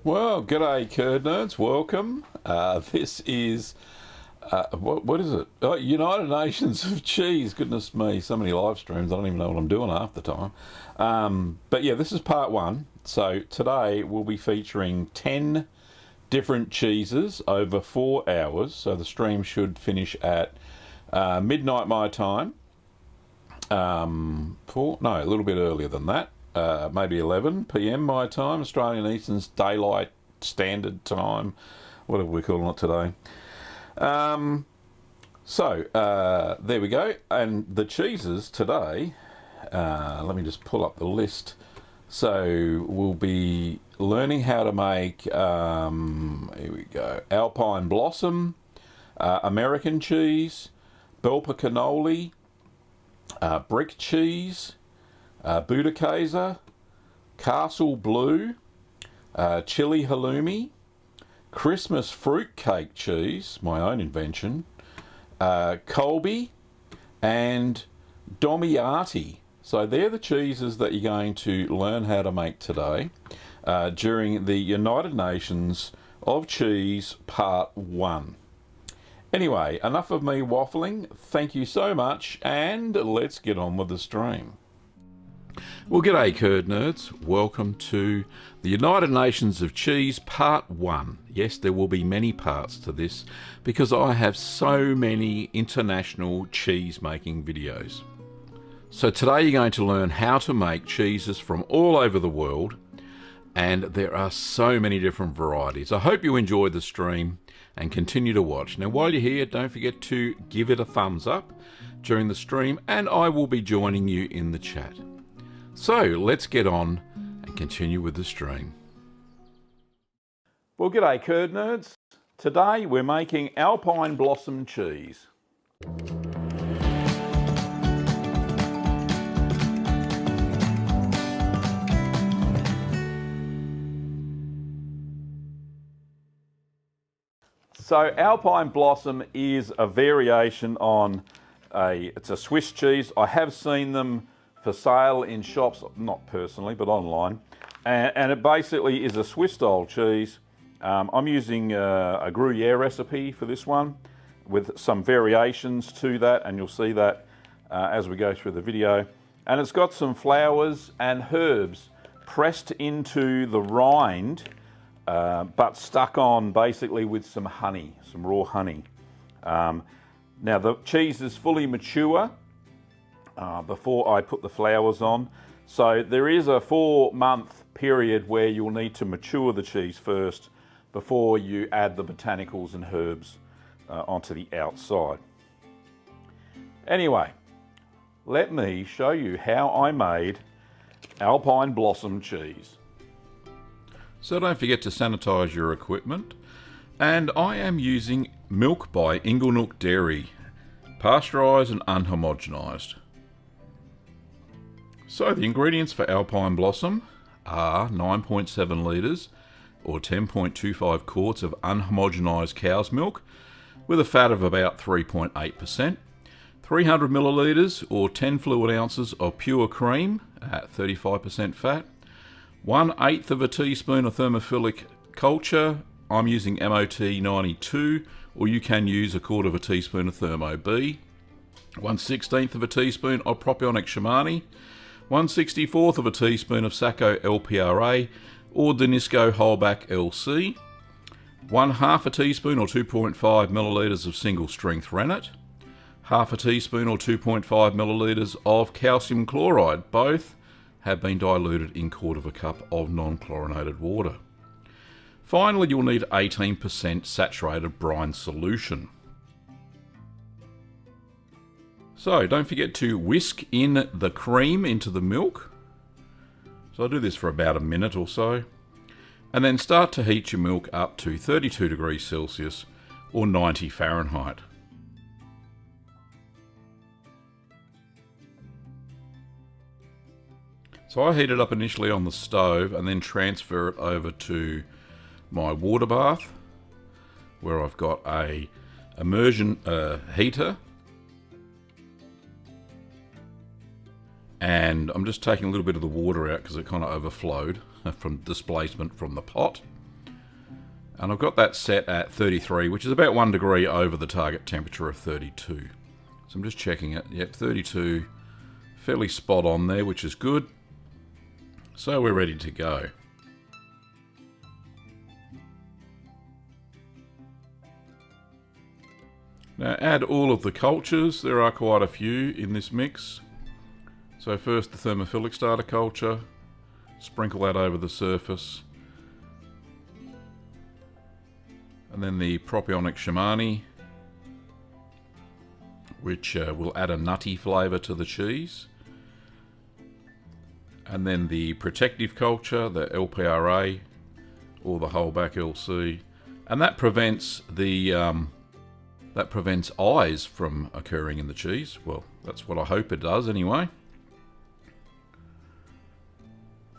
Well, g'day, curd nerds. Welcome. This is what is it? Oh, United Nations of Cheese. Goodness me, so many live streams. I don't even know what I'm doing half the time. But yeah, this is part one. So today we'll be featuring 10 different cheeses over 4 hours. So the stream should finish at midnight my time. A little bit earlier than that. Maybe 11 p.m. my time, Australian Eastern's Daylight Standard Time, whatever we're calling it today. There we go. And the cheeses today, let me just pull up the list. So we'll be learning how to make, here we go, Alpine Blossom, American cheese, Belper cannoli, brick cheese, Budakäse, Castle Blue, chili halloumi, Christmas fruit cake cheese, my own invention, Colby, and Domiati. So they're the cheeses that you're going to learn how to make today during the United Nations of Cheese Part 1. Anyway, enough of me waffling. Thank you so much, and let's get on with the stream. Well, g'day, curd nerds. Welcome to the United Nations of Cheese Part 1. Yes, there will be many parts to this because I have so many international cheese making videos. So today you're going to learn how to make cheeses from all over the world, and there are so many different varieties. I hope you enjoyed the stream and continue to watch. Now, while you're here, don't forget to give it a thumbs up during the stream, and I will be joining you in the chat. So let's get on and continue with the stream. Well, g'day, curd nerds. Today we're making Alpine Blossom cheese. So Alpine Blossom is a variation on it's a Swiss cheese. I have seen them for sale in shops, not personally, but online. And it basically is a Swiss style cheese. I'm using a Gruyere recipe for this one with some variations to that, and you'll see that as we go through the video. And it's got some flowers and herbs pressed into the rind, but stuck on basically with some honey, some raw honey. Now the cheese is fully mature before I put the flowers on. So there is a 4-month period where you'll need to mature the cheese first before you add the botanicals and herbs onto the outside. Anyway, let me show you how I made Alpine Blossom cheese. So don't forget to sanitize your equipment. And I am using milk by Inglenook Dairy, pasteurized and unhomogenized. So the ingredients for Alpine Blossom are 9.7 litres or 10.25 quarts of unhomogenized cow's milk with a fat of about 3.8%, 300 millilitres or 10 fluid ounces of pure cream at 35% fat, 1/8 of a teaspoon of thermophilic culture. I'm using MOT 92, or you can use 1/4 of a teaspoon of Thermo B, 1/16 of a teaspoon of propionic Shimani, 1/64 of a teaspoon of Sacco LPRA or Danisco Holbach LC, 1/2 a teaspoon or 2.5 millilitres of single strength rennet, 1/2 a teaspoon or 2.5 millilitres of calcium chloride. Both have been diluted in 1/4 cup of non-chlorinated water. Finally, you'll need 18% saturated brine solution. So don't forget to whisk in the cream into the milk. So I'll do this for about a minute or so. And then start to heat your milk up to 32 degrees Celsius or 90 Fahrenheit. So I heat it up initially on the stove and then transfer it over to my water bath, where I've got a immersion heater. And I'm just taking a little bit of the water out because it kind of overflowed from displacement from the pot. And I've got that set at 33, which is about 1 degree over the target temperature of 32. So I'm just checking it. Yep, 32, fairly spot on there, which is good. So we're ready to go. Now add all of the cultures. There are quite a few in this mix. So first the thermophilic starter culture. Sprinkle that over the surface. And then the propionic shamani, which will add a nutty flavour to the cheese. And then the protective culture, the LPRA, or the wholeback LC. And that prevents eyes from occurring in the cheese. Well, that's what I hope it does anyway.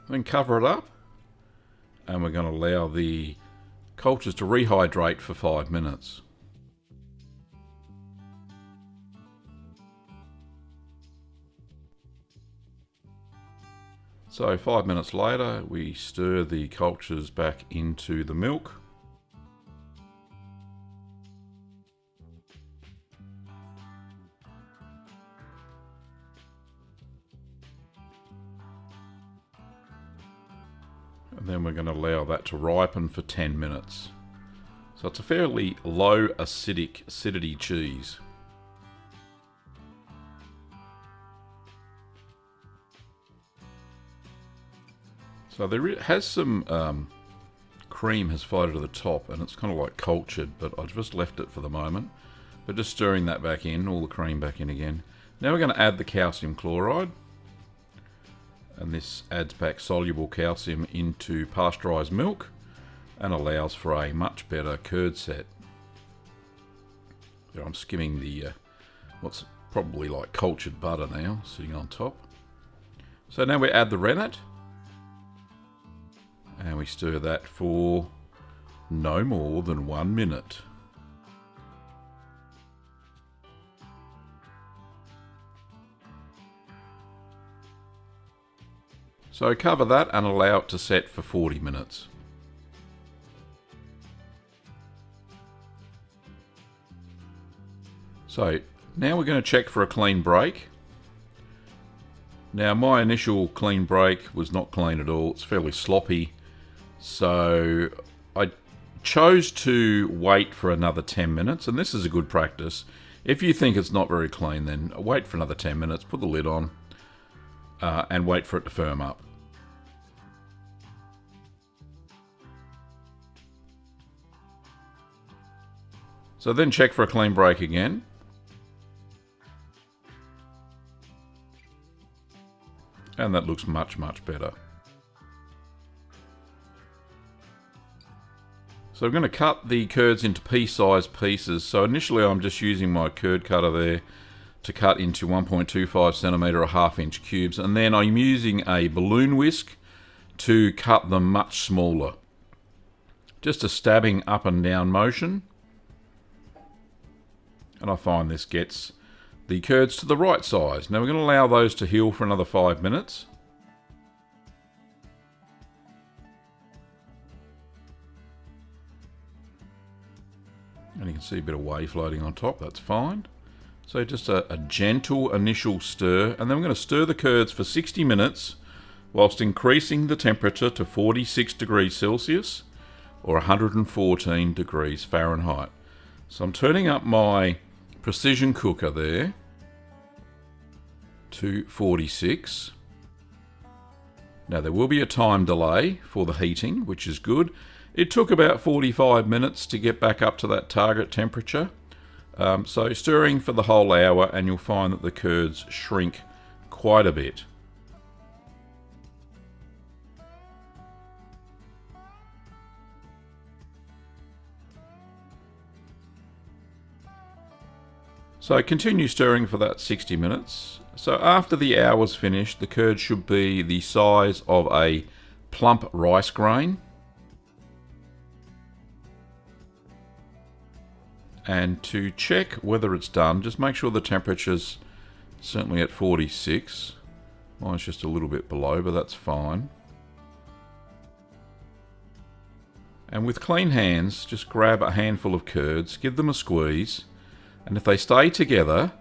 Then cover it up. And we're going to allow the cultures to rehydrate for 5 minutes. So 5 minutes later, we stir the cultures back into the milk. And then we're going to allow that to ripen for 10 minutes. So it's a fairly low acidity cheese. So there has some cream has floated to the top, and it's kind of like cultured, but I've just left it for the moment. But just stirring that back in, all the cream back in again. Now we're going to add the calcium chloride. And this adds back soluble calcium into pasteurised milk and allows for a much better curd set. There, I'm skimming the what's probably like cultured butter now sitting on top. So now we add the rennet and we stir that for no more than 1 minute. So cover that and allow it to set for 40 minutes. So now we're going to check for a clean break. Now my initial clean break was not clean at all. It's fairly sloppy. So I chose to wait for another 10 minutes, and this is a good practice. If you think it's not very clean, then wait for another 10 minutes, put the lid on, and wait for it to firm up. So then check for a clean break again. And that looks much, much better. So I'm going to cut the curds into pea-sized pieces. So initially I'm just using my curd cutter there to cut into 1.25 centimetre or half-inch cubes. And then I'm using a balloon whisk to cut them much smaller. Just a stabbing up and down motion. And I find this gets the curds to the right size. Now we're going to allow those to heal for another 5 minutes. And you can see a bit of whey floating on top, that's fine. So just a gentle initial stir, and then we're going to stir the curds for 60 minutes whilst increasing the temperature to 46 degrees Celsius or 114 degrees Fahrenheit. So I'm turning up my precision cooker there to 46. Now there will be a time delay for the heating, which is good. It took about 45 minutes to get back up to that target temperature. So stirring for the whole hour and you'll find that the curds shrink quite a bit. So continue stirring for that 60 minutes. So after the hour's finished, the curd should be the size of a plump rice grain. And to check whether it's done, just make sure the temperature's certainly at 46. Mine's just a little bit below, but that's fine. And with clean hands, just grab a handful of curds, give them a squeeze, and if they stay together,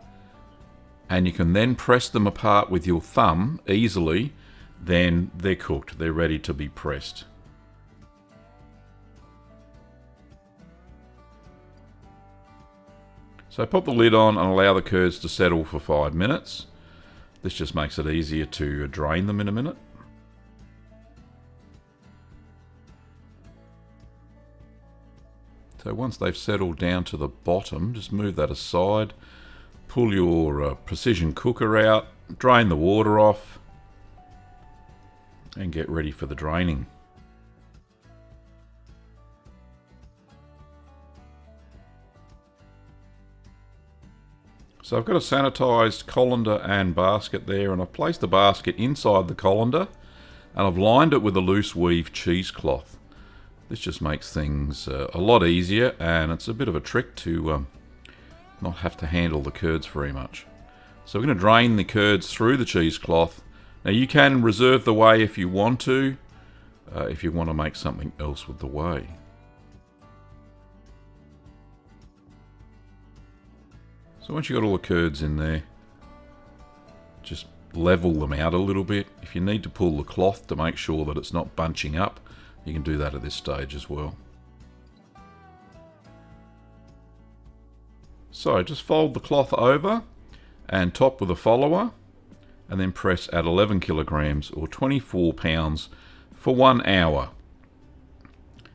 and you can then press them apart with your thumb easily, then they're cooked. They're ready to be pressed. So pop the lid on and allow the curds to settle for 5 minutes. This just makes it easier to drain them in a minute. So once they've settled down to the bottom, just move that aside, pull your precision cooker out, drain the water off, and get ready for the draining. So I've got a sanitised colander and basket there, and I've placed the basket inside the colander, and I've lined it with a loose weave cheesecloth. This just makes things a lot easier, and it's a bit of a trick to not have to handle the curds very much. So we're going to drain the curds through the cheesecloth. Now you can reserve the whey if you want to make something else with the whey. So once you've got all the curds in there, just level them out a little bit. If you need to pull the cloth to make sure that it's not bunching up, you can do that at this stage as well. So just fold the cloth over and top with a follower, and then press at 11 kilograms or 24 pounds for 1 hour.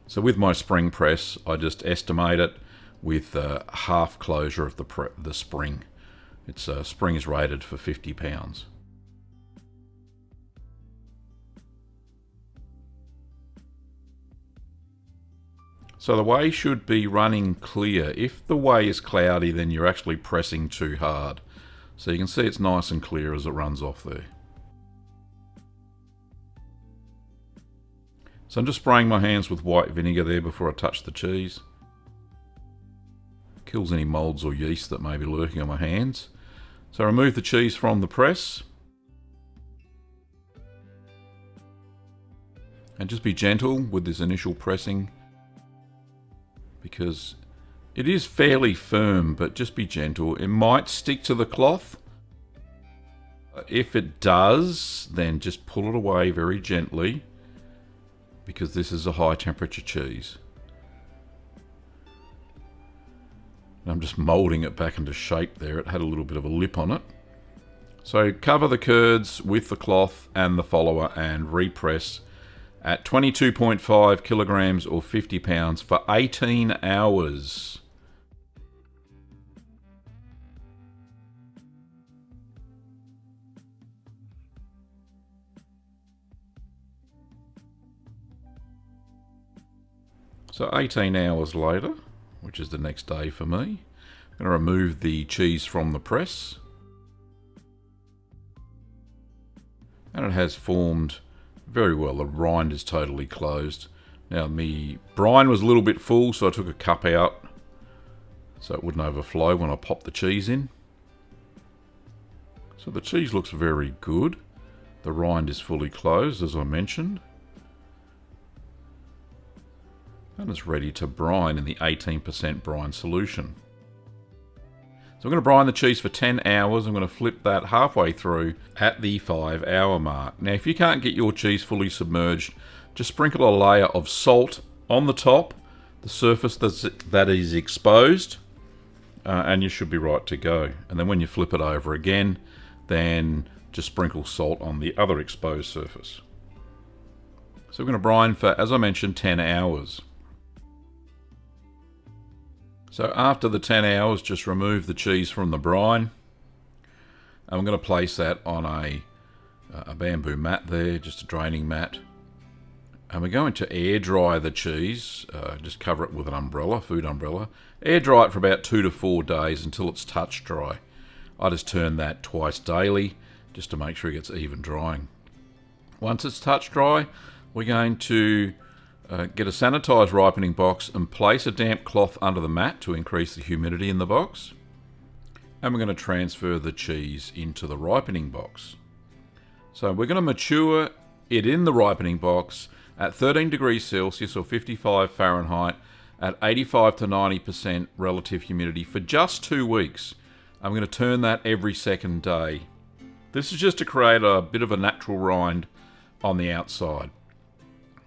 So with my spring press, I just estimate it with half closure of the spring. Its spring is rated for 50 pounds. So the whey should be running clear. If the whey is cloudy, then you're actually pressing too hard. So you can see it's nice and clear as it runs off there. So I'm just spraying my hands with white vinegar there before I touch the cheese. Kills any molds or yeast that may be lurking on my hands. So I remove the cheese from the press. And just be gentle with this initial pressing, because it is fairly firm, but just be gentle. It might stick to the cloth. If it does, then just pull it away very gently, because this is a high temperature cheese. And I'm just moulding it back into shape there. It had a little bit of a lip on it. So cover the curds with the cloth and the follower and repress at 22.5 kilograms or 50 pounds for 18 hours. So 18 hours later, which is the next day for me, I'm going to remove the cheese from the press. And it has formed very well. The rind is totally closed. Now the brine was a little bit full, so I took a cup out so it wouldn't overflow when I popped the cheese in. So the cheese looks very good. The rind is fully closed, as I mentioned. And it's ready to brine in the 18% brine solution. So I'm going to brine the cheese for 10 hours. I'm going to flip that halfway through at the 5-hour mark. Now, if you can't get your cheese fully submerged, just sprinkle a layer of salt on the top, the surface that is exposed, and you should be right to go. And then when you flip it over again, then just sprinkle salt on the other exposed surface. So we're going to brine for, as I mentioned, 10 hours. So after the 10 hours, just remove the cheese from the brine. And I'm going to place that on a bamboo mat there, just a draining mat. And we're going to air dry the cheese, just cover it with an umbrella, food umbrella. Air dry it for about 2 to 4 days until it's touch dry. I just turn that twice daily, just to make sure it gets even drying. Once it's touch dry, we're going to get a sanitised ripening box and place a damp cloth under the mat to increase the humidity in the box. And we're going to transfer the cheese into the ripening box. So we're going to mature it in the ripening box at 13 degrees Celsius or 55 Fahrenheit at 85 to 90% relative humidity for just 2 weeks. I'm going to turn that every second day. This is just to create a bit of a natural rind on the outside.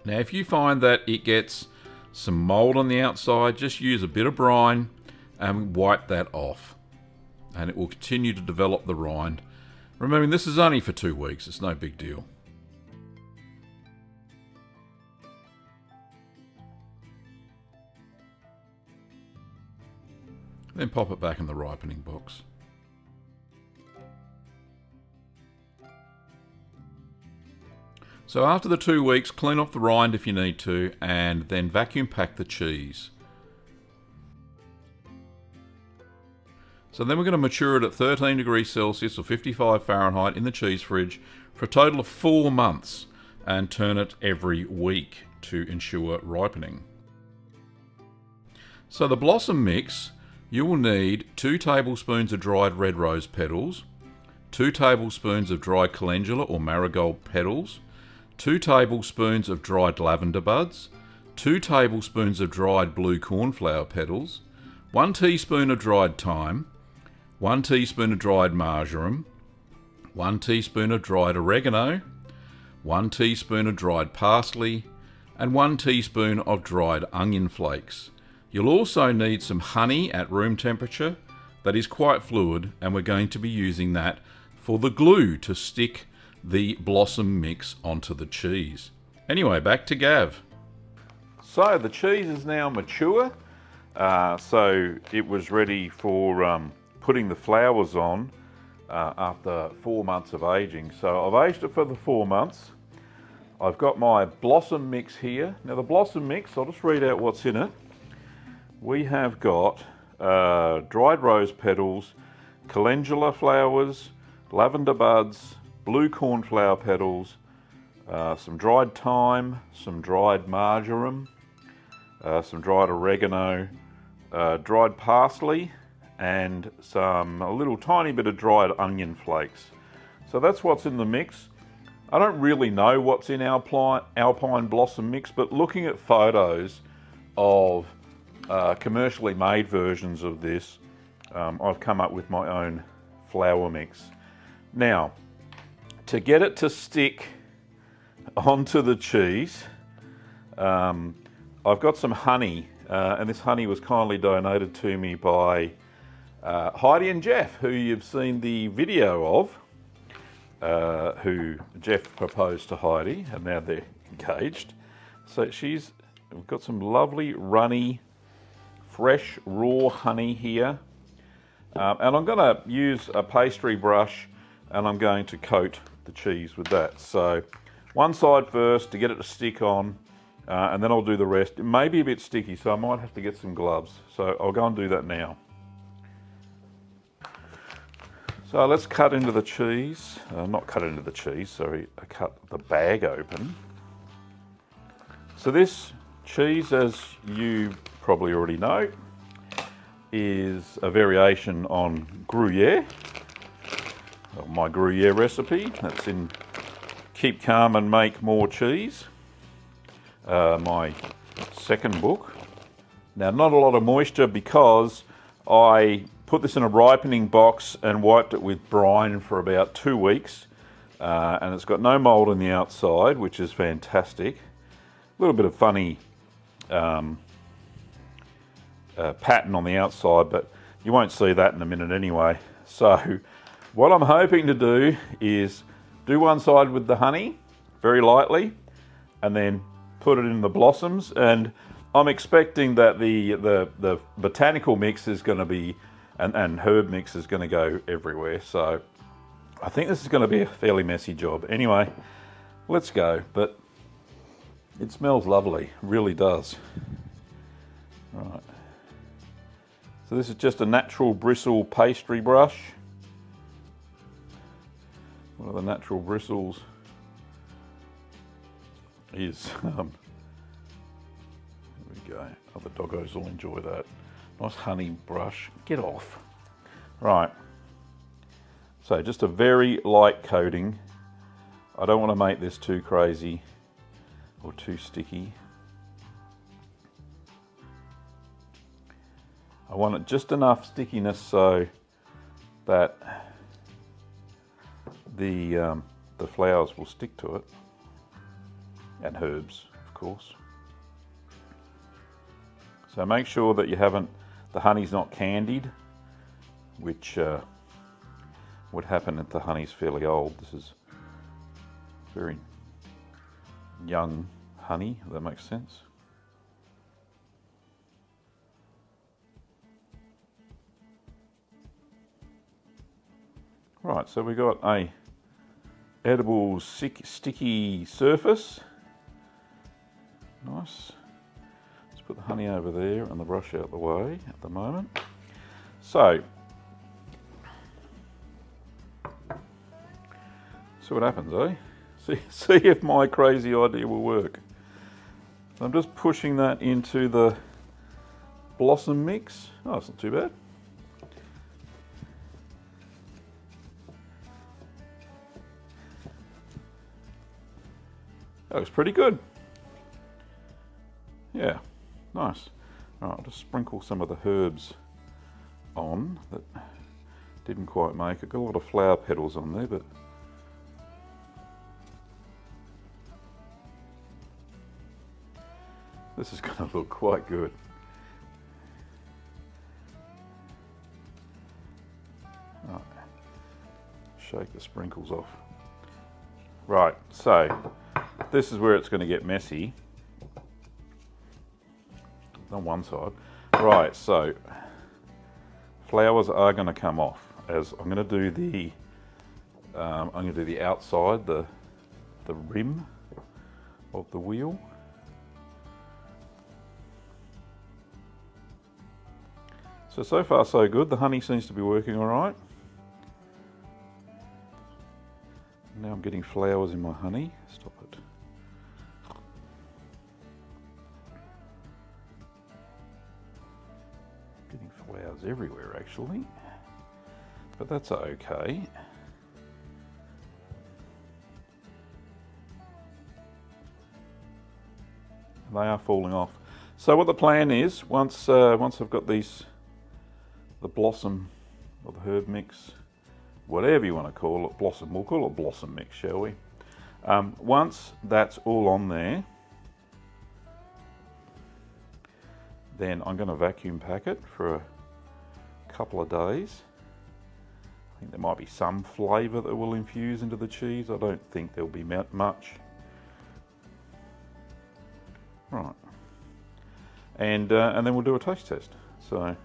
Now, if you find that it gets some mold on the outside, just use a bit of brine and wipe that off. And it will continue to develop the rind. Remembering this is only for 2 weeks, it's no big deal. Then pop it back in the ripening box. So after the 2 weeks, clean off the rind if you need to, and then vacuum pack the cheese. So then we're going to mature it at 13 degrees Celsius or 55 Fahrenheit in the cheese fridge for a total of 4 months, and turn it every week to ensure ripening. So the blossom mix, you will need 2 tablespoons of dried red rose petals, 2 tablespoons of dried calendula or marigold petals, 2 tablespoons of dried lavender buds, 2 tablespoons of dried blue cornflower petals, 1 teaspoon of dried thyme, 1 teaspoon of dried marjoram, 1 teaspoon of dried oregano, 1 teaspoon of dried parsley, and 1 teaspoon of dried onion flakes. You'll also need some honey at room temperature that is quite fluid, and we're going to be using that for the glue to stick the blossom mix onto the cheese. Anyway, back to Gav. So the cheese is now mature, so it was ready for putting the flowers on after 4 months of aging. So I've aged it for the 4 months. I've got my blossom mix here. Now the blossom mix, I'll just read out what's in it. We have got dried rose petals, calendula flowers, lavender buds, blue cornflower petals, some dried thyme, some dried marjoram, some dried oregano, dried parsley, and a little tiny bit of dried onion flakes. So that's what's in the mix. I don't really know what's in Alpine Blossom mix, but looking at photos of commercially made versions of this, I've come up with my own flour mix. Now, to get it to stick onto the cheese, I've got some honey, and this honey was kindly donated to me by Heidi and Jeff, who you've seen the video of, who Jeff proposed to Heidi, and now they're engaged. So we've got some lovely runny, fresh, raw honey here. And I'm going to use a pastry brush, and I'm going to coat the cheese with that. So one side first to get it to stick on, and then I'll do the rest. It may be a bit sticky, so I might have to get some gloves. So I'll go and do that now. So let's cut into the cheese. Not cut into the cheese, sorry. I cut the bag open. So this cheese, as you probably already know, is a variation on Gruyere. My Gruyere recipe. That's in Keep Calm and Make More Cheese, my second book. Now, not a lot of moisture because I put this in a ripening box and wiped it with brine for about 2 weeks, and it's got no mold on the outside, which is fantastic. A little bit of funny pattern on the outside, but you won't see that in a minute anyway. So what I'm hoping to do is do one side with the honey very lightly, and then put it in the blossoms, and I'm expecting that the botanical mix is going to be, and herb mix is going to go everywhere. So I think this is going to be a fairly messy job. Anyway, let's go. But it smells lovely, really does. Right. So this is just a natural bristle pastry brush. One of the natural bristles is, there we go, other doggos will enjoy that. Nice honey brush, get off. Right, so just a very light coating. I don't want to make this too crazy. or too sticky. I want it just enough stickiness so that the flowers will stick to it, and herbs, of course. So make sure that the honey's not candied, which would happen if the honey's fairly old. This is very young honey, if that makes sense. Right, so we got a edible sticky surface. Nice. Let's put the honey over there and the brush out the way at the moment. So, see what happens, eh? See if my crazy idea will work. So I'm just pushing that into the blossom mix. Oh, it's not too bad. That looks pretty good. Yeah, nice. All right, I'll just sprinkle some of the herbs on that didn't quite make it. Got a lot of flower petals on there, but this is going to look quite good. Right. Shake the sprinkles off. Right, so this is where it's going to get messy. On one side. Right, so flowers are going to come off as I'm going to do the outside, the rim of the wheel. So far so good. The honey seems to be working all right. Now I'm getting flowers in my honey. Stop it. Getting flowers everywhere actually, but that's okay. They are falling off. So what the plan is, once I've got the blossom or the herb mix, whatever you want to call it, blossom, we'll call it blossom mix, shall we? Once that's all on there, then I'm going to vacuum pack it for a couple of days. I think there might be some flavour that will infuse into the cheese. I don't think there'll be much. Right. And then we'll do a taste test. So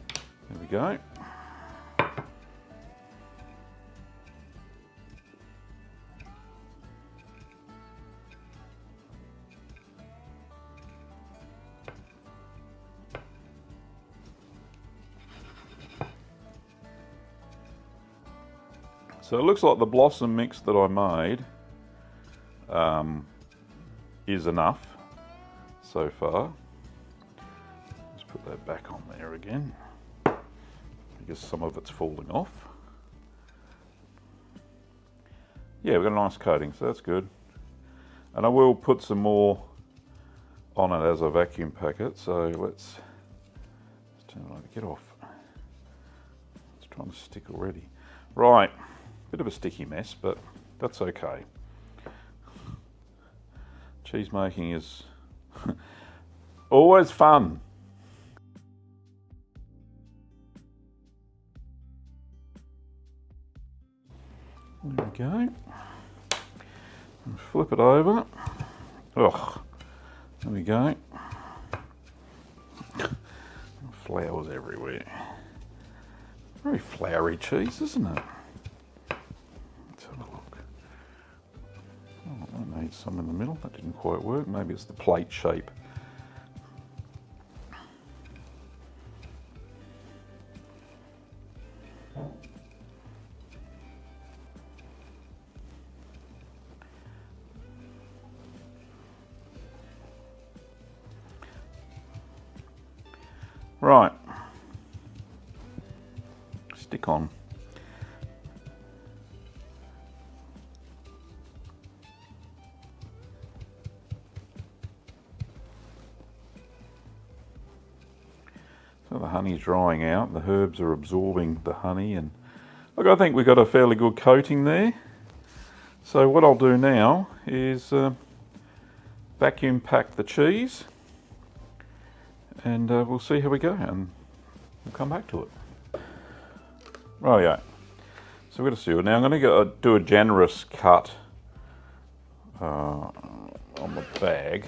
there we go. So it looks like the blossom mix that I made is enough so far. Let's put that back on there again, because some of it's falling off. Yeah, we've got a nice coating, so that's good. And I will put some more on it as I vacuum pack it. So let's turn it over. Get off. It's trying to stick already. Right. Bit of a sticky mess, but that's okay. Cheese making is always fun. There we go. And flip it over. Ugh. There we go. Flowers everywhere. Very flowery cheese, isn't it? I made some in the middle, that didn't quite work. Maybe it's the plate shape. Right. Stick on. So the honey's drying out, the herbs are absorbing the honey, and look, I think we've got a fairly good coating there. So what I'll do now is vacuum pack the cheese, and we'll see how we go, and we'll come back to it. Rightio. So we've got a seal. Now I'm going to do a generous cut on the bag.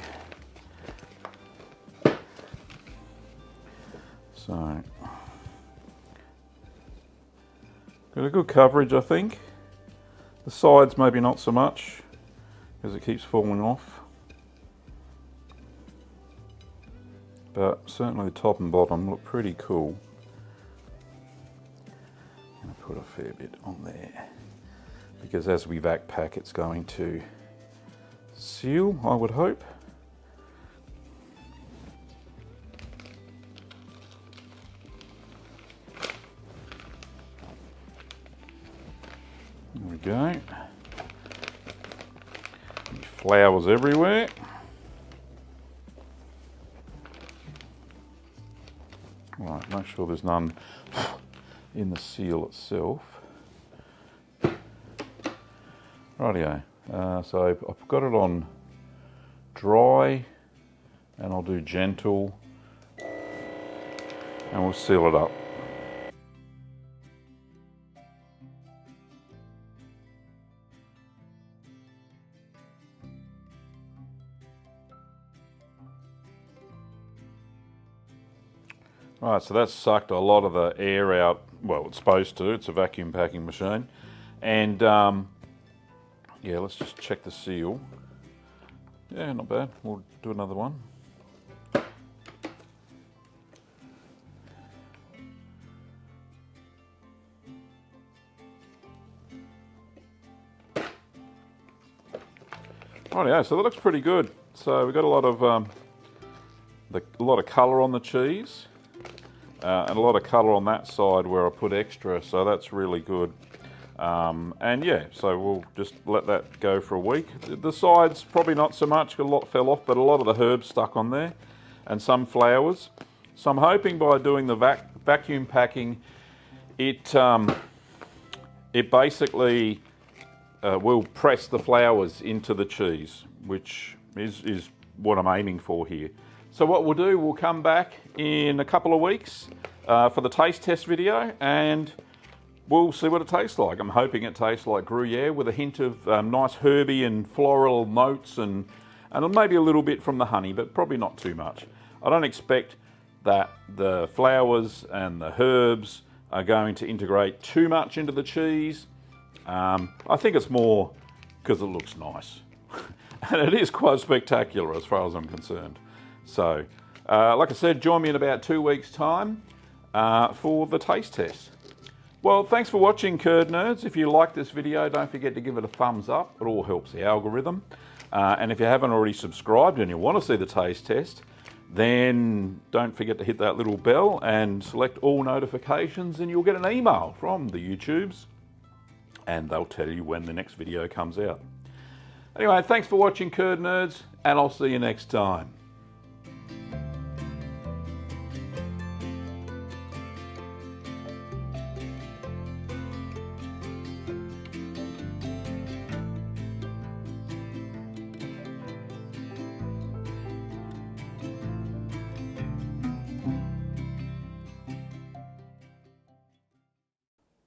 So, got a good coverage, I think. The sides maybe not so much, because it keeps falling off. But certainly the top and bottom look pretty cool. I'm going to put a fair bit on there, because as we vac pack it's going to seal, I would hope. There we go. Flowers everywhere. Right, make sure there's none in the seal itself. Rightio. So I've got it on dry, and I'll do gentle, and we'll seal it up. Right, so that's sucked a lot of the air out. Well, it's supposed to. It's a vacuum packing machine. And yeah, let's just check the seal. Yeah, not bad. We'll do another one. Rightio, so that looks pretty good. So we've got a lot of colour on the cheese. And a lot of colour on that side where I put extra, so that's really good. And yeah, so we'll just let that go for a week. The sides probably not so much, a lot fell off, but a lot of the herbs stuck on there, and some flowers. So I'm hoping by doing the vacuum packing, it basically will press the flowers into the cheese, which is what I'm aiming for here. So what we'll do, we'll come back in a couple of weeks for the taste test video, and we'll see what it tastes like. I'm hoping it tastes like Gruyere with a hint of nice herby and floral notes, and maybe a little bit from the honey, but probably not too much. I don't expect that the flowers and the herbs are going to integrate too much into the cheese. I think it's more because it looks nice. And it is quite spectacular as far as I'm concerned. So, like I said, join me in about 2 weeks' time for the taste test. Well, thanks for watching, Curd Nerds. If you like this video, don't forget to give it a thumbs up. It all helps the algorithm. And if you haven't already subscribed and you want to see the taste test, then don't forget to hit that little bell and select all notifications, and you'll get an email from the YouTubes, and they'll tell you when the next video comes out. Anyway, thanks for watching, Curd Nerds, and I'll see you next time.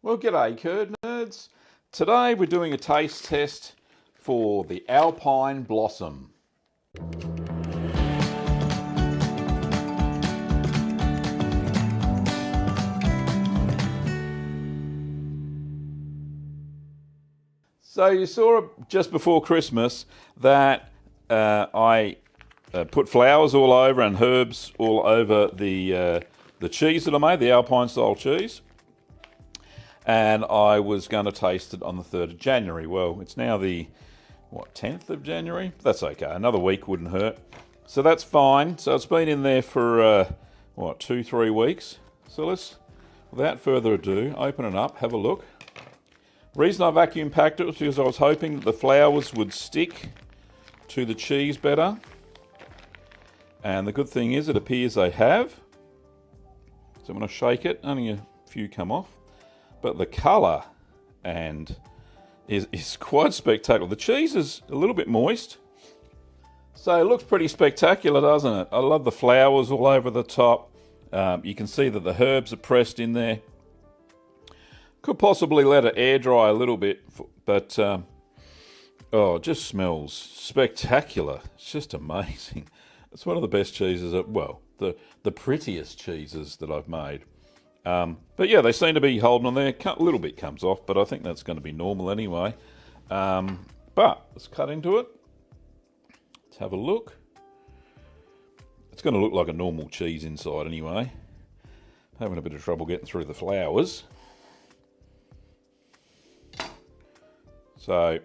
Well, g'day, Curd Nerds. Today we're doing a taste test for the Alpine Blossom. So you saw just before Christmas that I put flowers all over and herbs all over the cheese that I made, the Alpine style cheese. And I was going to taste it on the 3rd of January. Well, it's now the, 10th of January? That's okay. Another week wouldn't hurt. So that's fine. So it's been in there for, 2-3 weeks. So let's, without further ado, open it up, have a look. Reason I vacuum packed it was because I was hoping that the flowers would stick to the cheese better. And the good thing is it appears they have. So when I shake it, only a few come off. But the colour and is quite spectacular. The cheese is a little bit moist. So it looks pretty spectacular, doesn't it? I love the flowers all over the top. You can see that the herbs are pressed in there. Could possibly let it air dry a little bit, but oh, it just smells spectacular. It's just amazing. It's one of the best cheeses, well, the prettiest cheeses that I've made. But yeah, they seem to be holding on there. A little bit comes off, but I think that's going to be normal anyway. But let's cut into it. Let's have a look. It's going to look like a normal cheese inside anyway. Having a bit of trouble getting through the flowers. So,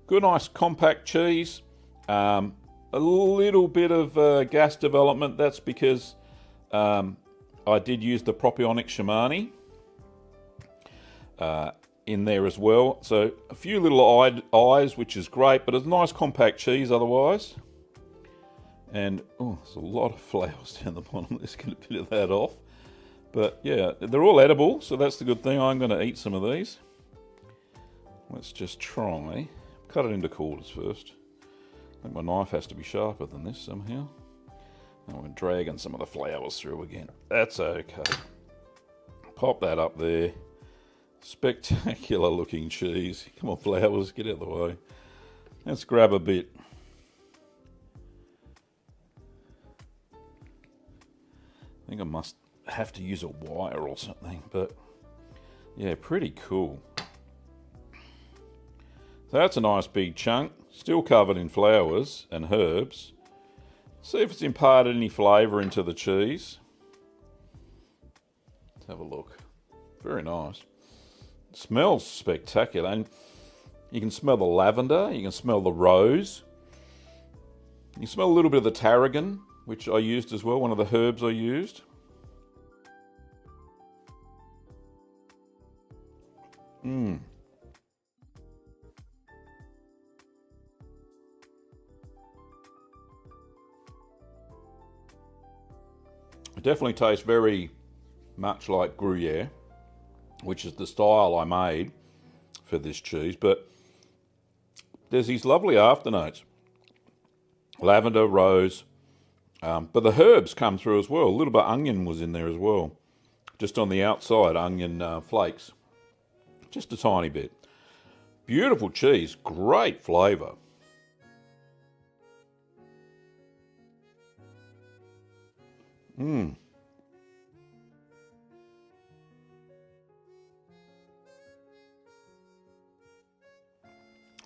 good, nice, compact cheese. A little bit of gas development. That's because I did use the propionic shamani in there as well. So a few little eyes, which is great, but it's a nice compact cheese otherwise. And oh, there's a lot of flowers down the bottom. Let's get a bit of that off. But yeah, they're all edible, so that's the good thing. I'm going to eat some of these. Let's just try. Cut it into quarters first. I think my knife has to be sharper than this somehow. And we're dragging some of the flowers through again. That's okay. Pop that up there. Spectacular looking cheese. Come on, flowers, get out of the way. Let's grab a bit. I think I must have to use a wire or something, but yeah, pretty cool. So that's a nice big chunk, still covered in flowers and herbs. See if it's imparted any flavour into the cheese. Let's have a look. Very nice. It smells spectacular. And you can smell the lavender, you can smell the rose. You can smell a little bit of the tarragon, which I used as well, one of the herbs I used. It definitely tastes very much like Gruyere, which is the style I made for this cheese, but there's these lovely afternotes. Lavender, rose, but the herbs come through as well. A little bit of onion was in there as well. Just on the outside, onion flakes. Just a tiny bit. Beautiful cheese, great flavour.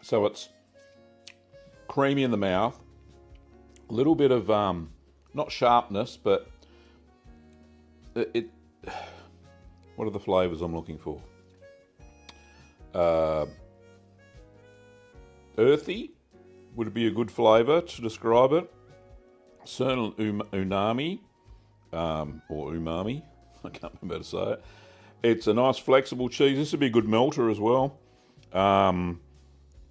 So it's creamy in the mouth, a little bit of not sharpness, but it what are the flavours I'm looking for? Earthy would be a good flavour to describe it. Certainly umami. Or umami, I can't remember how to say it. It's a nice flexible cheese. This would be a good melter as well.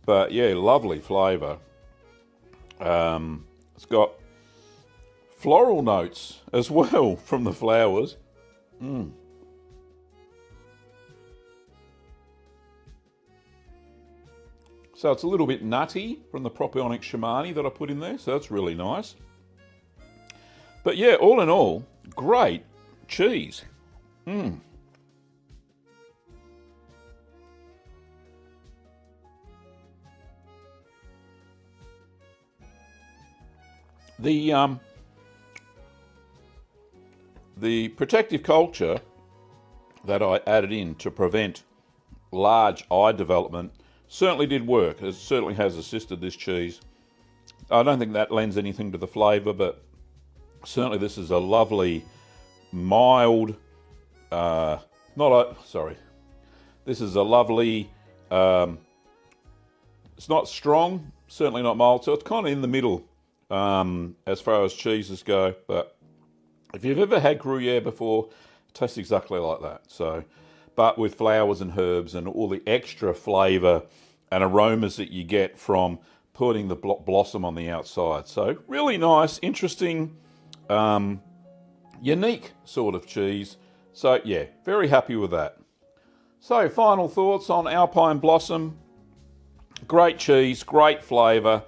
But yeah, lovely flavour. It's got floral notes as well from the flowers. So it's a little bit nutty from the propionic shamani that I put in there, so that's really nice. But yeah, all in all, great cheese. The protective culture that I added in to prevent large eye development certainly did work. It certainly has assisted this cheese. I don't think that lends anything to the flavour, but certainly this is a lovely, mild, this is a lovely, it's not strong, certainly not mild, so it's kind of in the middle as far as cheeses go. But if you've ever had Gruyere before, it tastes exactly like that. So, but with flowers and herbs and all the extra flavour and aromas that you get from putting the blossom on the outside. So really nice, interesting. unique sort of cheese. So yeah, very happy with that. So final thoughts on Alpine Blossom. Great cheese, great flavour,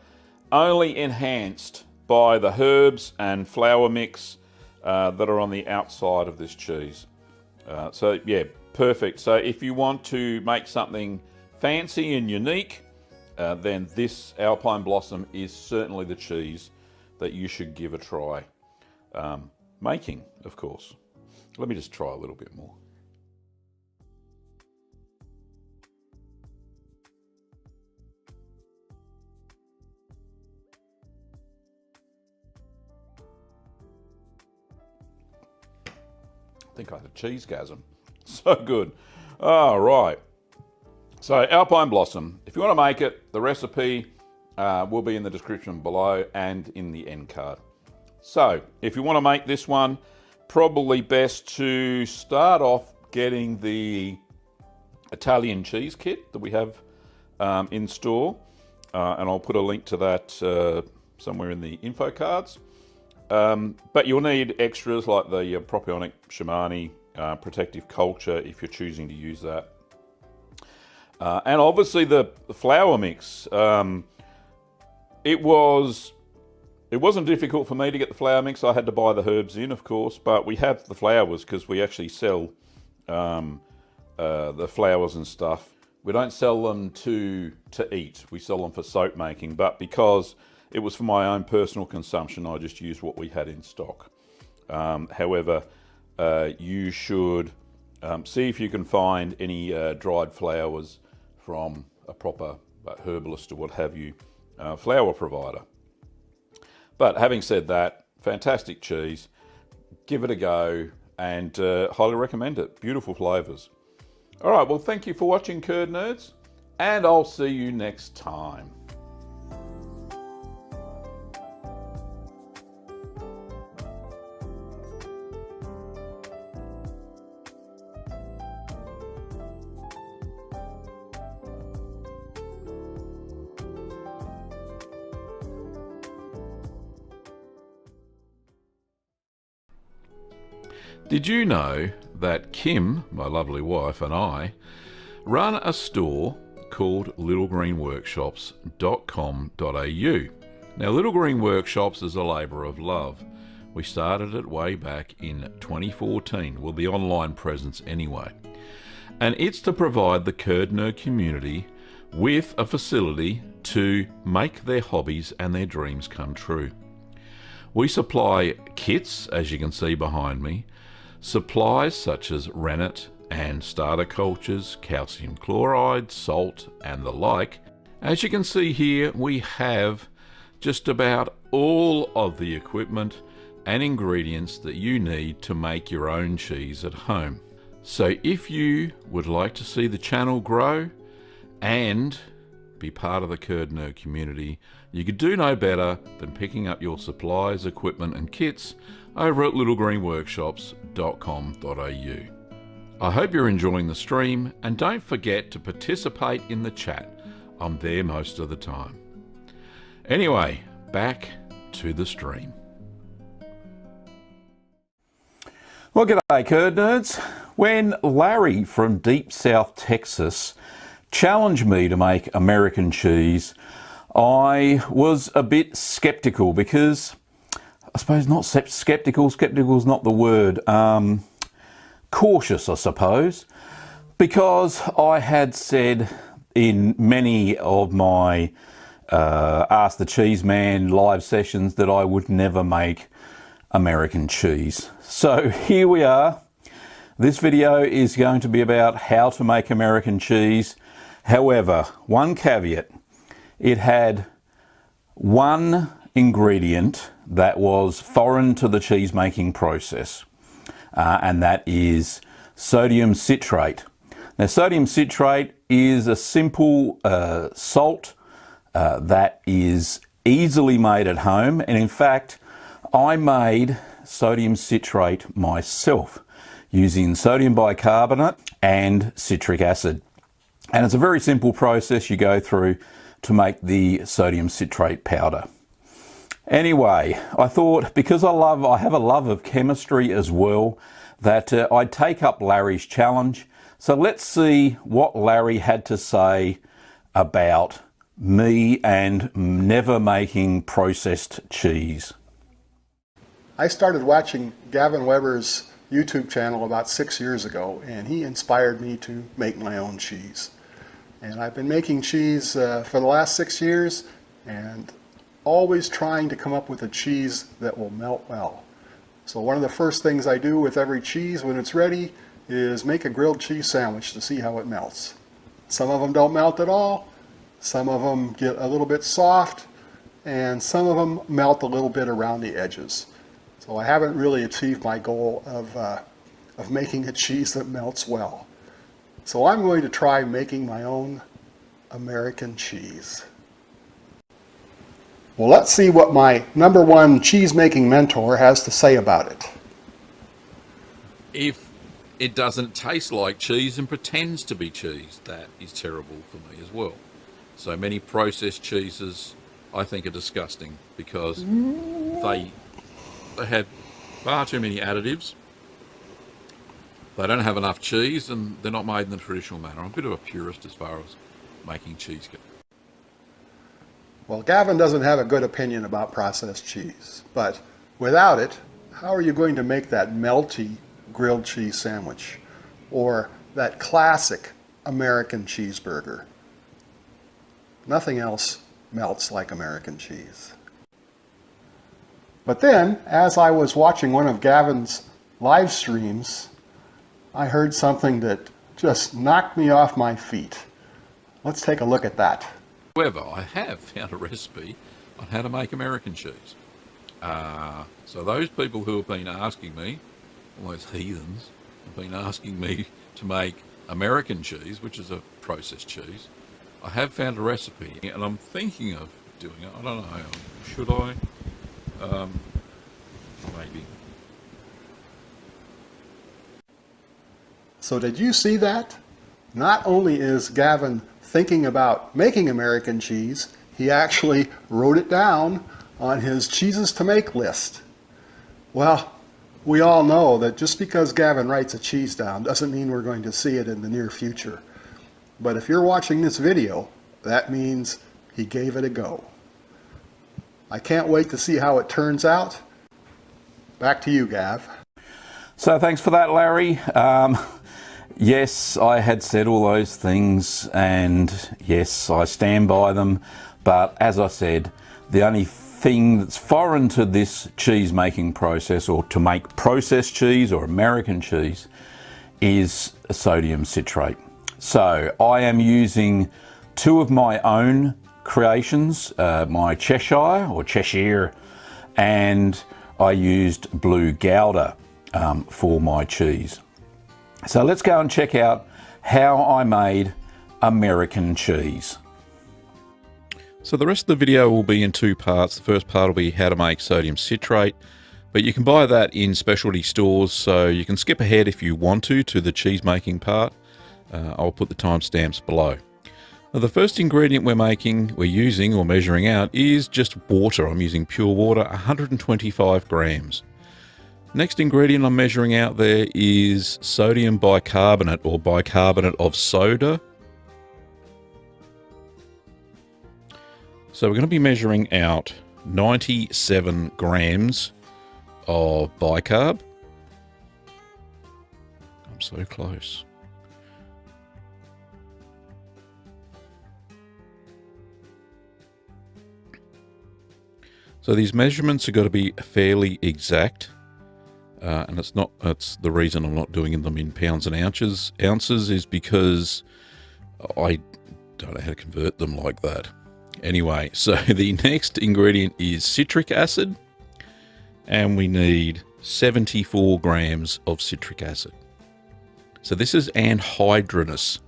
only enhanced by the herbs and flour mix that are on the outside of this cheese. So yeah, perfect. So if you want to make something fancy and unique, then this Alpine Blossom is certainly the cheese that you should give a try making, of course. Let me just try a little bit more. I think I had a cheesegasm. So good. All right. So Alpine Blossom, if you want to make it, the recipe will be in the description below and in the end card. So if you want to make this one, probably best to start off getting the Italian cheese kit that we have in store. And I'll put a link to that somewhere in the info cards. But you'll need extras like the propionic Shimani protective culture if you're choosing to use that. And obviously the flour mix. It wasn't difficult for me to get the flour mix. I had to buy the herbs in, of course, but we have the flours because we actually sell the flours and stuff. We don't sell them to eat. We sell them for soap making, but because it was for my own personal consumption, I just used what we had in stock. However, you should see if you can find any dried flowers from a proper herbalist or what have you, flour provider. But having said that, fantastic cheese. Give it a go and highly recommend it. Beautiful flavours. All right, well, thank you for watching, Curd Nerds, and I'll see you next time. Did you know that Kim, my lovely wife, and I run a store called littlegreenworkshops.com.au? Now, Little Green Workshops is a labour of love. We started it way back in 2014, well, the online presence anyway. And it's to provide the Curd Nerd community with a facility to make their hobbies and their dreams come true. We supply kits, as you can see behind me, supplies such as rennet and starter cultures, calcium chloride, salt, and the like. As you can see here, we have just about all of the equipment and ingredients that you need to make your own cheese at home. So if you would like to see the channel grow and be part of the Curd Nerd community, you could do no better than picking up your supplies, equipment and kits over at littlegreenworkshops.com.au. I hope you're enjoying the stream, and don't forget to participate in the chat. I'm there most of the time. Anyway, back to the stream. Well, g'day, Curd Nerds. When Larry from Deep South Texas challenged me to make American cheese, I was a bit skeptical because, I suppose not skeptical is not the word, cautious, I suppose, because I had said in many of my Ask the Cheese Man live sessions that I would never make American cheese. So here we are. This video is going to be about how to make American cheese. However, one caveat, it had one ingredient that was foreign to the cheese making process, and that is sodium citrate. Now, sodium citrate is a simple salt that is easily made at home, and in fact I made sodium citrate myself using sodium bicarbonate and citric acid. And it's a very simple process you go through to make the sodium citrate powder. Anyway, I thought because I have a love of chemistry as well, that I'd take up Larry's challenge. So let's see what Larry had to say about me and never making processed cheese. I started watching Gavin Weber's YouTube channel about 6 years ago, and he inspired me to make my own cheese. And I've been making cheese for the last 6 years, and always trying to come up with a cheese that will melt well. So one of the first things I do with every cheese when it's ready is make a grilled cheese sandwich to see how it melts. Some of them don't melt at all, some of them get a little bit soft, and some of them melt a little bit around the edges. So I haven't really achieved my goal of making a cheese that melts well. So I'm going to try making my own American cheese. Well, let's see what my #1 cheese-making mentor has to say about it. If it doesn't taste like cheese and pretends to be cheese, that is terrible for me as well. So many processed cheeses I think are disgusting because they have far too many additives. They don't have enough cheese and they're not made in the traditional manner. I'm a bit of a purist as far as making cheese goes. Well, Gavin doesn't have a good opinion about processed cheese, but without it, how are you going to make that melty grilled cheese sandwich or that classic American cheeseburger? Nothing else melts like American cheese. But then, as I was watching one of Gavin's live streams, I heard something that just knocked me off my feet. Let's take a look at that. However, I have found a recipe on how to make American cheese. So those people who have been asking me, all those heathens, have been asking me to make American cheese, which is a processed cheese, I have found a recipe and I'm thinking of doing it. I don't know, should I? Maybe. So did you see that? Not only is Gavin thinking about making American cheese, he actually wrote it down on his cheeses to make list. Well, we all know that just because Gavin writes a cheese down doesn't mean we're going to see it in the near future. But if you're watching this video, that means he gave it a go. I can't wait to see how it turns out. Back to you, Gav. So thanks for that, Larry. Yes, I had said all those things, and yes, I stand by them. But as I said, the only thing that's foreign to this cheese making process, or to make processed cheese or American cheese, is sodium citrate. So I am using 2 of my own creations, my Cheshire, and I used blue Gouda for my cheese. So let's go and check out how I made American cheese. So the rest of the video will be in 2 parts. The first part will be how to make sodium citrate, but you can buy that in specialty stores, so you can skip ahead if you want to the cheese making part. I'll put the timestamps below. Now, the first ingredient we're using or measuring out is just water. I'm using pure water, 125 grams. Next ingredient I'm measuring out there is sodium bicarbonate or bicarbonate of soda. So we're going to be measuring out 97 grams of bicarb. I'm so close. So these measurements are going to be fairly exact. And that's the reason I'm not doing them in pounds and ounces is because I don't know how to convert them like that. Anyway, so the next ingredient is citric acid, and we need 74 grams of citric acid. So this is anhydrous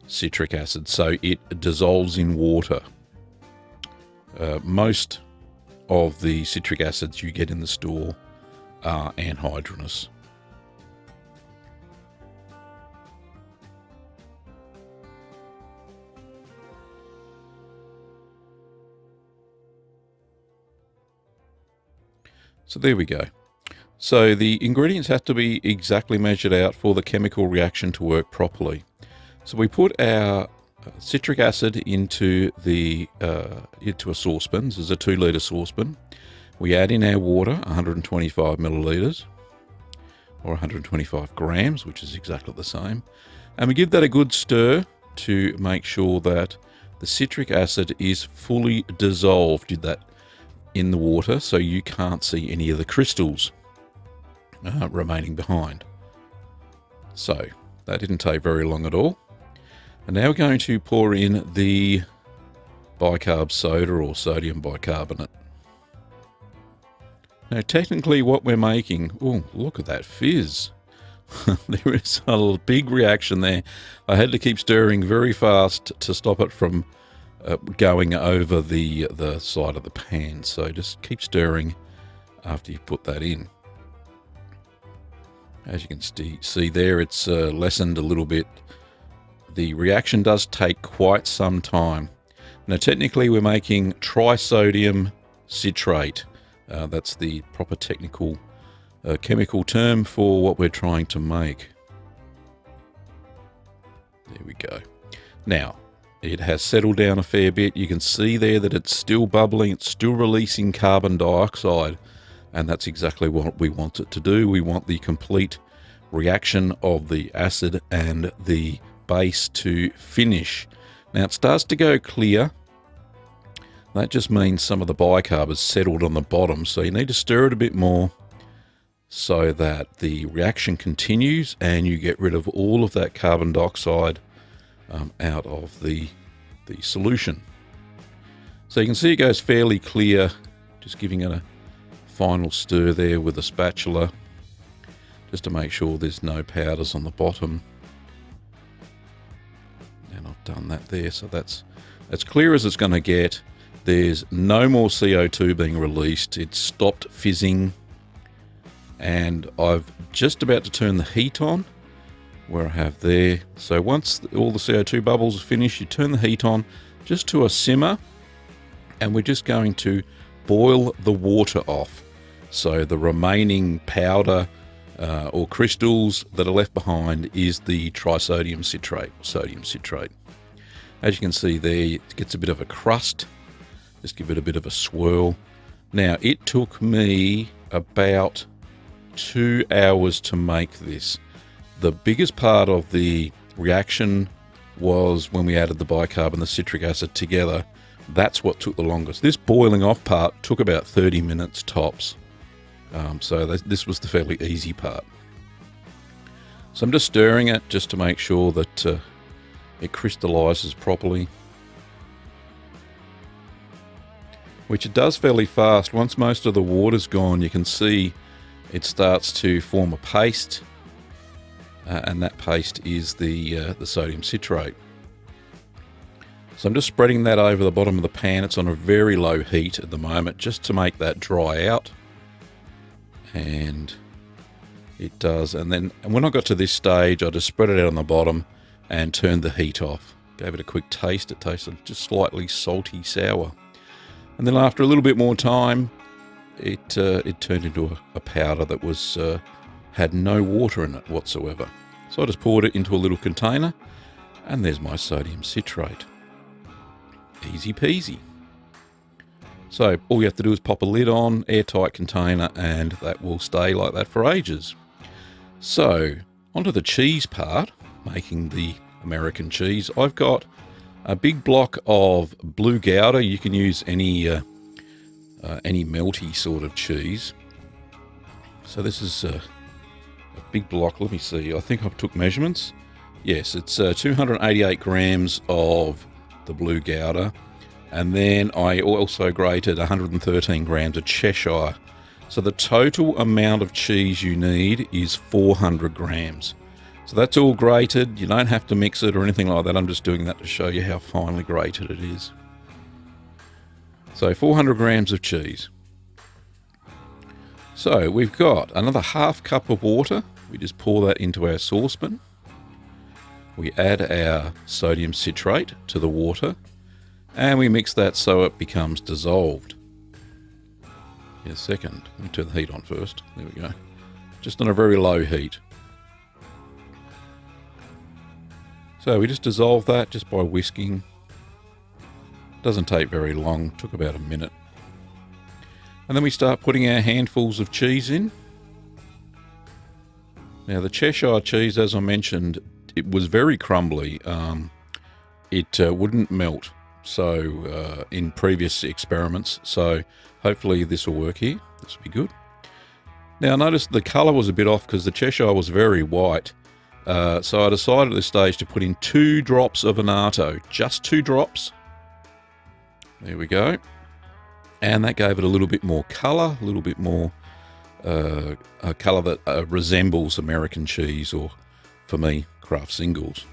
citric acid, so it dissolves in water. Most of the citric acids you get in the store are anhydrous. So there we go. So the ingredients have to be exactly measured out for the chemical reaction to work properly. So we put our citric acid into a saucepan. This is a 2-litre saucepan. We add in our water, 125 millilitres, or 125 grams, which is exactly the same. And we give that a good stir to make sure that the citric acid is fully dissolved in the water, so you can't see any of the crystals remaining behind. So that didn't take very long at all. And now we're going to pour in the bicarb soda, or sodium bicarbonate. Now technically what we're making, oh, look at that fizz. There is a big reaction there. I had to keep stirring very fast to stop it from going over the side of the pan. So just keep stirring after you put that in. As you can see there, it's lessened a little bit. The reaction does take quite some time. Now technically we're making trisodium citrate. That's the proper technical chemical term for what we're trying to make. There we go. Now, it has settled down a fair bit. You can see there that it's still bubbling, it's still releasing carbon dioxide, and that's exactly what we want it to do. We want the complete reaction of the acid and the base to finish. Now it starts to go clear. That just means some of the bicarb has settled on the bottom, so you need to stir it a bit more so that the reaction continues and you get rid of all of that carbon dioxide out of the solution. So you can see it goes fairly clear, just giving it a final stir there with a spatula just to make sure there's no powders on the bottom. And I've done that there, so that's as clear as it's going to get. There's no more CO2 being released. It's stopped fizzing. And I've just about to turn the heat on, where I have there. So once all the CO2 bubbles are finished, you turn the heat on just to a simmer, and we're just going to boil the water off. So the remaining powder or crystals that are left behind is the trisodium citrate, sodium citrate. As you can see there, it gets a bit of a crust. Just give it a bit of a swirl. Now, it took me about 2 hours to make this. The biggest part of the reaction was when we added the bicarb and the citric acid together. That's what took the longest. This boiling off part took about 30 minutes tops. So this was the fairly easy part. So I'm just stirring it just to make sure that it crystallizes properly, which it does fairly fast. Once most of the water's gone, you can see it starts to form a paste, and that paste is the sodium citrate. So I'm just spreading that over the bottom of the pan. It's on a very low heat at the moment, just to make that dry out. And it does. And when I got to this stage, I just spread it out on the bottom and turned the heat off. Gave it a quick taste. It tasted just slightly salty sour. And then after a little bit more time, it turned into a powder that was had no water in it whatsoever. So I just poured it into a little container, and there's my sodium citrate. Easy peasy. So all you have to do is pop a lid on, airtight container, and that will stay like that for ages. So onto the cheese part, making the American cheese. I've got a big block of blue Gouda. You can use any melty sort of cheese. So this is a big block. Let me see. I think I took measurements. Yes, it's 288 grams of the blue Gouda. And then I also grated 113 grams of Cheshire. So the total amount of cheese you need is 400 grams. So that's all grated. You don't have to mix it or anything like that. I'm just doing that to show you how finely grated it is. So 400 grams of cheese. So we've got another half cup of water. We just pour that into our saucepan. We add our sodium citrate to the water, and we mix that so it becomes dissolved. in a second. Let me turn the heat on first. There we go. Just on a very low heat. So we just dissolve that just by whisking. Doesn't take very long, took about a minute. And then we start putting our handfuls of cheese in. Now the Cheshire cheese, as I mentioned, it was very crumbly. It wouldn't melt in previous experiments, so hopefully this will work here. This will be good. Now notice the colour was a bit off because the Cheshire was very white. So I decided at this stage to put in 2 drops of annatto, just 2 drops. There we go. And that gave it a little bit more colour, a little bit more a colour that resembles American cheese, or for me, Kraft Singles.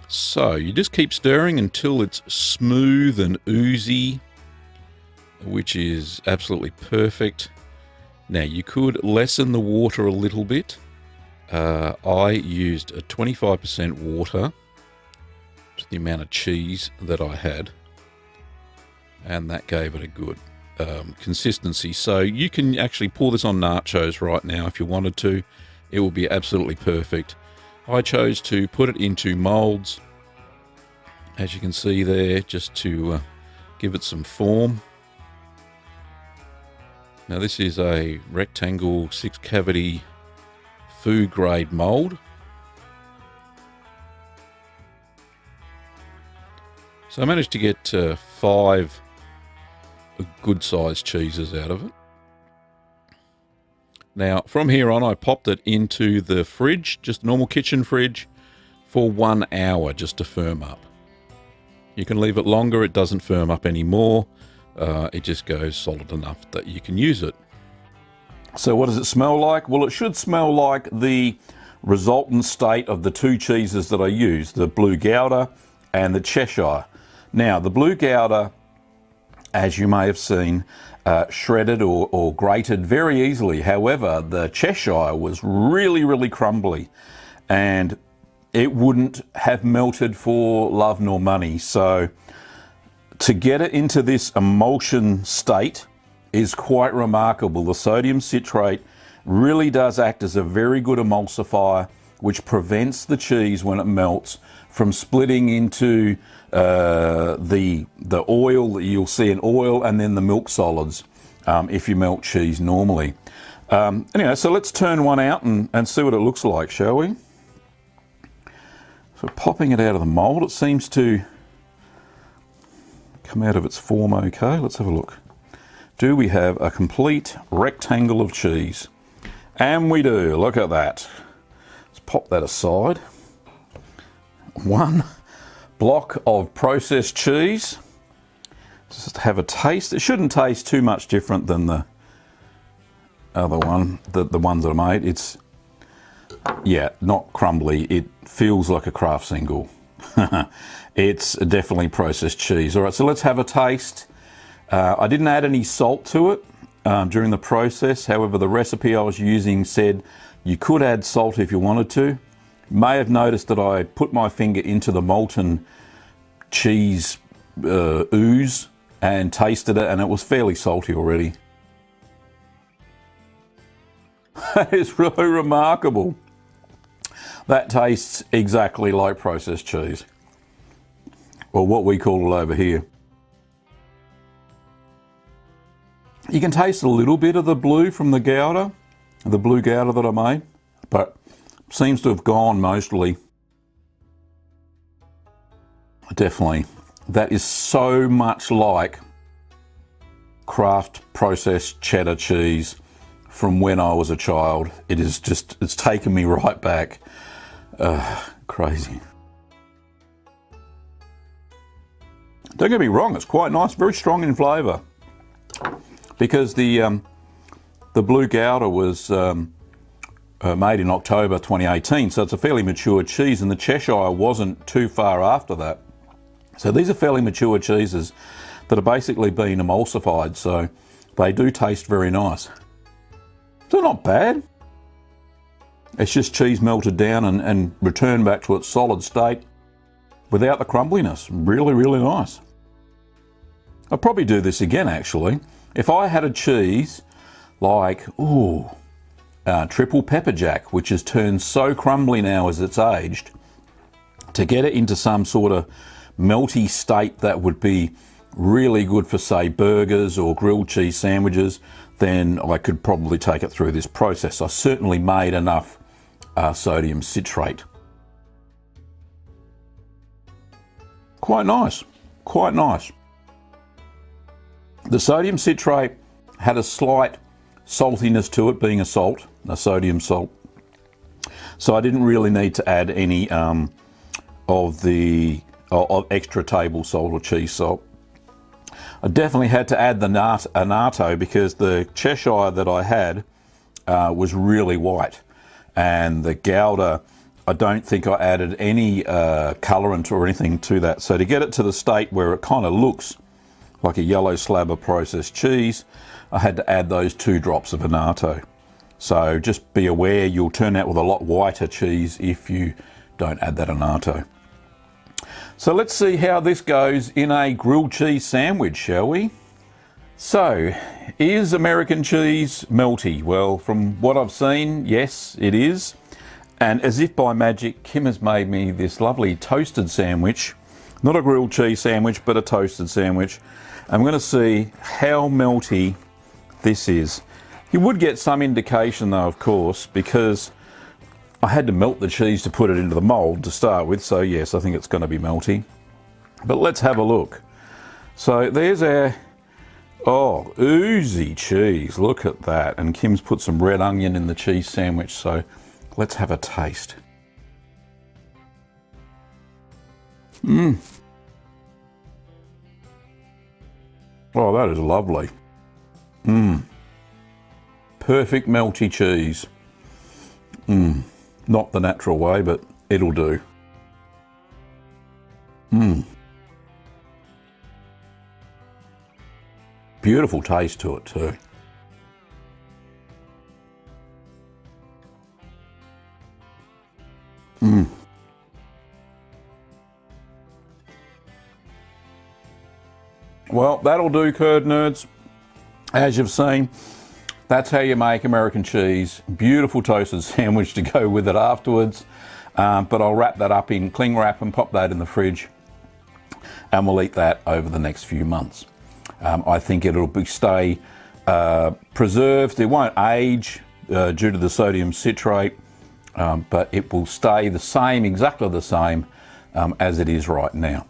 So you just keep stirring until it's smooth and oozy, which is absolutely perfect. Now you could lessen the water a little bit. I used a 25% water, just the amount of cheese that I had, and that gave it a good consistency. So you can actually pour this on nachos right now if you wanted to. It will be absolutely perfect. I chose to put it into molds, as you can see there, just to give it some form. Now this is a rectangle 6-cavity food grade mold. So I managed to get 5 good sized cheeses out of it. Now from here on I popped it into the fridge, just normal kitchen fridge, for 1 hour just to firm up. You can leave it longer, it doesn't firm up anymore. It just goes solid enough that you can use it. So what does it smell like? Well, it should smell like the resultant state of the 2 cheeses that I used, the Blue Gouda and the Cheshire. Now, the Blue Gouda, as you may have seen, shredded or grated very easily. However, the Cheshire was really, really crumbly, and it wouldn't have melted for love nor money. So to get it into this emulsion state is quite remarkable. The sodium citrate really does act as a very good emulsifier, which prevents the cheese when it melts from splitting into the oil that you'll see in oil, and then the milk solids if you melt cheese normally. Anyway, so let's turn one out and see what it looks like, shall we? So popping it out of the mold, it seems to come out of its form okay. Let's have a look. Do we have a complete rectangle of cheese? And we do. Look at that. Let's pop that aside. 1 block of processed cheese. Just have a taste. It shouldn't taste too much different than the other one, the ones that I made. It's, yeah, not crumbly. It feels like a Kraft Single. It's definitely processed cheese. All right, so let's have a taste. I didn't add any salt to it during the process. However, the recipe I was using said you could add salt if you wanted to. You may have noticed that I put my finger into the molten cheese ooze and tasted it, and it was fairly salty already. That is really remarkable. That tastes exactly like processed cheese, or what we call it over here. You can taste a little bit of the blue from the Gouda, the Blue Gouda that I made, but seems to have gone mostly. Definitely. That is so much like Kraft processed cheddar cheese from when I was a child. It is just, it's taken me right back. Crazy. Don't get me wrong, it's quite nice, very strong in flavour. Because the Blue Gouda was made in October 2018, so it's a fairly mature cheese, and the Cheshire wasn't too far after that. So these are fairly mature cheeses that are basically being emulsified, so they do taste very nice. So not bad. It's just cheese melted down and returned back to its solid state without the crumbliness. Really, really nice. I'll probably do this again actually. If I had a cheese like, triple pepper jack, which has turned so crumbly now as it's aged, to get it into some sort of melty state that would be really good for, say, burgers or grilled cheese sandwiches, then I could probably take it through this process. I certainly made enough sodium citrate. Quite nice, quite nice. The sodium citrate had a slight saltiness to it, being a salt, a sodium salt. So I didn't really need to add any of extra table salt or cheese salt. I definitely had to add the annatto because the Cheshire that I had was really white, and the Gouda, I don't think I added any colorant or anything to that. So to get it to the state where it kind of looks like a yellow slab of processed cheese, I had to add those 2 drops of annatto. So just be aware, you'll turn out with a lot whiter cheese if you don't add that annatto. So let's see how this goes in a grilled cheese sandwich, shall we? So, is American cheese melty? Well, from what I've seen, yes, it is. And as if by magic, Kim has made me this lovely toasted sandwich. Not a grilled cheese sandwich, but a toasted sandwich. I'm going to see how melty this is. You would get some indication though, of course, because I had to melt the cheese to put it into the mold to start with, so yes, I think it's going to be melty. But let's have a look. So there's our, oozy cheese. Look at that. And Kim's put some red onion in the cheese sandwich, so let's have a taste. Oh, that is lovely. Perfect melty cheese. Not the natural way, but it'll do. Beautiful taste to it too. Well, that'll do, curd nerds. As you've seen, that's how you make American cheese. Beautiful toasted sandwich to go with it afterwards. But I'll wrap that up in cling wrap and pop that in the fridge. And we'll eat that over the next few months. I think it'll stay preserved. It won't age due to the sodium citrate, but it will stay the same, exactly the same as it is right now.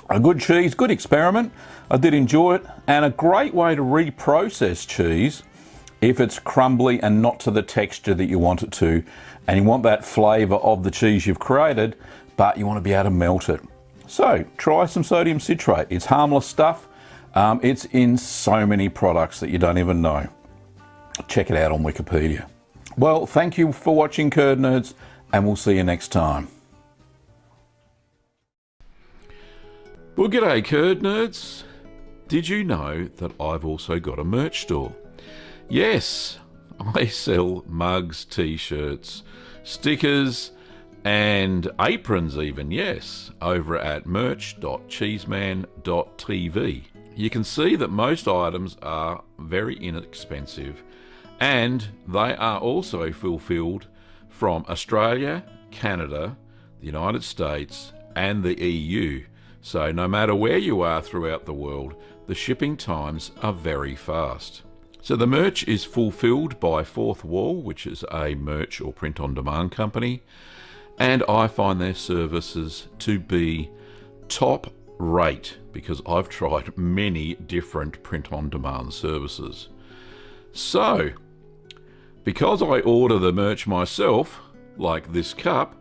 A good cheese, good experiment. I did enjoy it, and a great way to reprocess cheese if it's crumbly and not to the texture that you want it to, and you want that flavour of the cheese you've created, but you want to be able to melt it. So try some sodium citrate. It's harmless stuff. It's in so many products that you don't even know. Check it out on Wikipedia. Well, thank you for watching, curd nerds, and we'll see you next time. Well, g'day, curd nerds. Did you know that I've also got a merch store? Yes, I sell mugs, t-shirts, stickers, and aprons even, yes, over at merch.cheeseman.tv. You can see that most items are very inexpensive, and they are also fulfilled from Australia, Canada, the United States, and the EU. So no matter where you are throughout the world, the shipping times are very fast. So the merch is fulfilled by Fourth Wall, which is a merch or print-on-demand company, and I find their services to be top rate because I've tried many different print-on-demand services. So, because I order the merch myself, like this cup,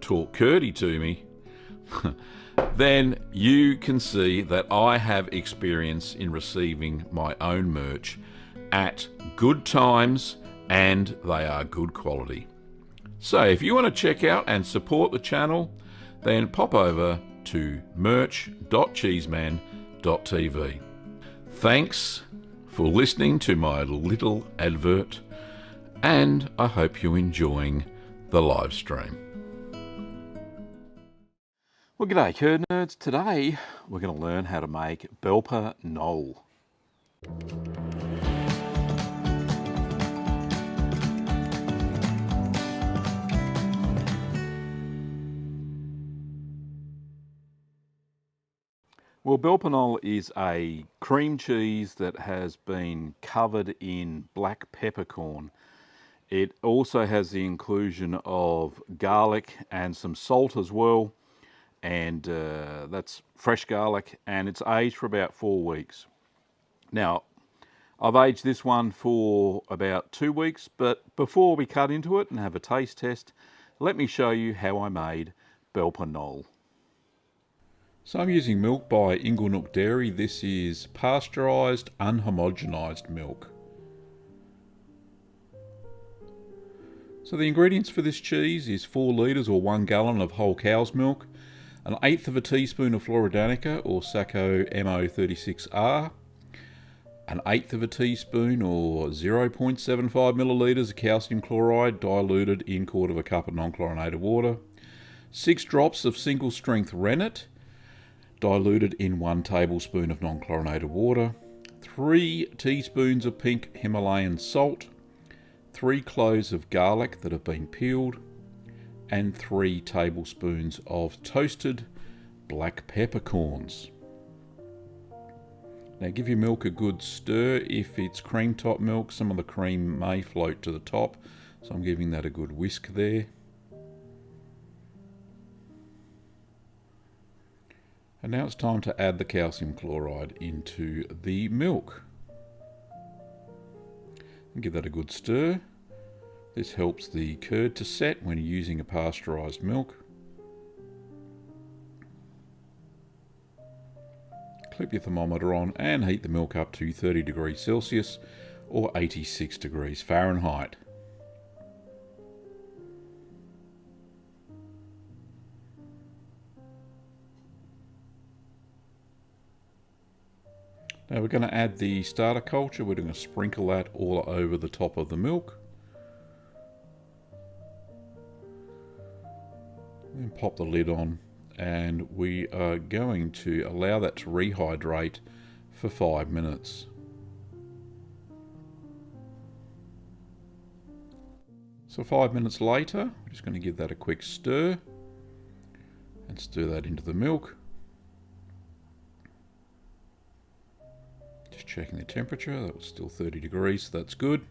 talk curdy to me, then you can see that I have experience in receiving my own merch at good times, and they are good quality. So if you want to check out and support the channel, then pop over to merch.cheeseman.tv. Thanks for listening to my little advert, and I hope you're enjoying the live stream. Well, g'day curd nerds. Today we're going to learn how to make Belper Knoll. Well, Belper Knoll is a cream cheese that has been covered in black peppercorn. It also has the inclusion of garlic and some salt as well. And that's fresh garlic, and it's aged for about 4 weeks. Now, I've aged this one for about 2 weeks, but before we cut into it and have a taste test, let me show you how I made Belper Knoll. So I'm using milk by Inglenook Dairy. This is pasteurised, unhomogenised milk. So the ingredients for this cheese is 4 litres or 1 gallon of whole cow's milk, 1/8 of a teaspoon of Floridanica or Sacco MO36R, 1/8 of a teaspoon or 0.75 millilitres of calcium chloride diluted in 1/4 cup of non-chlorinated water, 6 drops of single strength rennet diluted in 1 tablespoon of non-chlorinated water, 3 teaspoons of pink Himalayan salt, 3 cloves of garlic that have been peeled, and 3 tablespoons of toasted black peppercorns. Now give your milk a good stir. If it's cream top milk, some of the cream may float to the top, so I'm giving that a good whisk there. And now it's time to add the calcium chloride into the milk. And give that a good stir. This helps the curd to set when you're using a pasteurised milk. Clip your thermometer on and heat the milk up to 30 degrees Celsius or 86 degrees Fahrenheit. Now we're going to add the starter culture. We're going to sprinkle that all over the top of the milk. Then pop the lid on, and we are going to allow that to rehydrate for 5 minutes. So 5 minutes later, we're just going to give that a quick stir and stir that into the milk. Just checking the temperature, that was still 30 degrees, so that's good.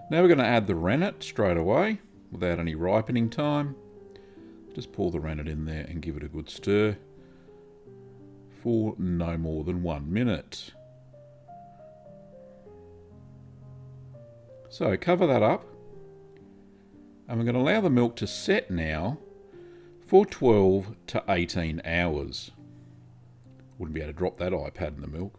Now we're going to add the rennet straight away without any ripening time. Just pour the rennet in there and give it a good stir for no more than 1 minute. So cover that up, and we're going to allow the milk to set now for 12 to 18 hours. Wouldn't be able to drop that iPad in the milk.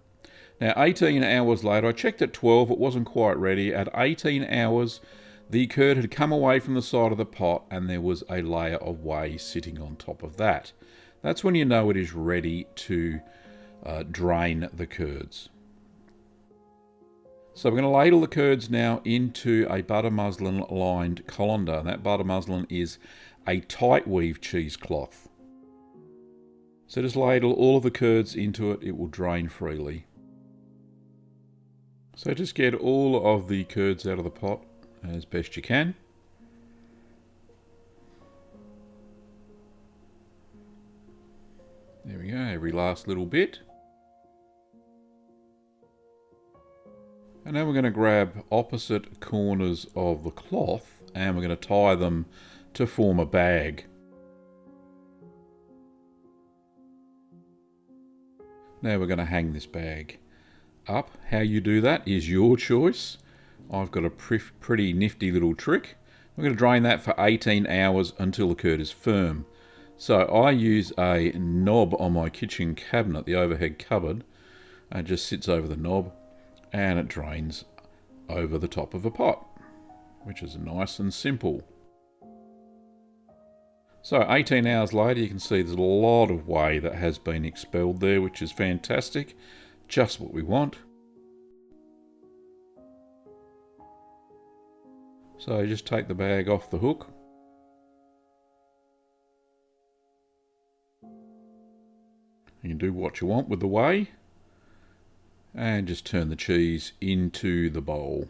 Now 18 hours later, I checked at 12, it wasn't quite ready. At 18 hours, the curd had come away from the side of the pot and there was a layer of whey sitting on top of that. That's when you know it is ready to drain the curds. So we're going to ladle the curds now into a butter muslin lined colander. And that butter muslin is a tight weave cheesecloth. So just ladle all of the curds into it, it will drain freely. So just get all of the curds out of the pot as best you can. There we go, every last little bit. And now we're going to grab opposite corners of the cloth and we're going to tie them to form a bag. Now we're going to hang this bag up. How you do that is your choice. I've got a pretty nifty little trick. We're going to drain that for 18 hours until the curd is firm. So I use a knob on my kitchen cabinet, the overhead cupboard. It just sits over the knob and it drains over the top of a pot, which is nice and simple. So 18 hours later, you can see there's a lot of whey that has been expelled there, which is fantastic. Just what we want. So just take the bag off the hook. You can do what you want with the whey. And just turn the cheese into the bowl.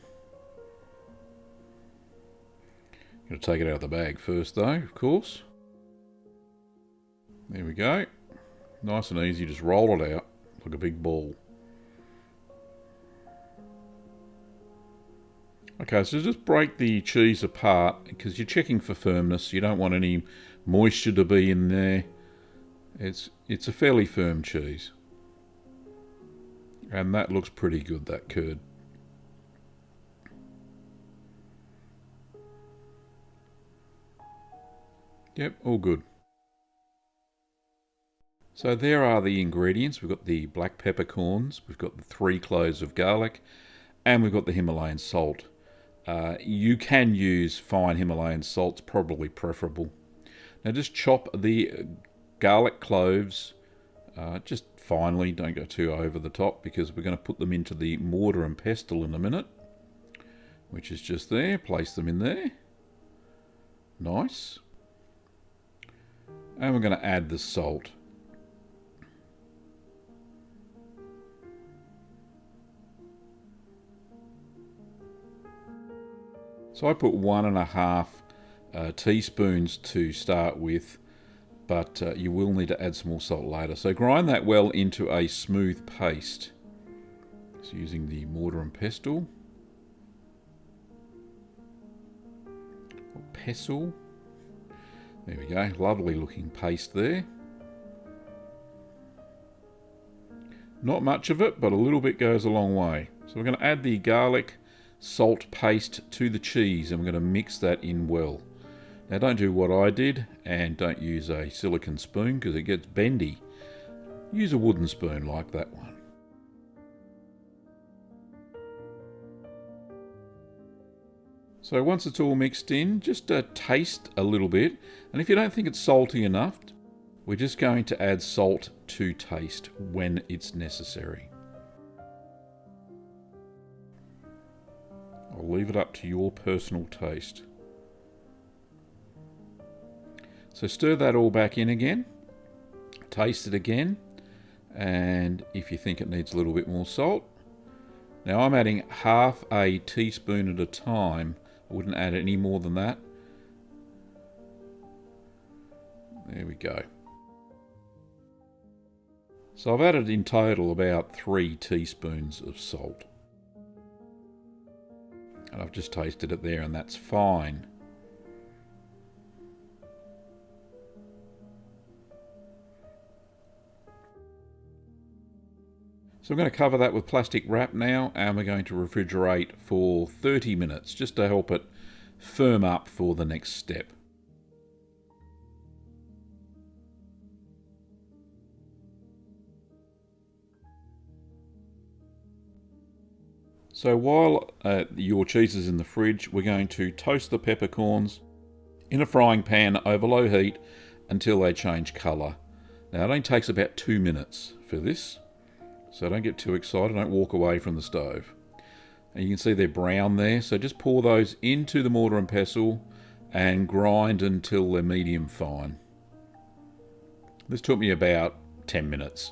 Got to take it out of the bag first though, of course. There we go. Nice and easy, just roll it out like a big ball. Okay, so just break the cheese apart because you're checking for firmness. You don't want any moisture to be in there. It's a fairly firm cheese. And that looks pretty good, that curd. Yep, all good. So there are the ingredients. We've got the black peppercorns, we've got the 3 cloves of garlic, and we've got the Himalayan salt. You can use fine Himalayan salt, it's probably preferable. Now just chop the garlic cloves just finely, don't go too over the top because we're going to put them into the mortar and pestle in a minute, which is just there. Place them in there. Nice. And we're going to add the salt. So I put 1.5 teaspoons to start with, but you will need to add some more salt later. So grind that well into a smooth paste. So using the mortar and pestle. Or pestle. There we go, lovely looking paste there. Not much of it, but a little bit goes a long way. So we're going to add the garlic salt paste to the cheese and we're going to mix that in well. Now don't do what I did and don't use a silicone spoon because it gets bendy. Use a wooden spoon like that one. So once it's all mixed in, just taste a little bit, and if you don't think it's salty enough, we're just going to add salt to taste when it's necessary. I'll leave it up to your personal taste. So stir that all back in again, taste it again, and if you think it needs a little bit more salt. Now I'm adding half a teaspoon at a time. I wouldn't add any more than that. There we go. So I've added in total about 3 teaspoons of salt. And I've just tasted it there and that's fine. So I'm going to cover that with plastic wrap now and we're going to refrigerate for 30 minutes just to help it firm up for the next step. So while your cheese is in the fridge, we're going to toast the peppercorns in a frying pan over low heat until they change colour. Now it only takes about 2 minutes for this. So don't get too excited, don't walk away from the stove. And you can see they're brown there, so just pour those into the mortar and pestle and grind until they're medium fine. This took me about 10 minutes.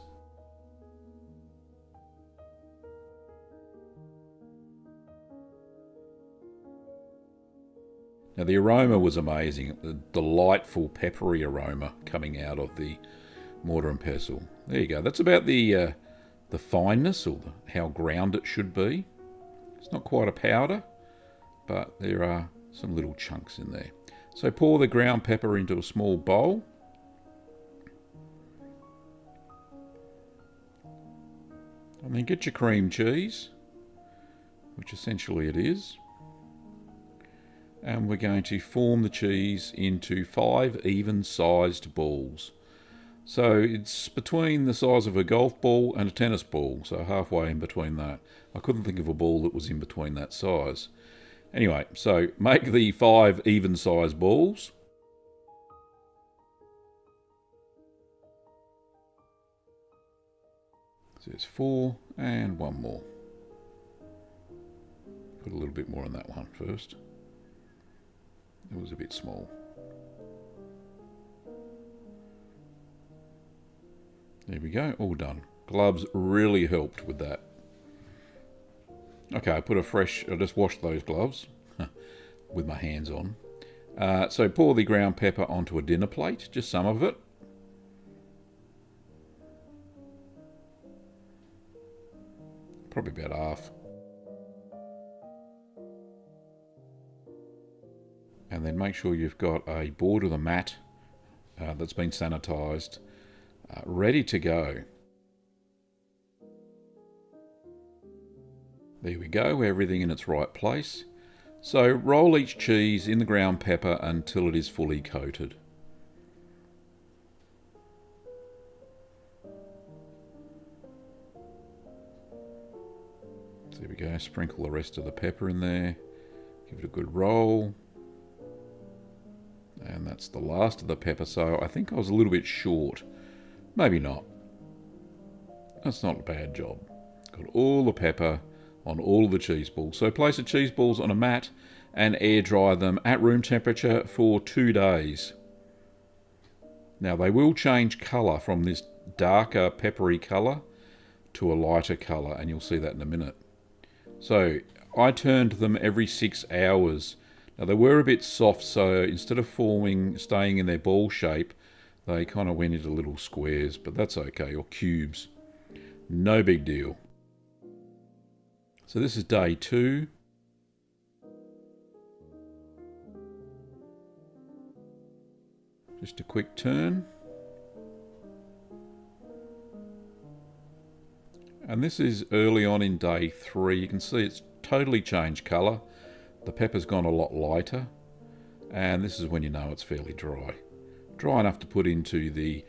Now the aroma was amazing, the delightful peppery aroma coming out of the mortar and pestle. There you go, that's about the fineness or how ground it should be. It's not quite a powder, but there are some little chunks in there. So pour the ground pepper into a small bowl. And then get your cream cheese, which essentially it is. And we're going to form the cheese into 5 even-sized balls. So it's between the size of a golf ball and a tennis ball, so halfway in between that. I couldn't think of a ball that was in between that size. Anyway, so make the 5 even-sized balls. So there's 4 and 1 more. Put a little bit more on that one first. It was a bit small. There we go, all done. Gloves really helped with that. Okay, I just washed those gloves with my hands on. So pour the ground pepper onto a dinner plate, just some of it. Probably about half. And then make sure you've got a board with a mat that's been sanitised, ready to go. There we go, everything in its right place. So roll each cheese in the ground pepper until it is fully coated. So there we go, sprinkle the rest of the pepper in there, give it a good roll. And that's the last of the pepper, so I think I was a little bit short. Maybe not. That's not a bad job. Got all the pepper on all of the cheese balls. So place the cheese balls on a mat and air dry them at room temperature for 2 days. Now they will change colour from this darker peppery colour to a lighter colour, and you'll see that in a minute. So I turned them every 6 hours. Now they were a bit soft, so instead of staying in their ball shape, they kind of went into little squares, but that's okay, or cubes. No big deal. So this is day 2. Just a quick turn. And this is early on in day 3. You can see it's totally changed colour. The pepper's gone a lot lighter, and this is when you know it's fairly dry. Dry enough to put into the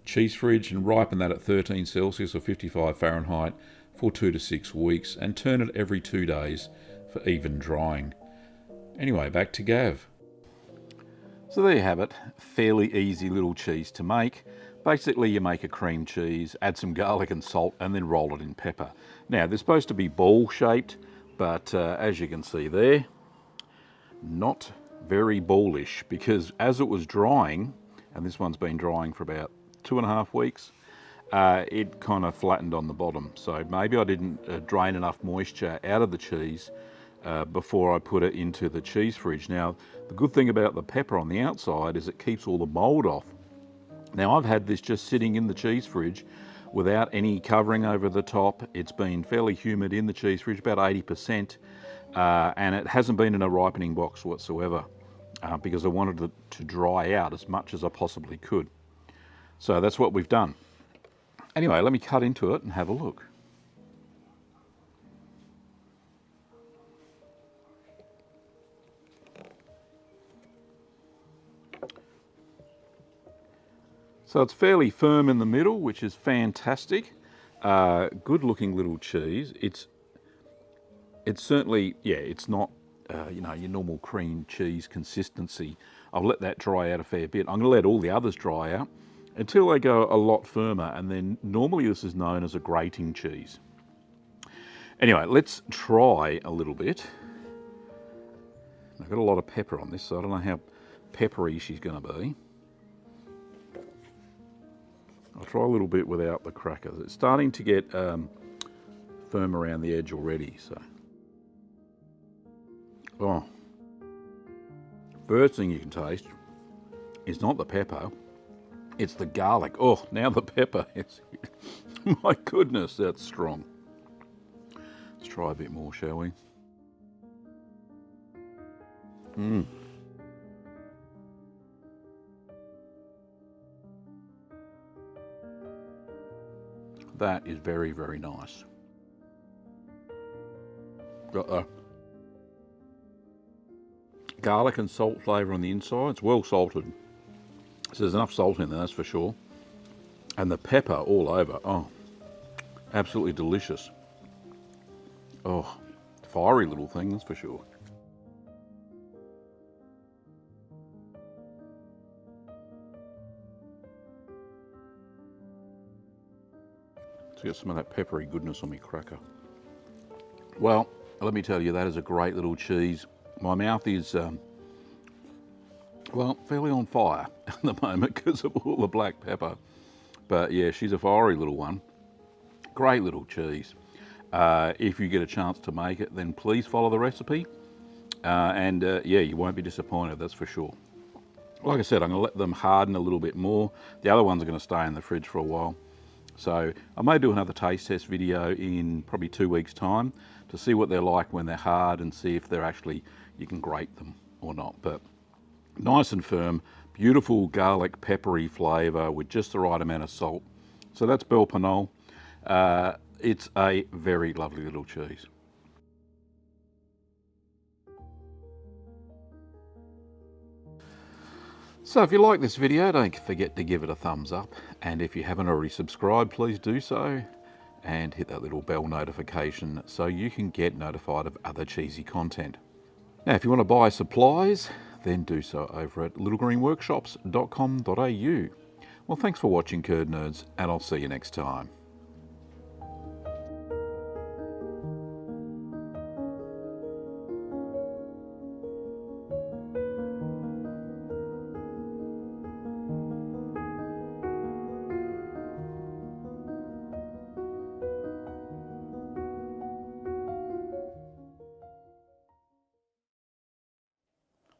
cheese fridge and ripen that at 13 Celsius or 55 Fahrenheit for 2 to 6 weeks, and turn it every 2 days for even drying. Anyway, back to Gav. So there you have it, fairly easy little cheese to make. Basically you make a cream cheese, add some garlic and salt, and then roll it in pepper. Now they're supposed to be ball shaped, but as you can see there, not very ballish, because as it was drying, and this one's been drying for about 2.5 weeks, it kind of flattened on the bottom. So maybe I didn't drain enough moisture out of the cheese before I put it into the cheese fridge. Now, the good thing about the pepper on the outside is it keeps all the mold off. Now, I've had this just sitting in the cheese fridge without any covering over the top. It's been fairly humid in the cheese fridge, about 80%, and it hasn't been in a ripening box whatsoever because I wanted it to dry out as much as I possibly could. So that's what we've done. Anyway, let me cut into it and have a look. So it's fairly firm in the middle, which is fantastic. Good looking little cheese. It's certainly, yeah, it's not you know, your normal cream cheese consistency. I'll let that dry out a fair bit. I'm going to let all the others dry out until they go a lot firmer, and then normally this is known as a grating cheese. Anyway, let's try a little bit. I've got a lot of pepper on this, so I don't know how peppery she's going to be. I'll try a little bit without the crackers. It's starting to get firm around the edge already, so. Oh. First thing you can taste is not the pepper, it's the garlic. Oh, now the pepper is, my goodness, that's strong. Let's try a bit more, shall we? That is very, very nice. Got the garlic and salt flavour on the inside. It's well salted. So there's enough salt in there, that's for sure. And the pepper all over. Oh, absolutely delicious. Oh, fiery little thing, that's for sure. To get some of that peppery goodness on my cracker. Well, let me tell you, that is a great little cheese. My mouth is, well, fairly on fire at the moment because of all the black pepper. But yeah, she's a fiery little one. Great little cheese. If you get a chance to make it, then please follow the recipe. Yeah, you won't be disappointed, that's for sure. Like I said, I'm going to let them harden a little bit more. The other ones are going to stay in the fridge for a while. So I may do another taste test video in probably 2 weeks' time to see what they're like when they're hard and see if they're actually, you can grate them or not. But nice and firm, beautiful garlic peppery flavour with just the right amount of salt. So that's Belle Pinole. It's a very lovely little cheese. So if you like this video, don't forget to give it a thumbs up, and if you haven't already subscribed, please do so, and hit that little bell notification so you can get notified of other cheesy content. Now if you want to buy supplies, then do so over at littlegreenworkshops.com.au. Well, thanks for watching, Curd Nerds, and I'll see you next time.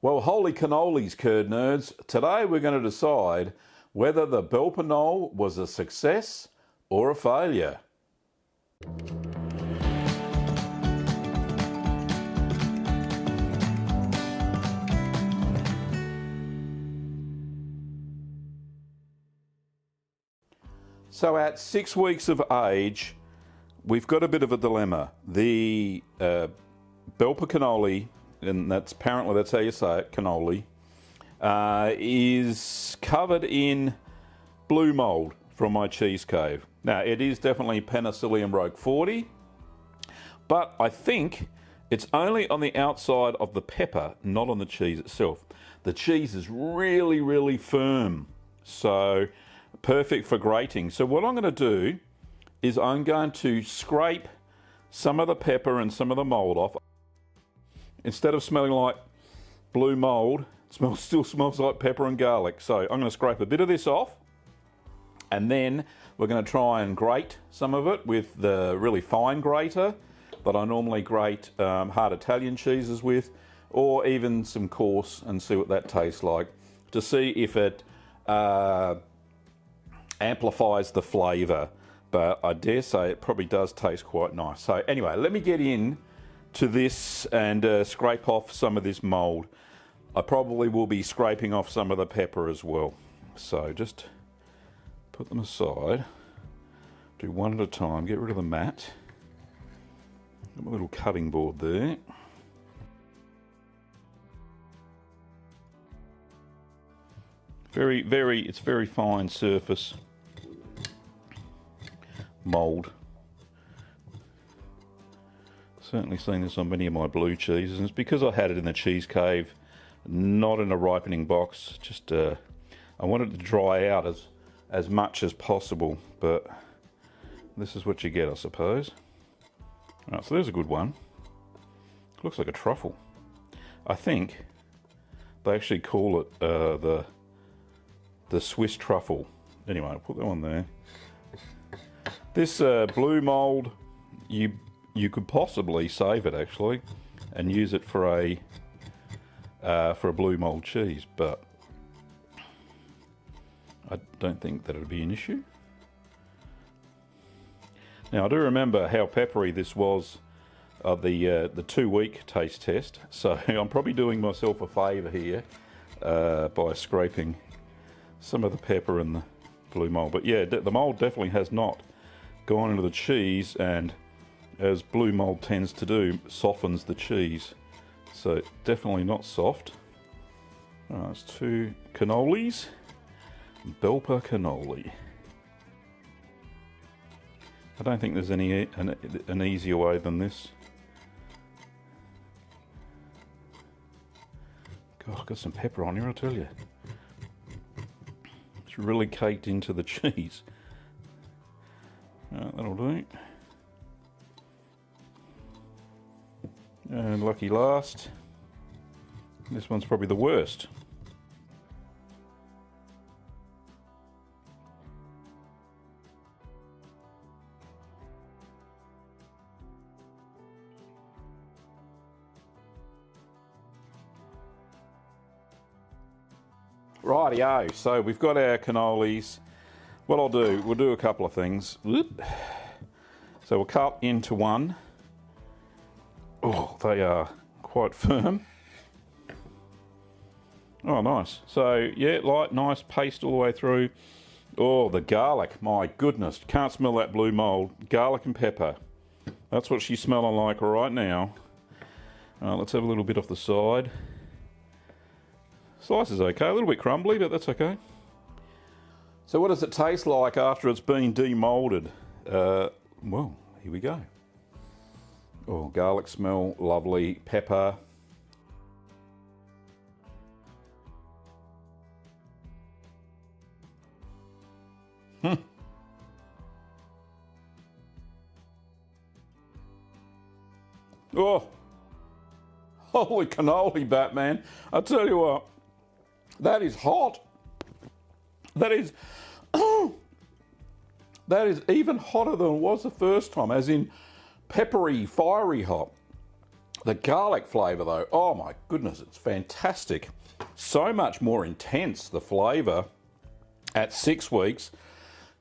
Well, holy cannolis, Curd Nerds. Today we're going to decide whether the Belle Pinole was a success or a failure. So at 6 weeks of age, we've got a bit of a dilemma. The Belle Pinole, and apparently that's how you say it, cannoli, is covered in blue mold from my cheese cave. Now it is definitely Penicillium roqueforti, but I think it's only on the outside of the pepper, not on the cheese itself. The cheese is really, really firm, so perfect for grating. So what I'm going to do is I'm going to scrape some of the pepper and some of the mold off. Instead of smelling like blue mold, it still smells like pepper and garlic. So I'm going to scrape a bit of this off, and then we're going to try and grate some of it with the really fine grater that I normally grate hard Italian cheeses with, or even some coarse, and see what that tastes like, to see if it amplifies the flavour. But I dare say it probably does taste quite nice. So anyway, let me get in to this and scrape off some of this mold. I probably will be scraping off some of the pepper as well. So just put them aside, do one at a time, get rid of the mat. Got my little cutting board there. It's very fine surface mold. Certainly seen this on many of my blue cheeses, and it's because I had it in the cheese cave, not in a ripening box. Just I wanted it to dry out as much as possible, but this is what you get, I suppose. Alright, so there's a good one. Looks like a truffle. I think they actually call it the Swiss truffle. Anyway, I'll put that one there. This blue mold, you could possibly save it actually and use it for a blue mold cheese, but I don't think that would be an issue. Now I do remember how peppery this was of the 2-week taste test, so I'm probably doing myself a favour here by scraping some of the pepper and the blue mold. But yeah, the mold definitely has not gone into the cheese, and as blue mold tends to do, softens the cheese. So definitely not soft. Alright, it's 2 cannolis. Belle Pinole. I don't think there's an easier way than this. God, I've got some pepper on here, I tell you. It's really caked into the cheese. That'll do. And lucky last, this one's probably the worst. Rightio, so we've got our cannolis. What I'll do, we'll do a couple of things. Whoop. So we'll cut into one. Oh, they are quite firm. Oh, nice. So, yeah, light, nice paste all the way through. Oh, the garlic, my goodness. Can't smell that blue mould. Garlic and pepper. That's what she's smelling like right now. Let's have a little bit off the side. Slice is okay, a little bit crumbly, but that's okay. So what does it taste like after it's been demolded? Well, here we go. Oh, garlic smell, lovely. Pepper. Oh, holy cannoli, Batman. I tell you what, that is hot. That is, that is even hotter than it was the first time, as in peppery, fiery hot. The garlic flavour though, oh my goodness, it's fantastic. So much more intense, the flavour, at 6 weeks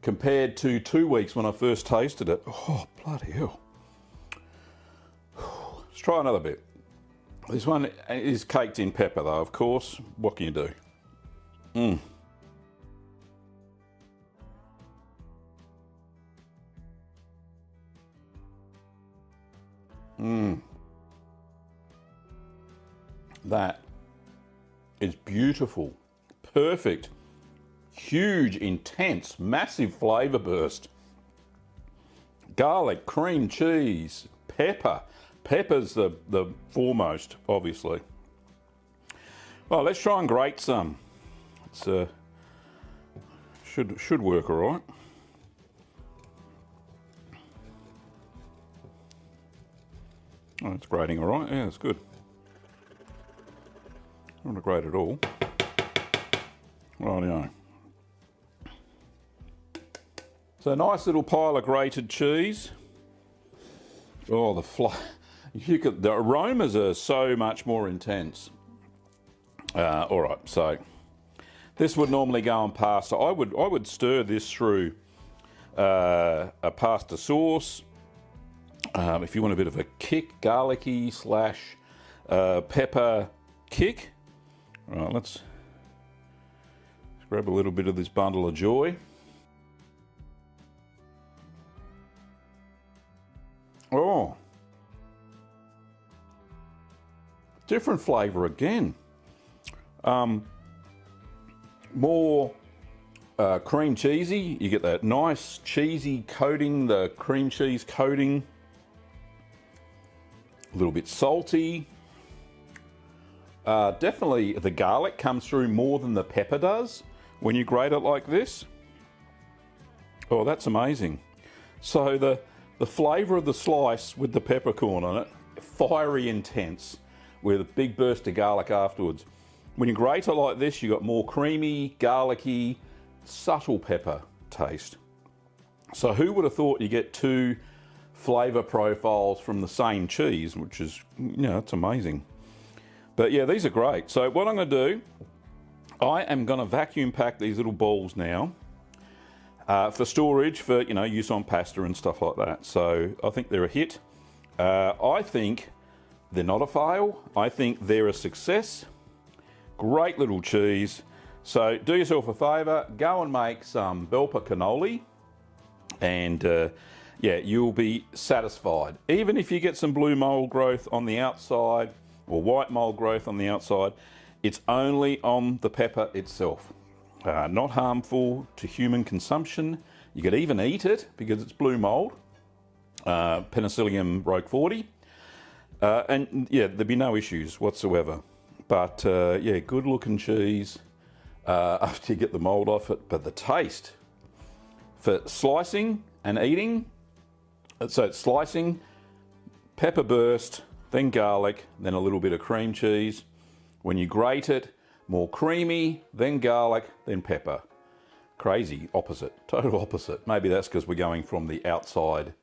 compared to 2 weeks when I first tasted it. Oh, bloody hell. Let's try another bit. This one is caked in pepper though, of course. What can you do? That is beautiful. Perfect. Huge, intense, massive flavour burst. Garlic, cream cheese, pepper. Pepper's the foremost, obviously. Well, let's try and grate some. It's should work all right. Oh, it's grating all right. Yeah, it's good. I don't want to grate it all. Rightio. So nice little pile of grated cheese. Oh, the aromas are so much more intense. All right, so this would normally go on pasta. I would stir this through a pasta sauce. If you want a bit of a kick, garlicky slash pepper kick. All right, let's grab a little bit of this bundle of joy. Oh, different flavour again. More cream cheesy. You get that nice cheesy coating, the cream cheese coating. A little bit salty. Definitely the garlic comes through more than the pepper does when you grate it like this. Oh, that's amazing. So the flavour of the slice with the peppercorn on it, fiery intense, with a big burst of garlic afterwards. When you grate it like this, you got more creamy, garlicky, subtle pepper taste. So who would have thought you get two flavour profiles from the same cheese, which is, you know, it's amazing. But yeah, these are great. So what I'm going to do, I am going to vacuum pack these little balls now for storage, for, you know, use on pasta and stuff like that. So I think they're a hit. I think they're not a fail. I think they're a success. Great little cheese. So do yourself a favour, go and make some Belper cannoli, and yeah, you'll be satisfied. Even if you get some blue mould growth on the outside or white mould growth on the outside, it's only on the pepper itself. Not harmful to human consumption. You could even eat it because it's blue mould, Penicillium roqueforti, and yeah, there'd be no issues whatsoever. But yeah, good looking cheese after you get the mould off it. But the taste for slicing and eating, so it's slicing, pepper burst, then garlic, then a little bit of cream cheese. When you grate it, more creamy, then garlic, then pepper. Crazy opposite, total opposite. Maybe that's because we're going from the outside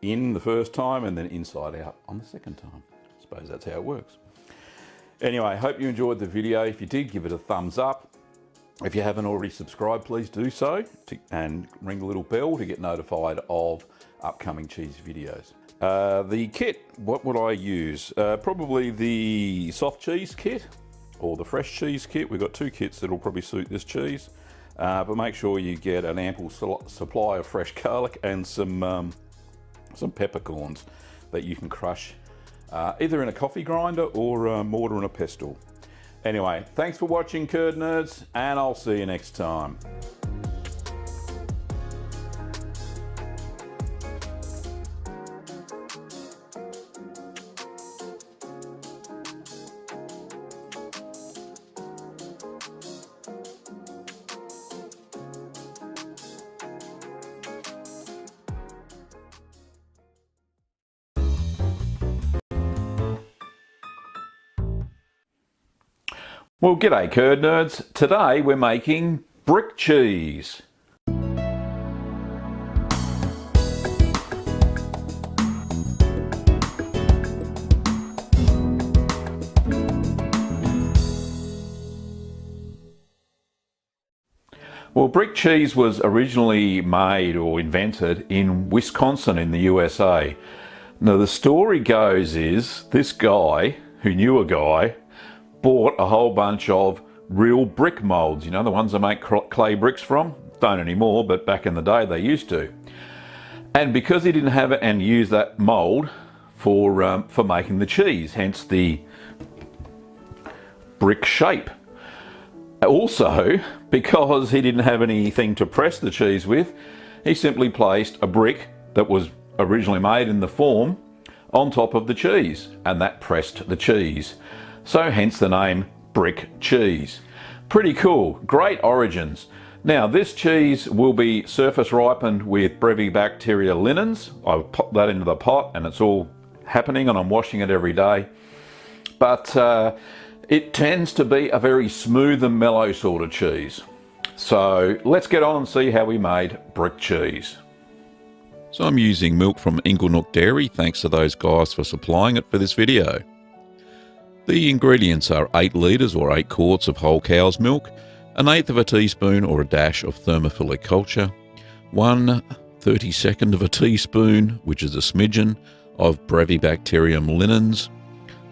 in the first time and then inside out on the second time. I suppose that's how it works. Anyway, hope you enjoyed the video. If you did, give it a thumbs up. If you haven't already subscribed, please do so, and ring the little bell to get notified of upcoming cheese videos. The kit, what would I use? Probably the soft cheese kit or the fresh cheese kit. We've got 2 kits that'll probably suit this cheese, but make sure you get an ample supply of fresh garlic and some peppercorns that you can crush either in a coffee grinder or a mortar and a pestle. Anyway, thanks for watching, Curd Nerds, and I'll see you next time. Well, g'day Curd Nerds. Today we're making brick cheese. Well, brick cheese was originally made or invented in Wisconsin in the USA. Now the story goes is this guy, who knew a guy, bought a whole bunch of real brick molds, you know, the ones they make clay bricks from. Don't anymore, but back in the day they used to. And because he didn't have it and used that mold for making the cheese, hence the brick shape. Also, because he didn't have anything to press the cheese with, he simply placed a brick that was originally made in the form on top of the cheese, and that pressed the cheese. So hence the name brick cheese. Pretty cool, great origins. Now this cheese will be surface ripened with Brevibacteria linens. I've popped that into the pot and it's all happening and I'm washing it every day. But it tends to be a very smooth and mellow sort of cheese. So let's get on and see how we made brick cheese. So I'm using milk from Inglenook Dairy, thanks to those guys for supplying it for this video. The ingredients are 8 litres or 8 quarts of whole cow's milk, 1/8 of a teaspoon or a dash of thermophilic culture, 1/32 of a teaspoon, which is a smidgen, of Brevibacterium linens,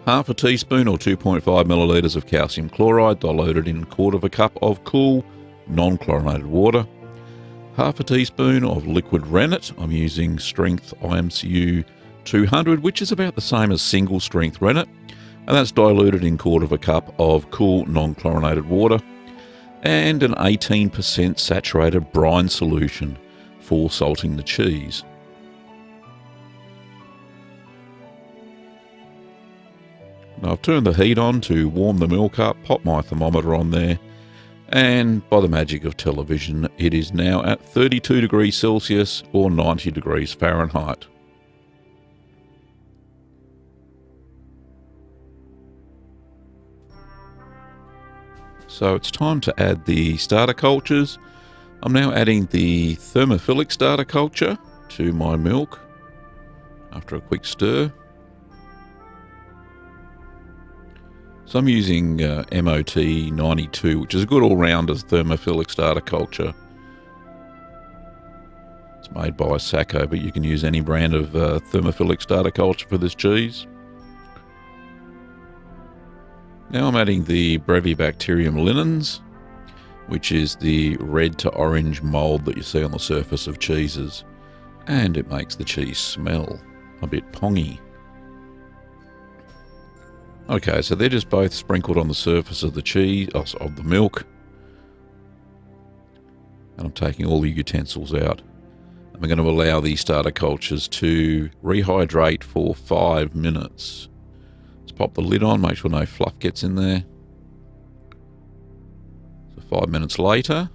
half a teaspoon or 2.5 millilitres of calcium chloride diluted in 1/4 cup of cool, non-chlorinated water, half a teaspoon of liquid rennet. I'm using strength IMCU 200, which is about the same as single strength rennet, and that's diluted in 1/4 cup of cool non-chlorinated water, and an 18% saturated brine solution for salting the cheese. Now I've turned the heat on to warm the milk up, pop my thermometer on there, and by the magic of television it is now at 32 degrees Celsius or 90 degrees Fahrenheit. So it's time to add the starter cultures. I'm now adding the thermophilic starter culture to my milk after a quick stir. So I'm using MOT 92, which is a good all-rounder thermophilic starter culture. It's made by Sacco, but you can use any brand of thermophilic starter culture for this cheese. Now I'm adding the Brevibacterium linens, which is the red to orange mold that you see on the surface of cheeses, and it makes the cheese smell a bit pongy. Okay, so they're just both sprinkled on the surface of the cheese, of the milk, and I'm taking all the utensils out. I'm going to allow these starter cultures to rehydrate for 5 minutes. Pop the lid on, make sure no fluff gets in there. So 5 minutes later,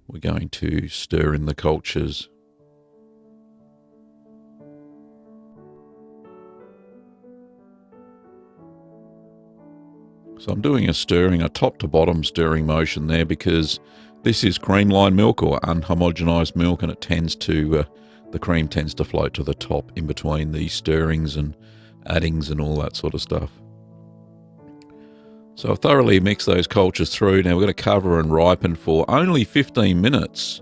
we're going to stir in the cultures. So I'm doing a top to bottom stirring motion there because this is creamline milk or unhomogenized milk, and it tends to the cream tends to float to the top in between these stirrings and addings and all that sort of stuff. So I've thoroughly mixed those cultures through. Now we're going to cover and ripen for only 15 minutes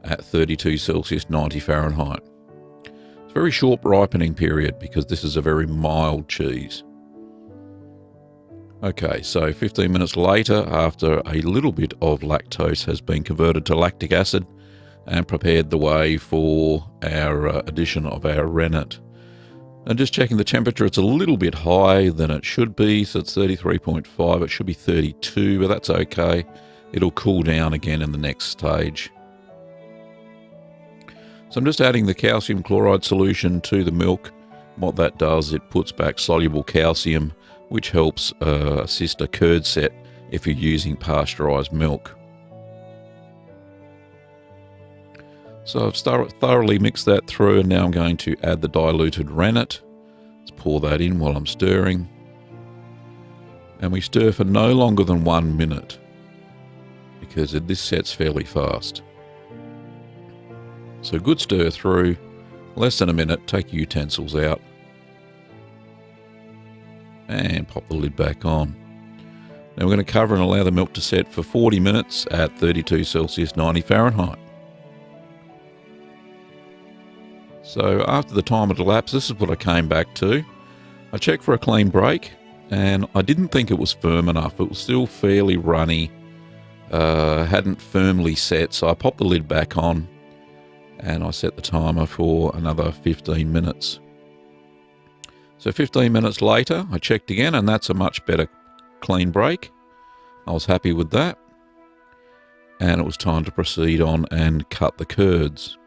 at 32 Celsius, 90 Fahrenheit. It's a very short ripening period because this is a very mild cheese. Okay, so 15 minutes later, after a little bit of lactose has been converted to lactic acid and prepared the way for our addition of our rennet. And just checking the temperature, it's a little bit higher than it should be, so it's 33.5. It should be 32, but that's okay. It'll cool down again in the next stage. So I'm just adding the calcium chloride solution to the milk. What that does, it puts back soluble calcium, which helps assist a curd set if you're using pasteurized milk. So I've thoroughly mixed that through, and now I'm going to add the diluted rennet. Let's pour that in while I'm stirring. And we stir for no longer than 1 minute, because this sets fairly fast. So good stir through, less than a minute, take your utensils out, and pop the lid back on. Now we're going to cover and allow the milk to set for 40 minutes at 32 Celsius, 90 Fahrenheit. So after the time had elapsed, this is what I came back to. I checked for a clean break, and I didn't think it was firm enough. It was still fairly runny, hadn't firmly set, so I popped the lid back on, and I set the timer for another 15 minutes. So 15 minutes later, I checked again, and that's a much better clean break. I was happy with that, and it was time to proceed on and cut the curds.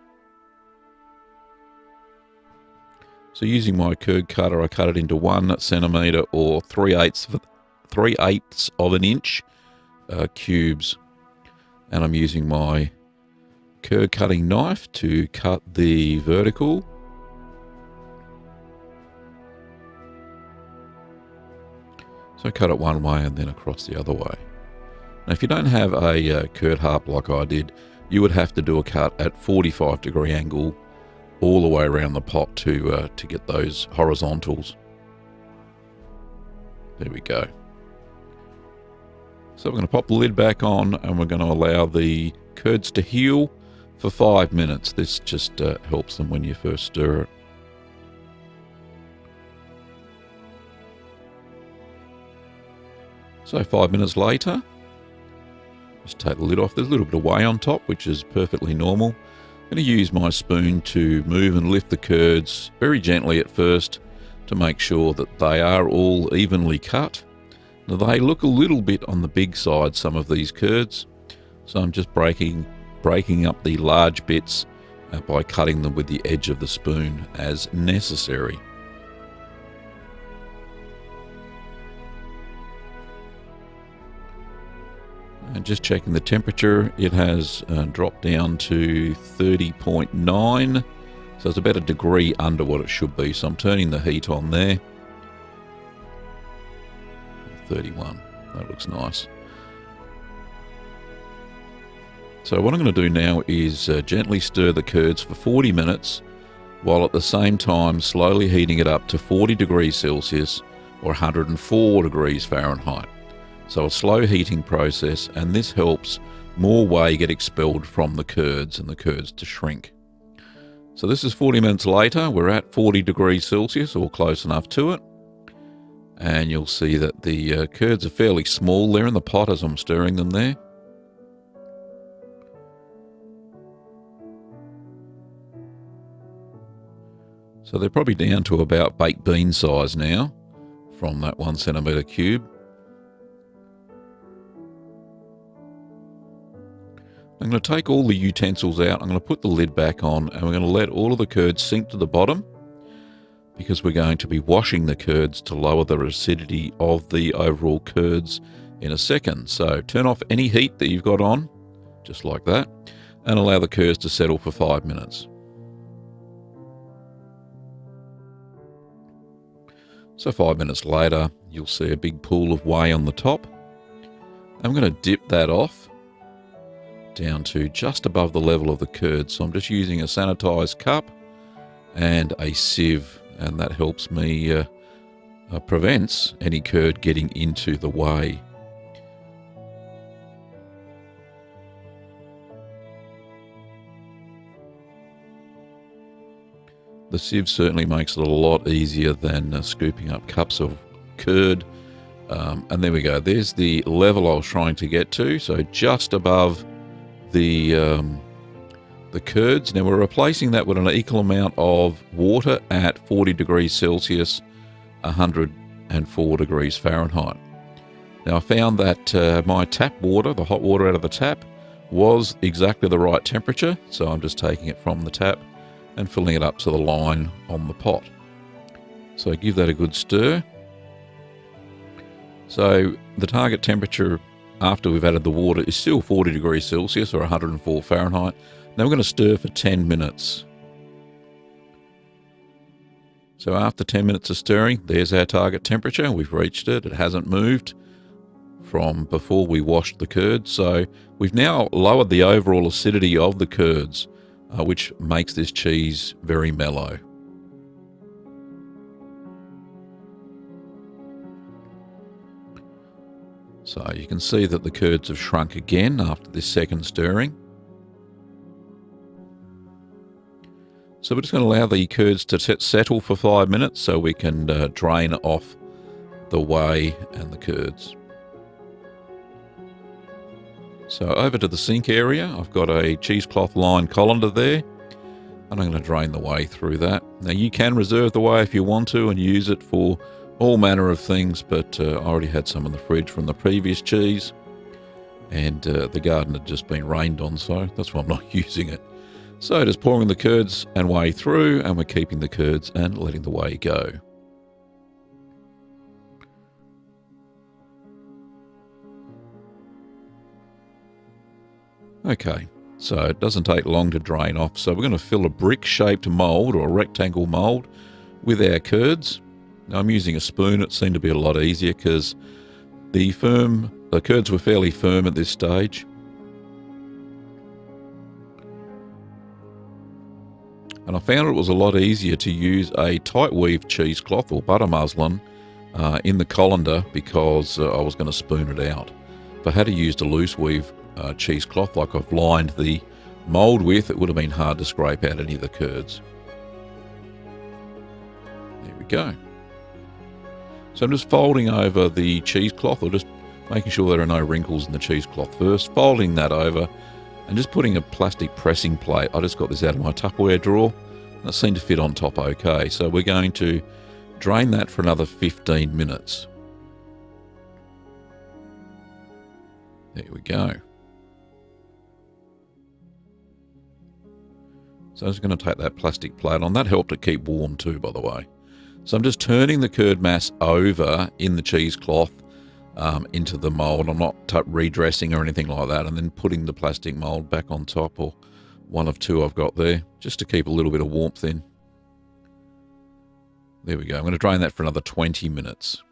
So using my curd cutter, I cut it into 1 centimetre or 3/8 of an inch cubes. And I'm using my curd cutting knife to cut the vertical. So cut it one way and then across the other way. Now if you don't have a curd harp like I did, you would have to do a cut at 45-degree angle all the way around the pot to get those horizontals. There we go. So we're going to pop the lid back on, and we're going to allow the curds to heal for 5 minutes. This just helps them when you first stir it. So 5 minutes later, just take the lid off. There's a little bit of whey on top, which is perfectly normal. I'm going to use my spoon to move and lift the curds very gently at first to make sure that they are all evenly cut. Now they look a little bit on the big side, some of these curds, so I'm just breaking up the large bits by cutting them with the edge of the spoon as necessary. And just checking the temperature, it has dropped down to 30.9, so it's about a degree under what it should be. So I'm turning the heat on there. 31, that looks nice. So what I'm going to do now is gently stir the curds for 40 minutes, while at the same time slowly heating it up to 40 degrees Celsius or 104 degrees Fahrenheit. So a slow heating process, and this helps more whey get expelled from the curds and the curds to shrink. So this is 40 minutes later. We're at 40 degrees Celsius or close enough to it. And you'll see that the curds are fairly small there in the pot as I'm stirring them there. So they're probably down to about baked bean size now from that 1 centimetre cube. I'm going to take all the utensils out, I'm going to put the lid back on, and we're going to let all of the curds sink to the bottom, because we're going to be washing the curds to lower the acidity of the overall curds in a second. So turn off any heat that you've got on, just like that, and allow the curds to settle for 5 minutes. So 5 minutes later, you'll see a big pool of whey on the top. I'm going to dip that off down to just above the level of the curd. So I'm just using a sanitized cup and a sieve, and that helps me prevents any curd getting into the whey. The sieve certainly makes it a lot easier than scooping up cups of curd. And there we go. There's the level I was trying to get to. So just above the curds. Now we're replacing that with an equal amount of water at 40 degrees Celsius, 104 degrees Fahrenheit. Now I found that my tap water, the hot water out of the tap, was exactly the right temperature. So I'm just taking it from the tap and filling it up to the line on the pot. So give that a good stir. So the target temperature after we've added the water is still 40 degrees Celsius or 104 Fahrenheit. Now we're going to stir for 10 minutes. So after 10 minutes of stirring, there's our target temperature. We've reached it. It hasn't moved from before we washed the curds. So we've now lowered the overall acidity of the curds, which makes this cheese very mellow. So you can see that the curds have shrunk again after this second stirring. So we're just going to allow the curds to settle for 5 minutes so we can drain off the whey and the curds. So over to the sink area, I've got a cheesecloth lined colander there, and I'm going to drain the whey through that. Now you can reserve the whey if you want to and use it for all manner of things, but I already had some in the fridge from the previous cheese, and the garden had just been rained on, so that's why I'm not using it. So just pouring the curds and whey through, and we're keeping the curds and letting the whey go. Okay, so it doesn't take long to drain off. So we're going to fill a brick-shaped mould or a rectangle mould with our curds. Now I'm using a spoon. It seemed to be a lot easier because the curds were fairly firm at this stage. And I found it was a lot easier to use a tight weave cheesecloth or butter muslin in the colander because I was going to spoon it out. If I had used a loose weave cheesecloth like I've lined the mould with, it would have been hard to scrape out any of the curds. There we go. So I'm just folding over the cheesecloth, or just making sure there are no wrinkles in the cheesecloth first, folding that over and just putting a plastic pressing plate. I just got this out of my Tupperware drawer and it seemed to fit on top okay. So we're going to drain that for another 15 minutes. There we go. So I'm just going to take that plastic plate on. That helped it keep warm too, by the way. So I'm just turning the curd mass over in the cheesecloth into the mould. I'm not redressing or anything like that, and then putting the plastic mould back on top, or one of two I've got there, just to keep a little bit of warmth in. There we go. I'm going to drain that for another 20 minutes.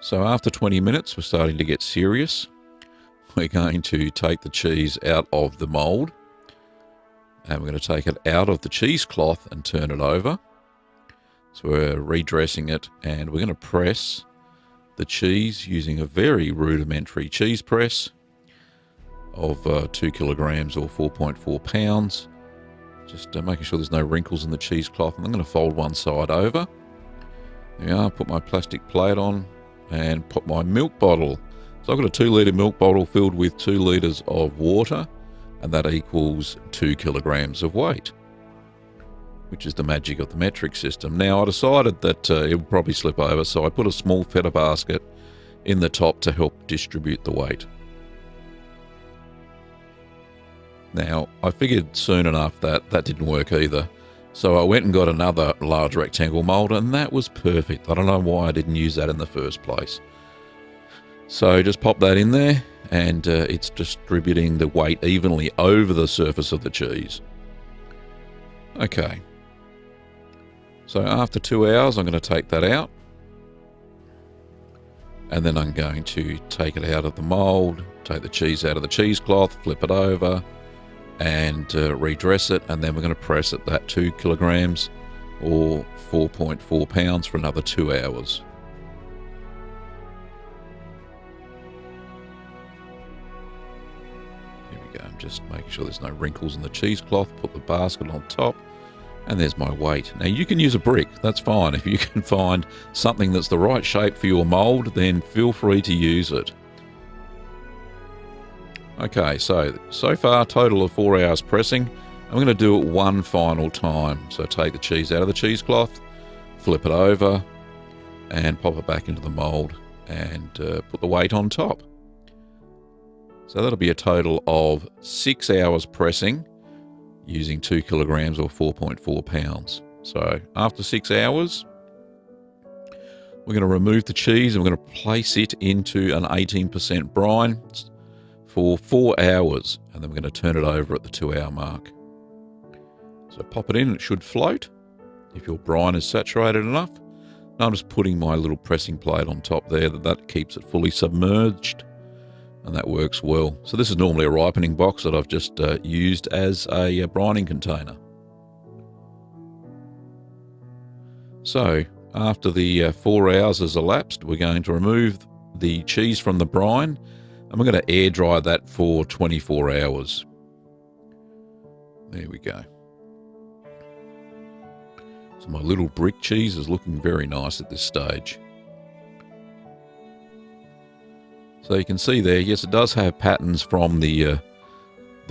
So after 20 minutes, we're starting to get serious. We're going to take the cheese out of the mould, and we're going to take it out of the cheesecloth and turn it over. So we're redressing it, and we're going to press the cheese using a very rudimentary cheese press of 2 kilograms or 4.4 pounds. Just making sure there's no wrinkles in the cheesecloth. And I'm going to fold one side over. There we are. Put my plastic plate on and put my milk bottle. So I've got a 2 litre milk bottle filled with 2 litres of water, and that equals 2 kilograms of weight, which is the magic of the metric system. Now I decided that it would probably slip over, so I put a small feta basket in the top to help distribute the weight. Now I figured soon enough that that didn't work either, so I went and got another large rectangle mould, and that was perfect. I don't know why I didn't use that in the first place. So just pop that in there, and it's distributing the weight evenly over the surface of the cheese. Okay. So after 2 hours, I'm going to take that out. And then I'm going to take it out of the mould, take the cheese out of the cheesecloth, flip it over, and redress it. And then we're going to press it that 2 kilograms or 4.4 pounds for another 2 hours. There we go. I'm just making sure there's no wrinkles in the cheesecloth. Put the basket on top, and there's my weight. Now you can use a brick, that's fine. If you can find something that's the right shape for your mold, then feel free to use it. Okay, so far total of 4 hours pressing. I'm going to do it one final time. So take the cheese out of the cheesecloth, flip it over, and pop it back into the mold, and put the weight on top. So that'll be a total of 6 hours pressing using 2 kilograms or 4.4 pounds. So after 6 hours, we're going to remove the cheese and we're going to place it into an 18% brine for 4 hours, and then we're going to turn it over at the 2-hour mark. So pop it in, it should float if your brine is saturated enough. And I'm just putting my little pressing plate on top there, that keeps it fully submerged, and that works well. So this is normally a ripening box that I've just used as a brining container. So after the 4 hours has elapsed, we're going to remove the cheese from the brine, and we're going to air dry that for 24 hours. There we go. So my little brick cheese is looking very nice at this stage. So you can see there, yes, it does have patterns from the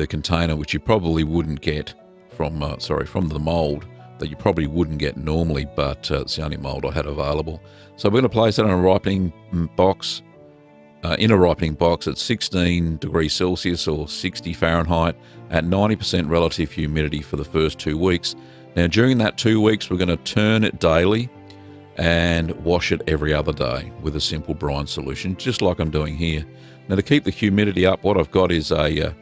container, which you probably wouldn't get from, from the mold, that you probably wouldn't get normally, but it's the only mold I had available. So we're going to place it in a ripening box, at 16 degrees Celsius or 60 Fahrenheit at 90% relative humidity for the first 2 weeks. Now during that 2 weeks, we're going to turn it daily and wash it every other day with a simple brine solution, just like I'm doing here. Now to keep the humidity up, what I've got is a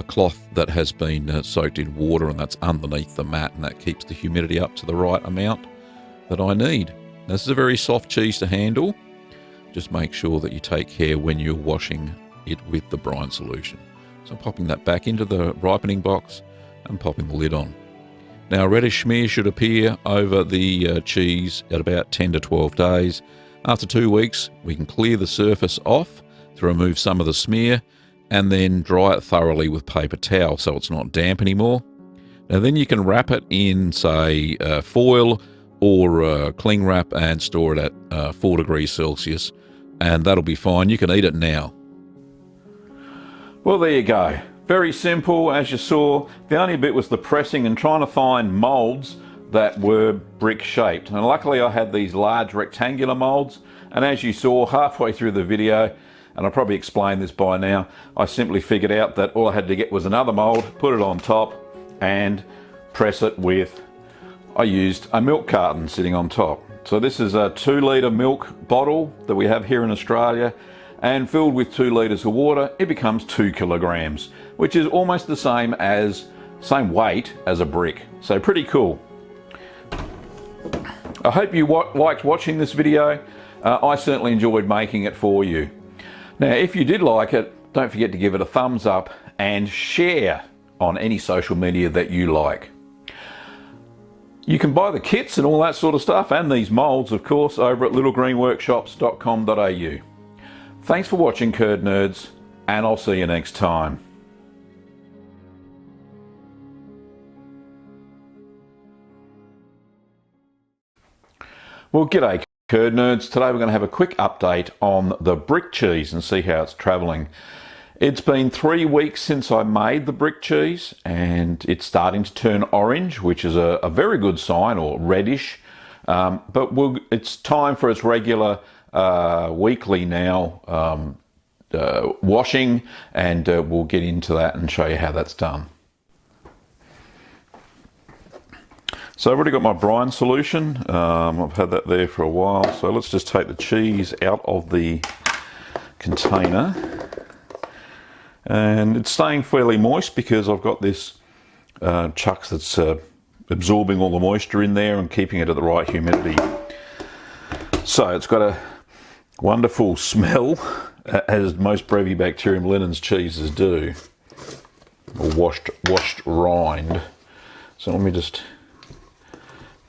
cloth that has been soaked in water, and that's underneath the mat, and that keeps the humidity up to the right amount that I need. Now, this is a very soft cheese to handle. Just make sure that you take care when you're washing it with the brine solution. So I'm popping that back into the ripening box and popping the lid on. Now a reddish smear should appear over the cheese at about 10 to 12 days. After 2 weeks, we can clear the surface off to remove some of the smear and then dry it thoroughly with paper towel so it's not damp anymore. Now then you can wrap it in, say, foil or cling wrap and store it at 4 degrees Celsius, and that'll be fine. You can eat it now. Well, there you go. Very simple, as you saw. The only bit was the pressing and trying to find molds that were brick shaped. And luckily I had these large rectangular molds, and as you saw halfway through the video, and I probably explained this by now, I simply figured out that all I had to get was another mold, put it on top and press it with, I used a milk carton sitting on top. So this is a 2-litre milk bottle that we have here in Australia, and filled with 2 litres of water, it becomes 2 kilograms, which is almost the same weight as a brick. So pretty cool. I hope you liked watching this video. I certainly enjoyed making it for you. Now, if you did like it, don't forget to give it a thumbs up and share on any social media that you like. You can buy the kits and all that sort of stuff, and these molds, of course, over at littlegreenworkshops.com.au. Thanks for watching, Curd Nerds, and I'll see you next time. Well, g'day, Curd Nerds. Today we're going to have a quick update on the brick cheese and see how it's travelling. It's been 3 weeks since I made the brick cheese, and it's starting to turn orange, which is a very good sign, or reddish. But it's time for its regular weekly now washing, and we'll get into that and show you how that's done. So I've already got my brine solution. I've had that there for a while, so let's just take the cheese out of the container, and it's staying fairly moist because I've got this chucks that's absorbing all the moisture in there and keeping it at the right humidity. So it's got a wonderful smell, as most Brevibacterium linens cheeses do, or washed rind. So let me just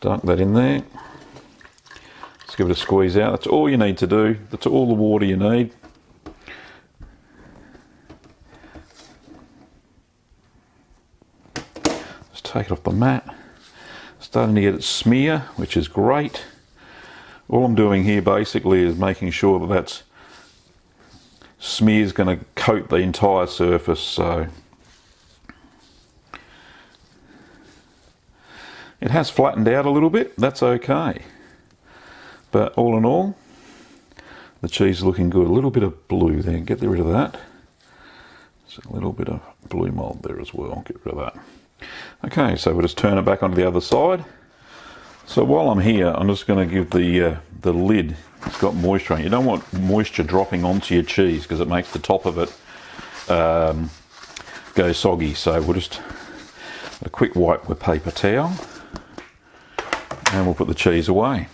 dunk that in there. Let's give it a squeeze out. That's all you need to do. That's all the water you need. take it off the mat. Starting to get it smear, which is great. All I'm doing here basically is making sure that that smear is going to coat the entire surface. So it has flattened out a little bit, that's okay. But all in all, the cheese is looking good. A little bit of blue there, get rid of that. There's a little bit of blue mold there as well, get rid of that. Okay, so we'll just turn it back onto the other side. So while I'm here, I'm just going to give the lid, it's got moisture on it. You don't want moisture dropping onto your cheese because it makes the top of it go soggy. So we'll just a quick wipe with paper towel and we'll put the cheese away.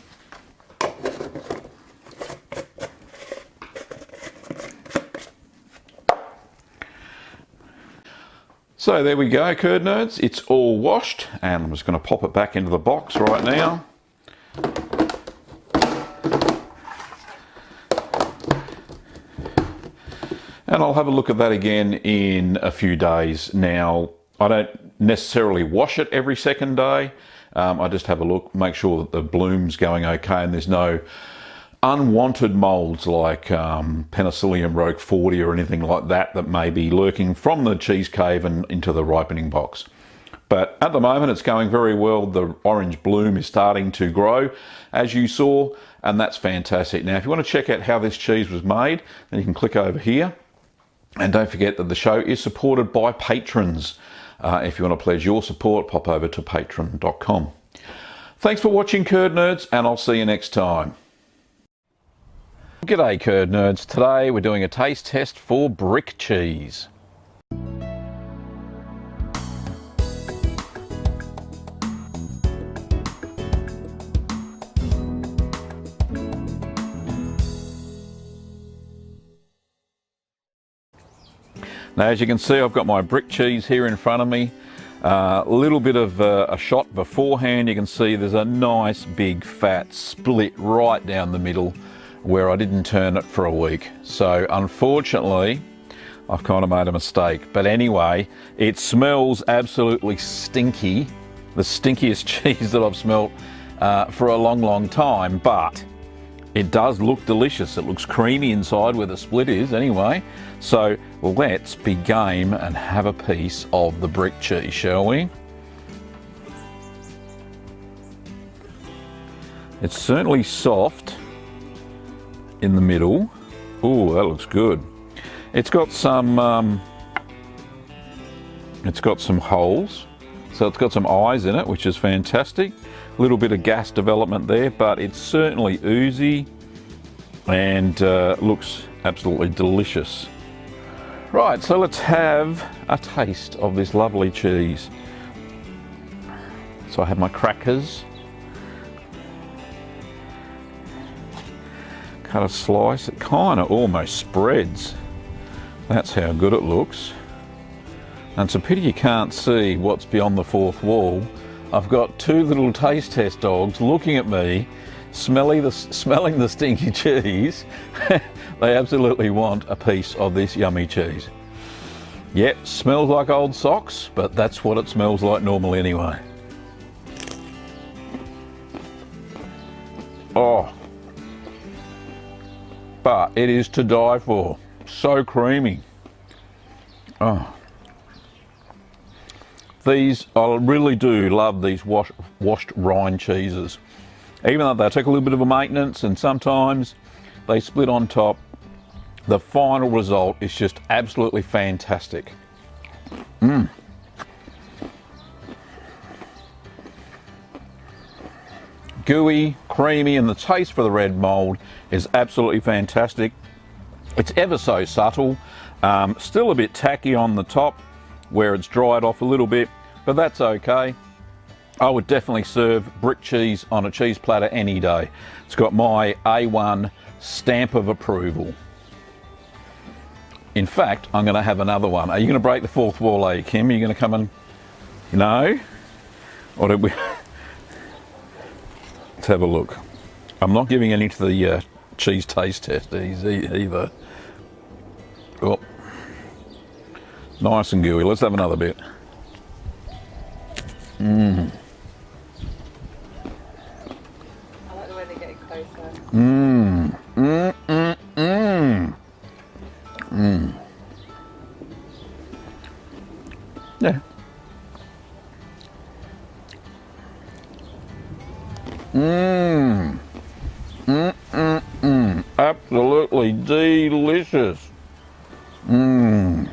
So there we go, curd nerds, it's all washed and I'm just going to pop it back into the box right now. And I'll have a look at that again in a few days. Now, I don't necessarily wash it every second day. I just have a look, make sure that the bloom's going okay and there's no unwanted molds like Penicillium roqueforti or anything like that that may be lurking from the cheese cave and into the ripening box. But at the moment it's going very well. The orange bloom is starting to grow as you saw, and that's fantastic. Now if you want to check out how this cheese was made, then you can click over here. And don't forget that the show is supported by patrons. If you want to pledge your support, pop over to patreon.com. Thanks for watching, curd nerds, and I'll see you next time. G'day curd nerds, today we're doing a taste test for brick cheese. Now as you can see, I've got my brick cheese here in front of me. A little bit of a shot beforehand. You can see there's a nice big fat split right down the middle where I didn't turn it for a week. So unfortunately, I've kind of made a mistake. But anyway, it smells absolutely stinky. The stinkiest cheese that I've smelt for a long, long time. But it does look delicious. It looks creamy inside where the split is anyway. So let's be game and have a piece of the brick cheese, shall we? It's certainly soft in the middle. Oh, that looks good. It's got some holes, so it's got some eyes in it, which is fantastic. A little bit of gas development there, but it's certainly oozy and looks absolutely delicious. Right, so let's have a taste of this lovely cheese. So I have my crackers. Cut a slice, it kind of almost spreads. That's how good it looks. And it's a pity you can't see what's beyond the fourth wall. I've got two little taste test dogs looking at me, smelling the stinky cheese. They absolutely want a piece of this yummy cheese. Yep, smells like old socks, but that's what it smells like normally anyway. Oh. But it is to die for. So creamy. Oh. These, I really do love these washed rind cheeses. Even though they take a little bit of a maintenance and sometimes they split on top, the final result is just absolutely fantastic. Gooey, creamy, and the taste for the red mold is absolutely fantastic. It's ever so subtle, still a bit tacky on the top where it's dried off a little bit, but that's okay. I would definitely serve brick cheese on a cheese platter any day. It's got my A1 stamp of approval. In fact, I'm going to have another one. Are you going to break the fourth wall, are you, Kim? Are you going to come and... No? Or did we... Let's have a look. I'm not giving any to the cheese taste test either. Oh. Nice and gooey. Let's have another bit. Mmm. I like the way they get closer. Mmm. Mmm. Mmm. Mmm. Mmm. Yeah. Mmm. Mmm. Mmm. Mmm. Absolutely delicious. Mmm.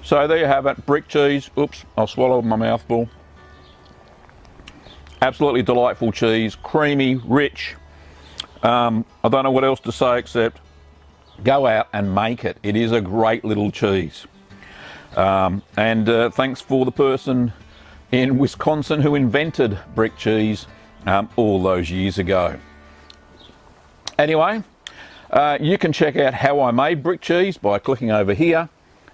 So there you have it, brick cheese. Oops, I'll swallow my mouthful. Absolutely delightful cheese, creamy, rich. I don't know what else to say except go out and make it. It is a great little cheese. Thanks for the person in Wisconsin who invented brick cheese all those years ago. Anyway, you can check out how I made brick cheese by clicking over here.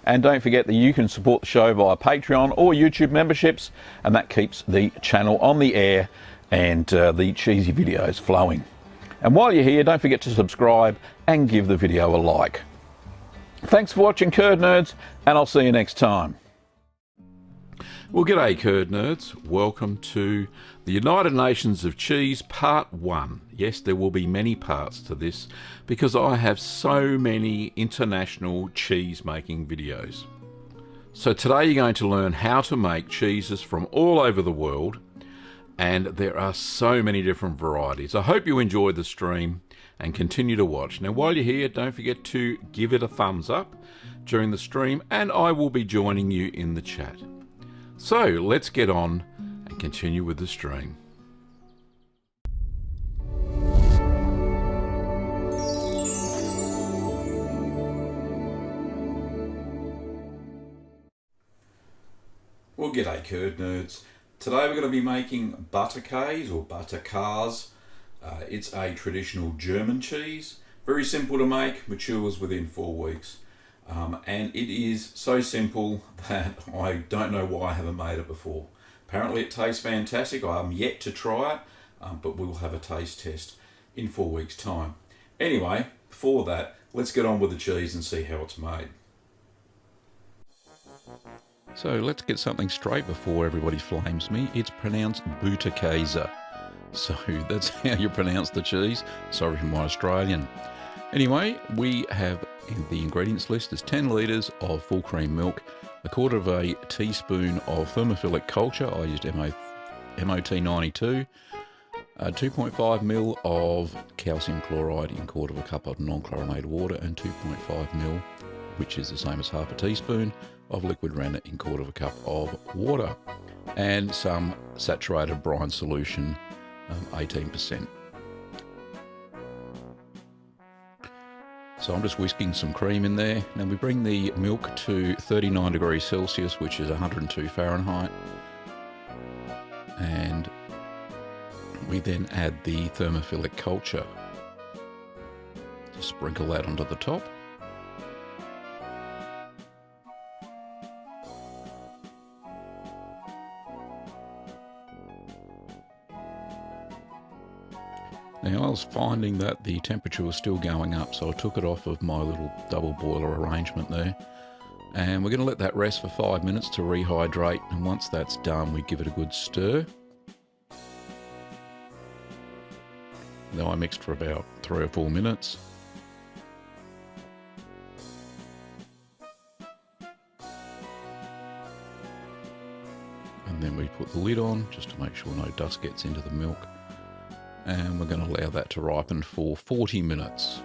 And don't forget that you can support the show via Patreon or YouTube memberships, and that keeps the channel on the air and the cheesy videos flowing. And while you're here, don't forget to subscribe and give the video a like. Thanks for watching, Curd Nerds, and I'll see you next time. Well, g'day, Curd Nerds. Welcome to the United Nations of Cheese Part 1. Yes, there will be many parts to this because I have so many international cheese making videos. So today you're going to learn how to make cheeses from all over the world, and there are so many different varieties. I hope you enjoyed the stream and continue to watch. Now, while you're here, don't forget to give it a thumbs up during the stream, and I will be joining you in the chat. So let's get on and continue with the stream. Well, g'day, Curd Nerds. Today we're going to be making butterkäse or butterkäse. It's a traditional German cheese. Very simple to make, matures within 4 weeks. And it is so simple that I don't know why I haven't made it before. Apparently it tastes fantastic. I am yet to try it, but we'll have a taste test in 4 weeks' time. Anyway, before that, let's get on with the cheese and see how it's made. So let's get something straight before everybody flames me. It's pronounced butterkäse. So that's how you pronounce the cheese. Sorry for my Australian. Anyway, we have in the ingredients list is 10 litres of full cream milk, a quarter of a teaspoon of thermophilic culture. I used MOT 92, 2.5 ml of calcium chloride in quarter of a cup of non-chlorinated water, and 2.5 ml, which is the same as half a teaspoon, of liquid rennet in quarter of a cup of water, and some saturated brine solution, 18%. So I'm just whisking some cream in there. Now we bring the milk to 39 degrees Celsius, which is 102 Fahrenheit. And we then add the thermophilic culture. Just sprinkle that onto the top. Now I was finding that the temperature was still going up, so I took it off of my little double boiler arrangement there. And we're going to let that rest for 5 minutes to rehydrate, and once that's done we give it a good stir. Now I mixed for about 3 or 4 minutes. And then we put the lid on just to make sure no dust gets into the milk. And we're going to allow that to ripen for 40 minutes.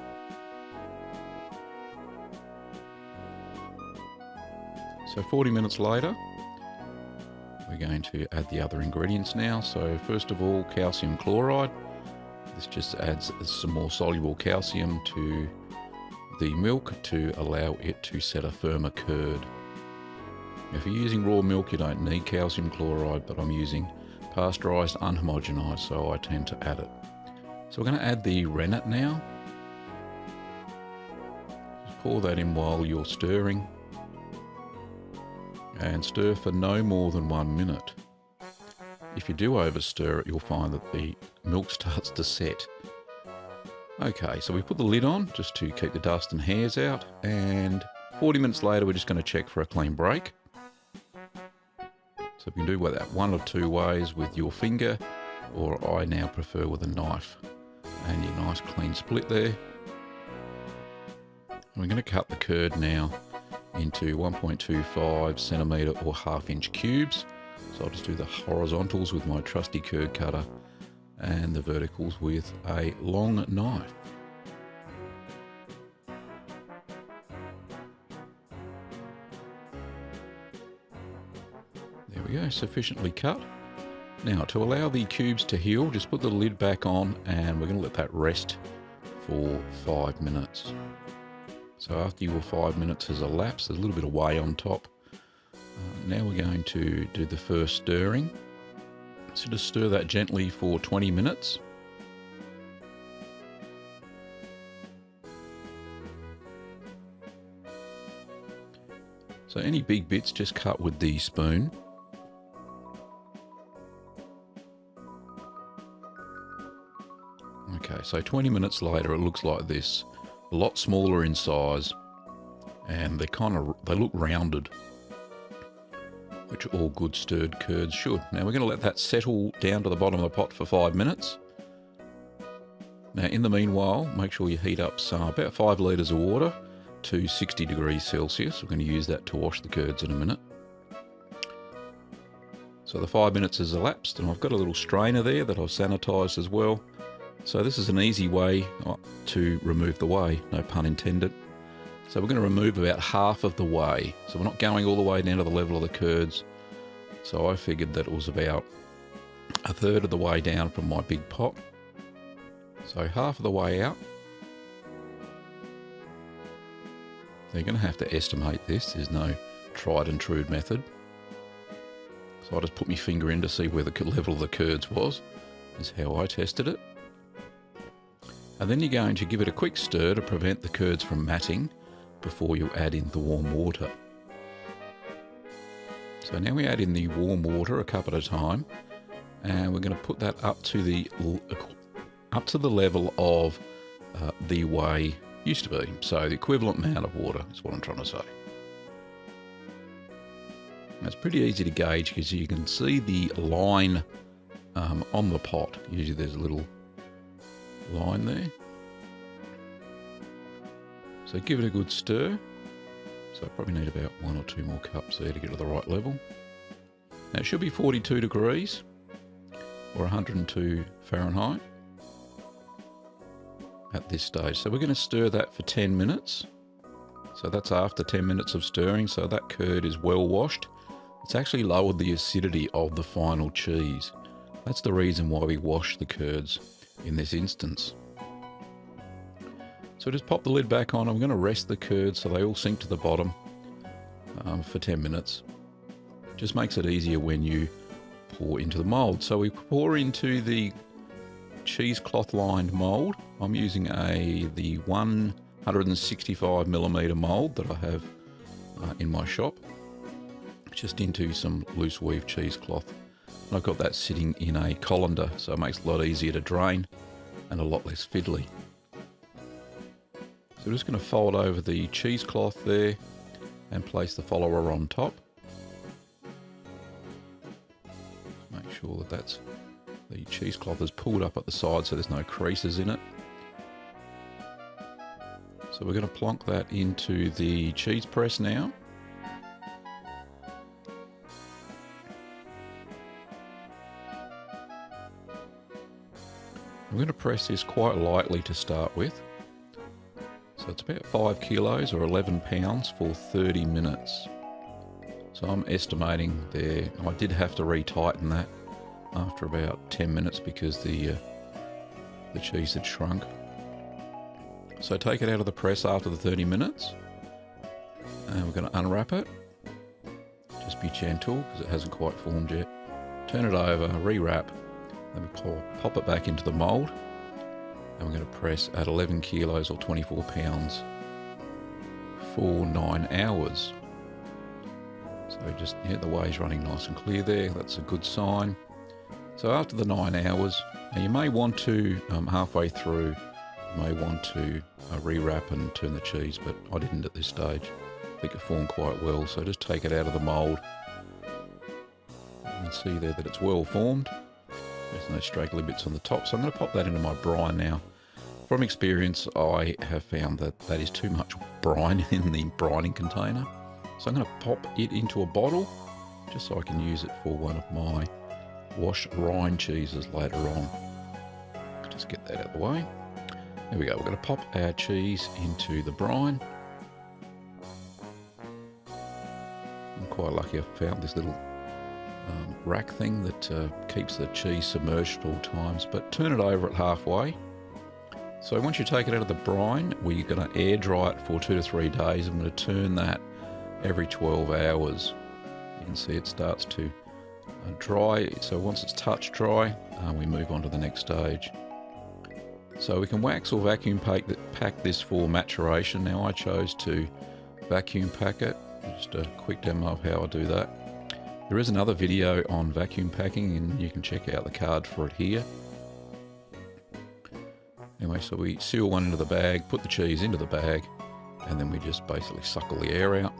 So 40 minutes later, we're going to add the other ingredients now. So first of all, calcium chloride. This just adds some more soluble calcium to the milk to allow it to set a firmer curd. If you're using raw milk, you don't need calcium chloride, but I'm using pasteurized, unhomogenized, so I tend to add it. So we're going to add the rennet now. Just pour that in while you're stirring, and stir for no more than 1 minute. If you do overstir it, you'll find that the milk starts to set. Okay, so we put the lid on just to keep the dust and hairs out, and 40 minutes later, we're just going to check for a clean break. So you can do that one or two ways with your finger, or I now prefer with a knife. And your nice clean split there. And we're going to cut the curd now into 1.25 centimetre or half-inch cubes. So I'll just do the horizontals with my trusty curd cutter and the verticals with a long knife. There we go, sufficiently cut. Now, to allow the cubes to heal, just put the lid back on and we're going to let that rest for 5 minutes. So after your 5 minutes has elapsed, there's a little bit of whey on top. Now we're going to do the first stirring. So just stir that gently for 20 minutes. So any big bits just cut with the spoon. Okay, so 20 minutes later it looks like this. A lot smaller in size, and they look rounded, which all good stirred curds should. Now we're going to let that settle down to the bottom of the pot for 5 minutes. Now in the meanwhile, make sure you heat up about 5 litres of water to 60 degrees Celsius. We're going to use that to wash the curds in a minute. So the 5 minutes has elapsed, and I've got a little strainer there that I've sanitised as well. So this is an easy way to remove the whey, no pun intended. So we're going to remove about half of the whey. So we're not going all the way down to the level of the curds. So I figured that it was about a third of the way down from my big pot. So half of the way out. You're going to have to estimate this. There's no tried and true method. So I just put my finger in to see where the level of the curds was. Is how I tested it. And then you're going to give it a quick stir to prevent the curds from matting before you add in the warm water. So now we add in the warm water a cup at a time, and we're going to put that up to the level of the whey used to be. So the equivalent amount of water is what I'm trying to say. Now it's pretty easy to gauge because you can see the line on the pot. Usually there's a little line there. So give it a good stir. So I probably need about 1 or 2 more cups there to get to the right level. Now it should be 42 degrees or 102 Fahrenheit at this stage. So we're going to stir that for 10 minutes. So that's after 10 minutes of stirring. So that curd is well washed. It's actually lowered the acidity of the final cheese. That's the reason why we wash the curds in this instance. So just pop the lid back on. I'm going to rest the curds so they all sink to the bottom for 10 minutes. Just makes it easier when you pour into the mould. So we pour into the cheesecloth lined mould. I'm using the 165mm mould that I have in my shop, just into some loose weave cheesecloth. And I've got that sitting in a colander, so it makes it a lot easier to drain and a lot less fiddly. So we're just going to fold over the cheesecloth there and place the follower on top. Make sure that the cheesecloth is pulled up at the side so there's no creases in it. So we're going to plonk that into the cheese press now. I'm going to press this quite lightly to start with. So it's about 5 kilos or 11 pounds for 30 minutes. So I'm estimating there, I did have to retighten that after about 10 minutes because the cheese had shrunk. So take it out of the press after the 30 minutes. And we're going to unwrap it. Just be gentle because it hasn't quite formed yet. Turn it over, rewrap. Then we pop it back into the mould, and we're going to press at 11 kilos or 24 pounds for 9 hours. So just, the whey's running nice and clear there. That's a good sign. So after the 9 hours, now you may want to, halfway through, you may want to rewrap and turn the cheese, but I didn't at this stage. think it formed quite well. So just take it out of the mould. You can see there that it's well formed. There's no straggly bits on the top. So I'm going to pop that into my brine now. From experience, I have found that that is too much brine in the brining container. So I'm going to pop it into a bottle just so I can use it for one of my wash rind cheeses later on. Just get that out of the way. There we go. We're going to pop our cheese into the brine. I'm quite lucky I found this little rack thing that keeps the cheese submerged at all times, but turn it over at halfway. So once you take it out of the brine, we're going to air dry it for 2 to 3 days. I'm going to turn that every 12 hours. You can see it starts to dry. So once it's touch dry, we move on to the next stage. So we can wax or vacuum pack this for maturation. Now I chose to vacuum pack it. Just a quick demo of how I do that. There is another video on vacuum packing and you can check out the card for it here. Anyway, so we seal one into the bag, put the cheese into the bag, and then we just basically suck all the air out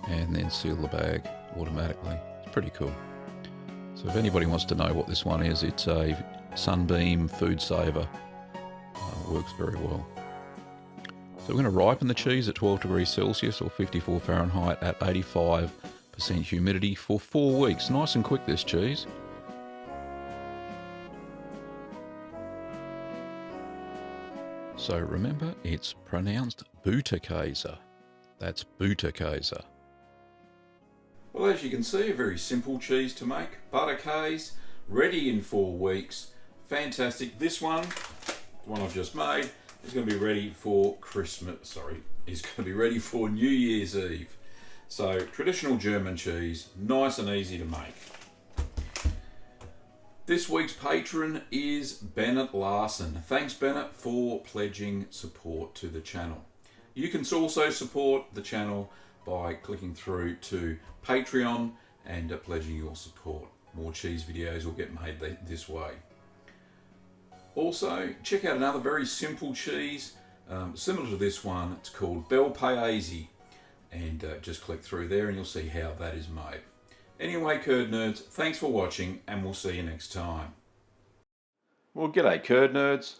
and then seal the bag automatically. It's pretty cool. So if anybody wants to know what this one is, it's a Sunbeam food saver. It works very well. So we're going to ripen the cheese at 12 degrees Celsius or 54 Fahrenheit at 85% humidity for 4 weeks. Nice and quick, this cheese. So remember, it's pronounced Butterkäse. That's Butterkäse. Well, as you can see, a very simple cheese to make. Butterkäse, ready in 4 weeks. Fantastic. This one, the one I've just made, is going to be ready for is going to be ready for New Year's Eve. So, traditional German cheese, nice and easy to make. This week's patron is Bennett Larson. Thanks, Bennett, for pledging support to the channel. You can also support the channel by clicking through to Patreon and pledging your support. More cheese videos will get made this way. Also, check out another very simple cheese, similar to this one. It's called Bel Paese, and just click through there and you'll see how that is made. Anyway, Curd Nerds, thanks for watching and we'll see you next time. Well, g'day Curd Nerds.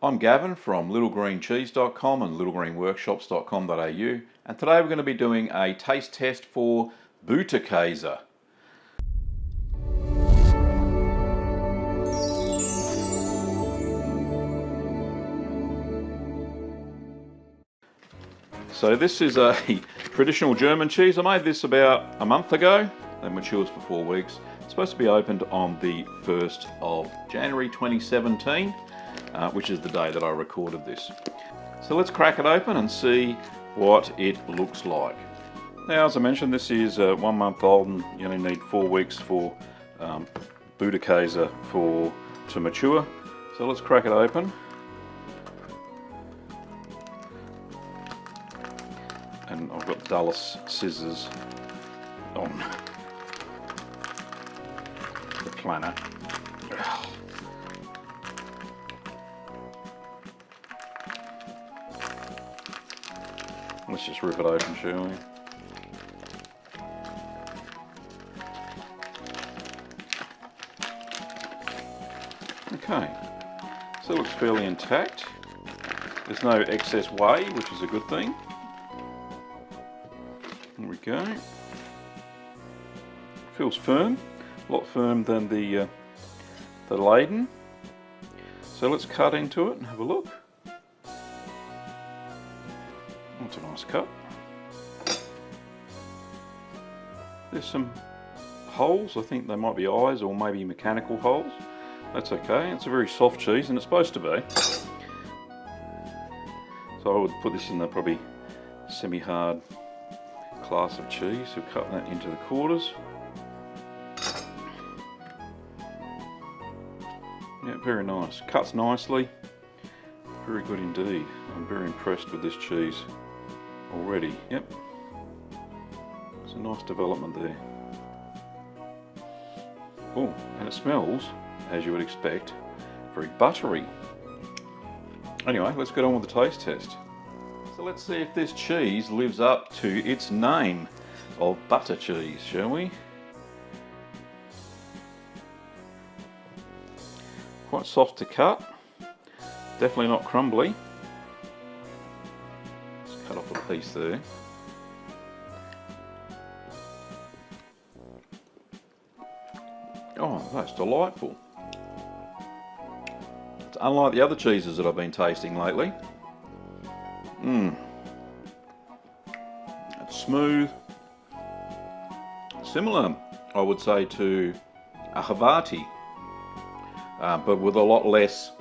I'm Gavin from littlegreencheese.com and littlegreenworkshops.com.au, and today we're going to be doing a taste test for Butterkäse. So this is a traditional German cheese. I made this about a month ago. It matures for 4 weeks. It's supposed to be opened on the 1st of January 2017, which is the day that I recorded this. So let's crack it open and see what it looks like. Now, as I mentioned, this is 1 month old and you only need 4 weeks for Butterkäse to mature. So let's crack it open. And I've got Dallas scissors on the planner. Let's just rip it open, shall we? Okay, so it looks fairly intact. There's no excess whey, which is a good thing. There we go. Feels firm, a lot firmer than the Leyden. So let's cut into it and have a look. That's a nice cut. There's some holes. I think they might be eyes or maybe mechanical holes. That's okay. It's a very soft cheese, and it's supposed to be. So I would put this in the probably semi-hard class of cheese. So cut that into the quarters. Yeah, very nice. Cuts nicely. Very good indeed. I'm very impressed with this cheese already. Yep. It's a nice development there. Oh, and it smells, as you would expect, very buttery. Anyway, let's get on with the taste test. So let's see if this cheese lives up to its name of butter cheese, shall we? Quite soft to cut, definitely not crumbly. Just cut off a piece there. Oh, that's delightful. It's unlike the other cheeses that I've been tasting lately. It's smooth. Similar, I would say, to a Havarti, but with a lot less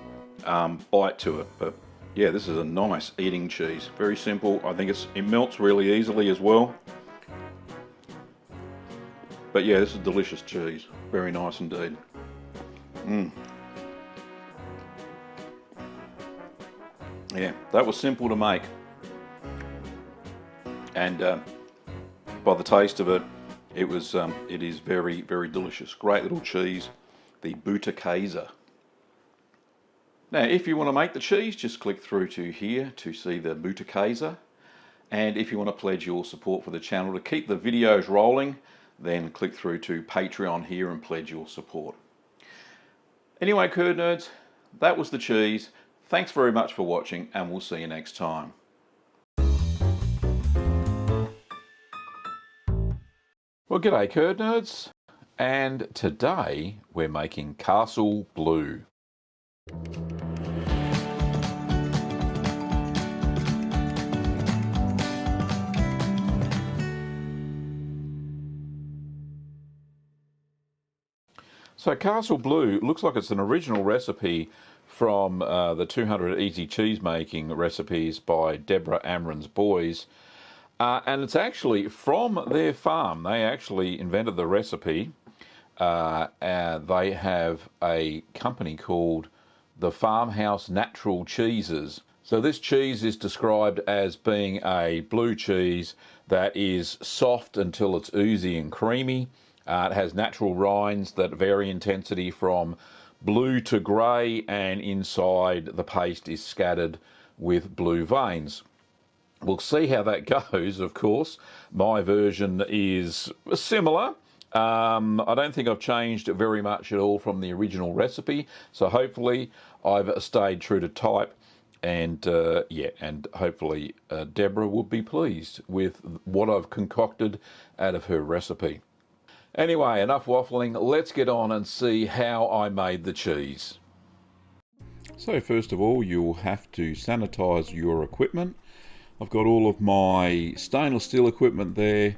bite to it. But yeah, this is a nice eating cheese. Very simple. I think it melts really easily as well. But yeah, this is delicious cheese. Very nice indeed. Yeah, that was simple to make. And by the taste of it, it is very, very delicious. Great little cheese, the Butterkäse. Now, if you want to make the cheese, just click through to here to see the Butterkäse. And if you want to pledge your support for the channel to keep the videos rolling, then click through to Patreon here and pledge your support. Anyway, Curd Nerds, that was the cheese. Thanks very much for watching, and we'll see you next time. Well, g'day Curd Nerds, and today we're making Castle Blue. So Castle Blue looks like it's an original recipe from the 200 Easy Cheese Making Recipes by Deborah Amron's boys. And it's actually from their farm. They actually invented the recipe. And they have a company called the Farmhouse Natural Cheeses. So this cheese is described as being a blue cheese that is soft until it's oozy and creamy. It has natural rinds that vary intensity from blue to grey, and inside the paste is scattered with blue veins. We'll see how that goes, of course. My version is similar. I don't think I've changed very much at all from the original recipe, so hopefully I've stayed true to type, and and hopefully Deborah will be pleased with what I've concocted out of her recipe. Anyway, enough waffling, let's get on and see how I made the cheese. So first of all, you'll have to sanitize your equipment. I've got all of my stainless steel equipment there,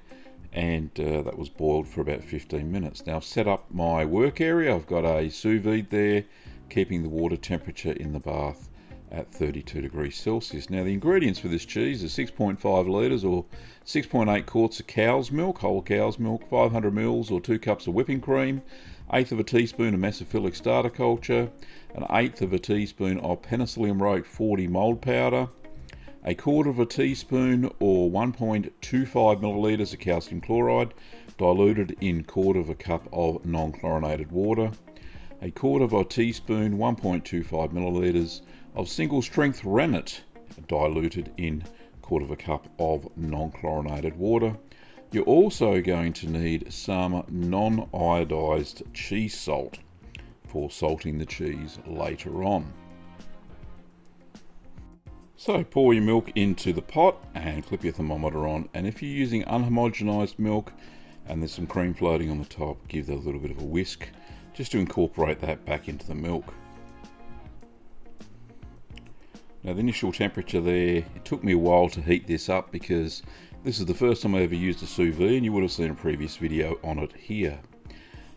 and that was boiled for about 15 minutes. Now I've set up my work area. I've got a sous vide there, keeping the water temperature in the bath at 32 degrees Celsius. Now the ingredients for this cheese are 6.5 litres or 6.8 quarts of cow's milk, whole cow's milk, 500 mils or 2 cups of whipping cream, 1/8 of a teaspoon of mesophilic starter culture, 1/8 of a teaspoon of penicillium roque 40 mould powder, 1/4 of a teaspoon or 1.25 millilitres of calcium chloride diluted in 1/4 of a cup of non-chlorinated water, 1/4 of a teaspoon 1.25 millilitres of single strength rennet diluted in 1/4 of a cup of non-chlorinated water. You're also going to need some non-iodized cheese salt for salting the cheese later on. So pour your milk into the pot and clip your thermometer on, and if you're using unhomogenized milk and there's some cream floating on the top, give that a little bit of a whisk just to incorporate that back into the milk. Now the initial temperature there, it took me a while to heat this up because this is the first time I ever used a sous vide, and you would have seen a previous video on it here.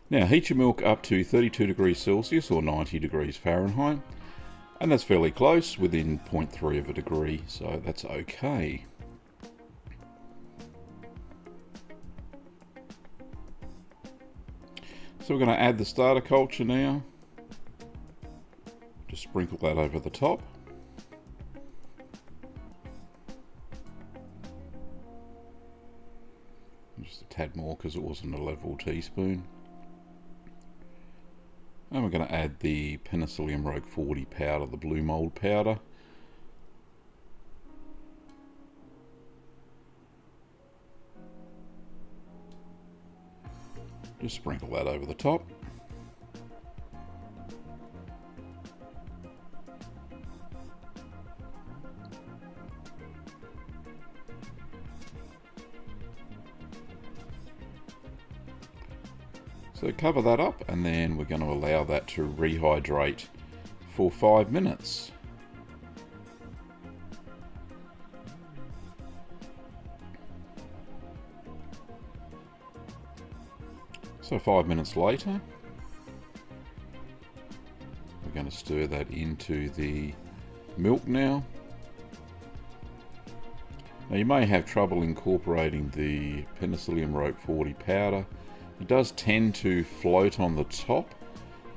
Now heat your milk up to 32 degrees Celsius or 90 degrees Fahrenheit, and that's fairly close, within 0.3 of a degree, so that's okay. So we're going to add the starter culture now. Just sprinkle that over the top. Just a tad more because it wasn't a level teaspoon. And we're going to add the penicillium roque 40 powder, the blue mould powder. Just sprinkle that over the top. So cover that up, and then we're going to allow that to rehydrate for 5 minutes. So 5 minutes later, we're going to stir that into the milk now. Now you may have trouble incorporating the penicillium rope 40 powder. It does tend to float on the top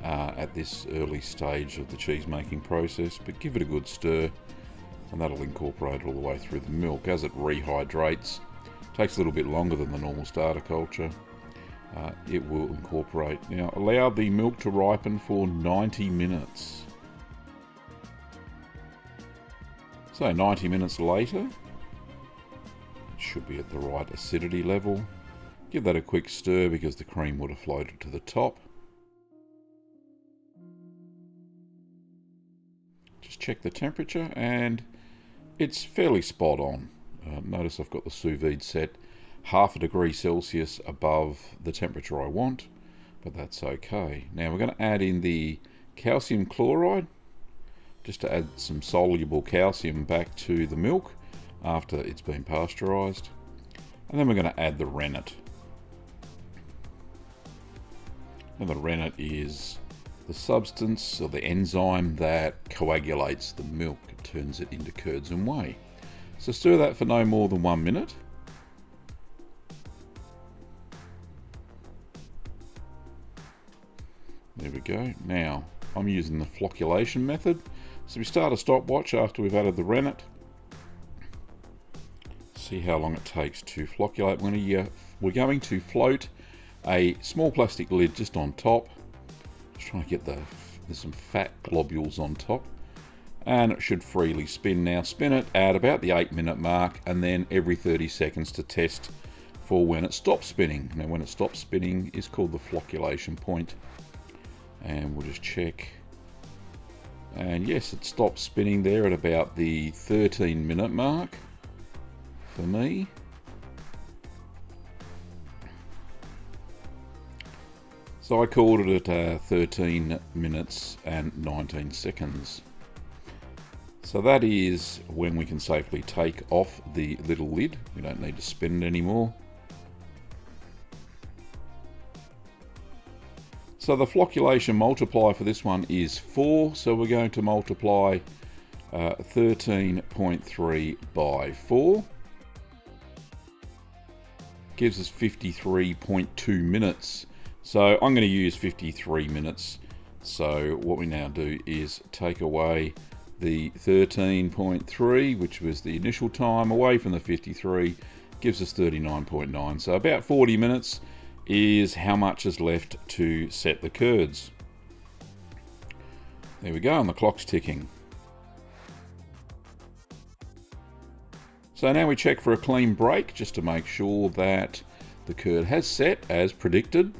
at this early stage of the cheese making process, but give it a good stir and that'll incorporate all the way through the milk. As it rehydrates, it takes a little bit longer than the normal starter culture. It will incorporate. Now allow the milk to ripen for 90 minutes. So 90 minutes later, it should be at the right acidity level. Give that a quick stir because the cream would have floated to the top. Just check the temperature and it's fairly spot on. Notice I've got the sous vide set 1/2 degree Celsius above the temperature I want, but that's okay. Now we're going to add in the calcium chloride just to add some soluble calcium back to the milk after it's been pasteurized. And then we're going to add the rennet. And the rennet is the substance or the enzyme that coagulates the milk. It turns it into curds and whey. So stir that for no more than 1 minute. There we go. Now I'm using the flocculation method. So we start a stopwatch after we've added the rennet. See how long it takes to flocculate. We're going to float a small plastic lid just on top. Just trying to get there's some fat globules on top. And it should freely spin. Now spin it at about the 8-minute mark and then every 30 seconds to test for when it stops spinning. Now when it stops spinning is called the flocculation point. And we'll just check. And yes, it stops spinning there at about the 13-minute mark for me. So I called it at 13 minutes and 19 seconds. So that is when we can safely take off the little lid. We don't need to spin it anymore. So the flocculation multiplier for this one is 4. So we're going to multiply 13.3 by 4. Gives us 53.2 minutes. So I'm going to use 53 minutes. So what we now do is take away the 13.3, which was the initial time, away from the 53, gives us 39.9. So about 40 minutes is how much is left to set the curds. There we go, and the clock's ticking. So now we check for a clean break just to make sure that the curd has set as predicted.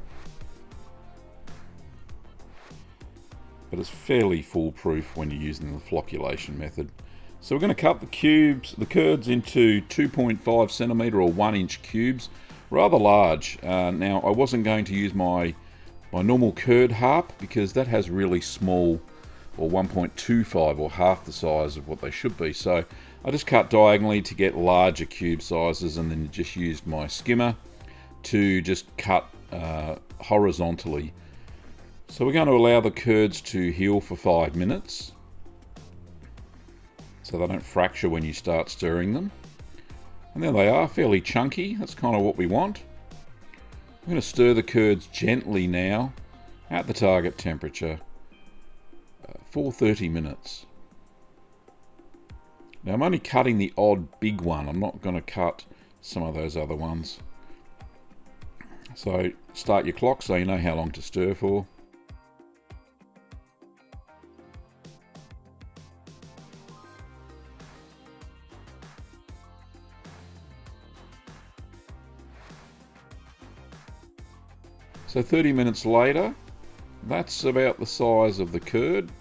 But it's fairly foolproof when you're using the flocculation method. So we're going to cut the curds into 2.5 centimetre or 1 inch cubes, rather large. Now I wasn't going to use my normal curd harp because that has really small, or 1.25 or half the size of what they should be. So I just cut diagonally to get larger cube sizes and then just used my skimmer to just cut horizontally. So we're going to allow the curds to heal for 5 minutes so they don't fracture when you start stirring them. And there they are, fairly chunky. That's kind of what we want. I'm going to stir the curds gently now at the target temperature for 30 minutes. Now I'm only cutting the odd big one. I'm not going to cut some of those other ones. So start your clock so you know how long to stir for. So 30 minutes later, that's about the size of the curd.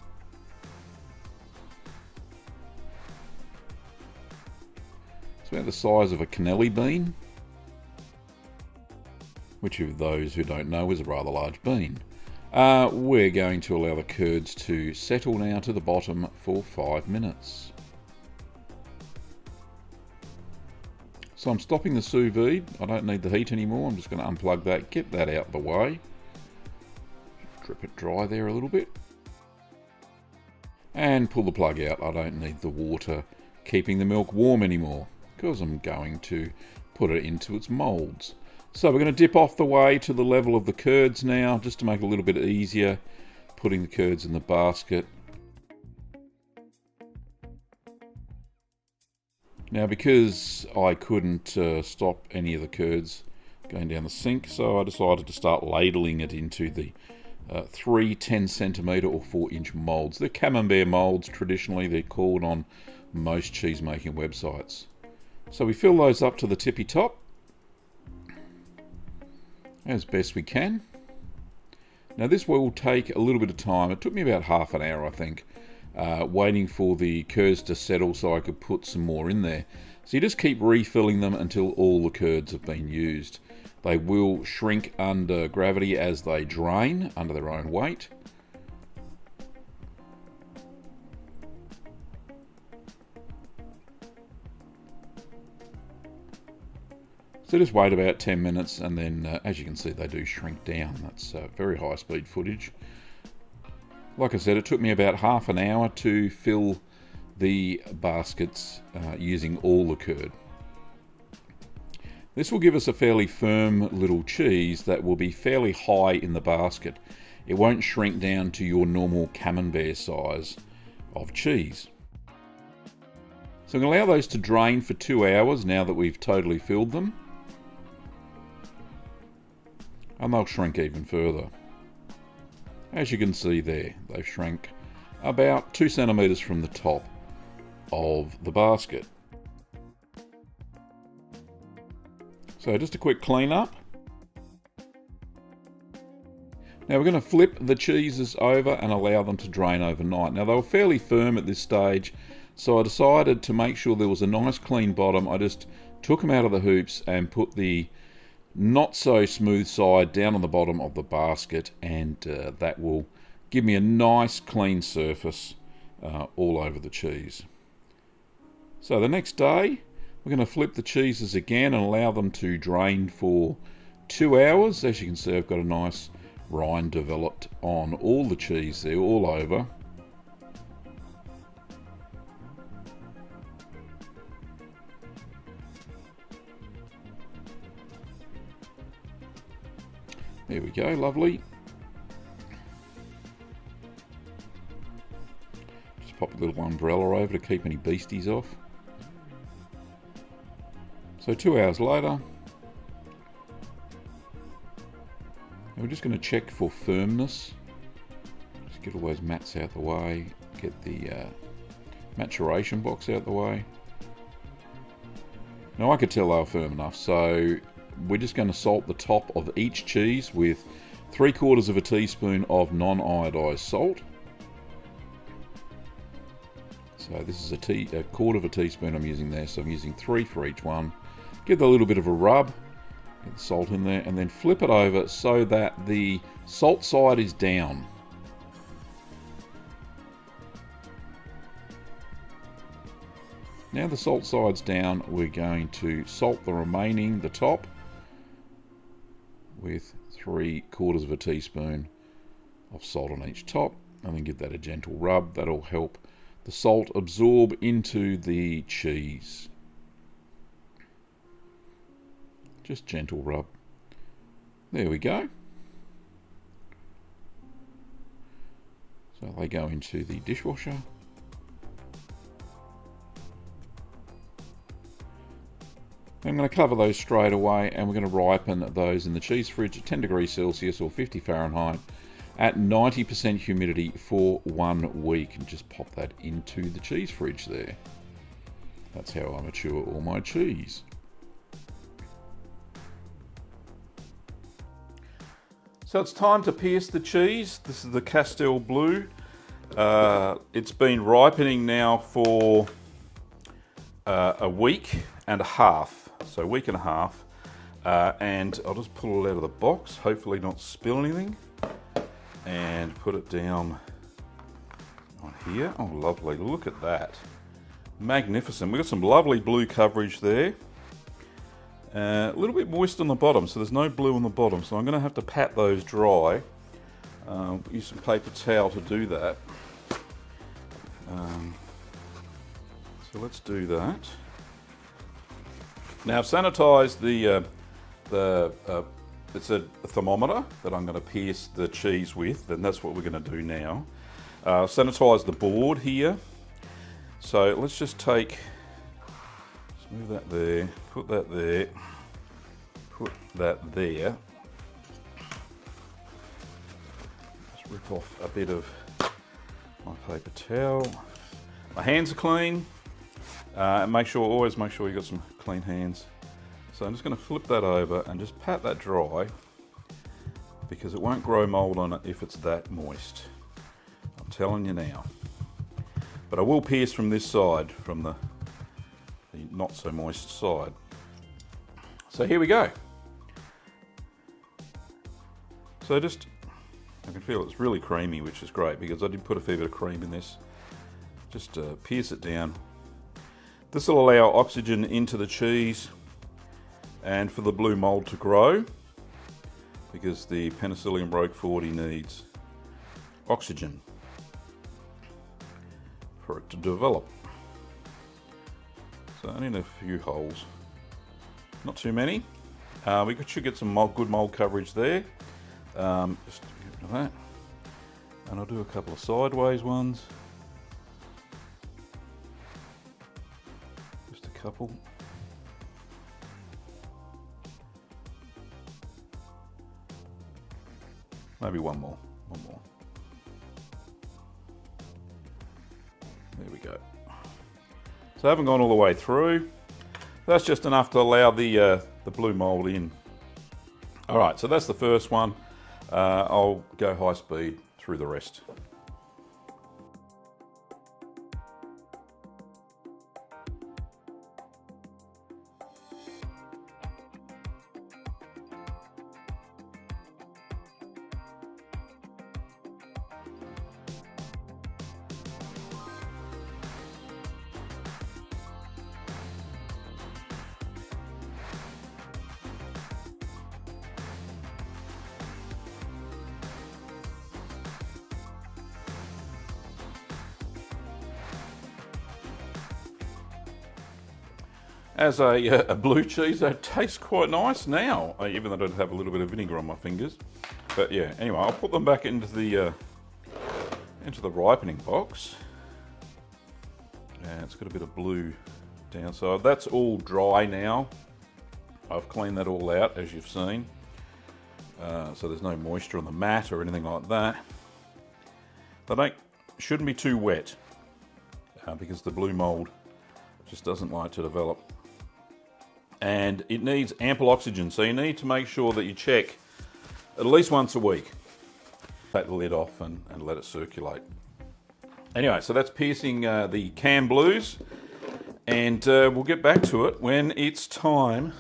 It's about the size of a cannelli bean, which of those who don't know is a rather large bean. We're going to allow the curds to settle now to the bottom for 5 minutes. So I'm stopping the sous vide. I don't need the heat anymore. I'm just going to unplug that, get that out of the way. Drip it dry there a little bit. And pull the plug out. I don't need the water keeping the milk warm anymore, because I'm going to put it into its moulds. So we're going to dip off the whey to the level of the curds now, just to make it a little bit easier putting the curds in the basket. Now, because I couldn't stop any of the curds going down the sink, so I decided to start ladling it into the 3 10cm or 4-inch moulds. They're camembert moulds, traditionally they're called on most cheese making websites. So we fill those up to the tippy top as best we can. Now this will take a little bit of time. It took me about half an hour, I think, waiting for the curds to settle so I could put some more in there. So you just keep refilling them until all the curds have been used. They will shrink under gravity as they drain under their own weight. So just wait about 10 minutes and then, as you can see, they do shrink down. That's very high speed footage. Like I said, it took me about half an hour to fill the baskets using all the curd. This will give us a fairly firm little cheese that will be fairly high in the basket. It won't shrink down to your normal camembert size of cheese. So I'm going to allow those to drain for 2 hours now that we've totally filled them. And they'll shrink even further. As you can see there, they've shrank about 2 centimeters from the top of the basket. So just a quick clean up. Now we're going to flip the cheeses over and allow them to drain overnight. Now they were fairly firm at this stage, so I decided to make sure there was a nice clean bottom. I just took them out of the hoops and put the not so smooth side down on the bottom of the basket, and that will give me a nice clean surface all over the cheese. So the next day we're going to flip the cheeses again and allow them to drain for 2 hours. As you can see, I've got a nice rind developed on all the cheese there, all over. There we go, lovely. Just pop a little umbrella over to keep any beasties off. So 2 hours later, we're just going to check for firmness. Just get all those mats out the way, get the maturation box out the way. Now I could tell they were firm enough, so we're just going to salt the top of each cheese with 3/4 of a teaspoon of non-iodized salt. So this is a quarter of a teaspoon I'm using there, so I'm using 3 for each one. Give it a little bit of a rub, get the salt in there, and then flip it over so that the salt side is down. Now the salt side's down, we're going to salt the top, with 3/4 of a teaspoon of salt on each top, and then give that a gentle rub. That'll help the salt absorb into the cheese. Just gentle rub. There we go. So they go into the dishwasher. I'm going to cover those straight away, and we're going to ripen those in the cheese fridge at 10 degrees Celsius or 50 Fahrenheit at 90% humidity for 1 week, and just pop that into the cheese fridge there. That's how I mature all my cheese. So it's time to pierce the cheese. This is the Castile Blue. It's been ripening now for a week and a half. So a week and a half. And I'll just pull it out of the box, hopefully not spill anything. And put it down on here. Oh, lovely. Look at that. Magnificent. We've got some lovely blue coverage there. A little bit moist on the bottom, so there's no blue on the bottom. So I'm going to have to pat those dry. Use some paper towel to do that. So let's do that. Now I've sanitised it's a thermometer that I'm going to pierce the cheese with, and that's what we're going to do now. Sanitise the board here. So let's just take, let's move that there, put that there, put that there. Just rip off a bit of my paper towel. My hands are clean. And always make sure you've got some clean hands. So I'm just going to flip that over and just pat that dry, because it won't grow mold on it if it's that moist. I'm telling you now. But I will pierce from this side, from the not so moist side. So here we go. So I can feel it's really creamy, which is great because I did put a fair bit of cream in this. Just pierce it down. This will allow oxygen into the cheese and for the blue mold to grow, because the Penicillium roqueforti needs oxygen for it to develop. So only in a few holes, not too many. We should get some good mold coverage there. Just get rid of that, and I'll do a couple of sideways ones. Just a couple. Maybe one more. There we go. So I haven't gone all the way through. That's just enough to allow the blue mold in. All right, so that's the first one. I'll go high speed through the rest. As a blue cheese, that tastes quite nice now, even though I don't have a little bit of vinegar on my fingers. But yeah, anyway, I'll put them back into the ripening box. And it's got a bit of blue down, so that's all dry now. I've cleaned that all out, as you've seen. So there's no moisture on the mat or anything like that. They shouldn't be too wet, because the blue mold just doesn't like to develop. And it needs ample oxygen, so you need to make sure that you check at least once a week. Take the lid off and let it circulate. Anyway, so that's piercing the cam blues, and we'll get back to it when it's time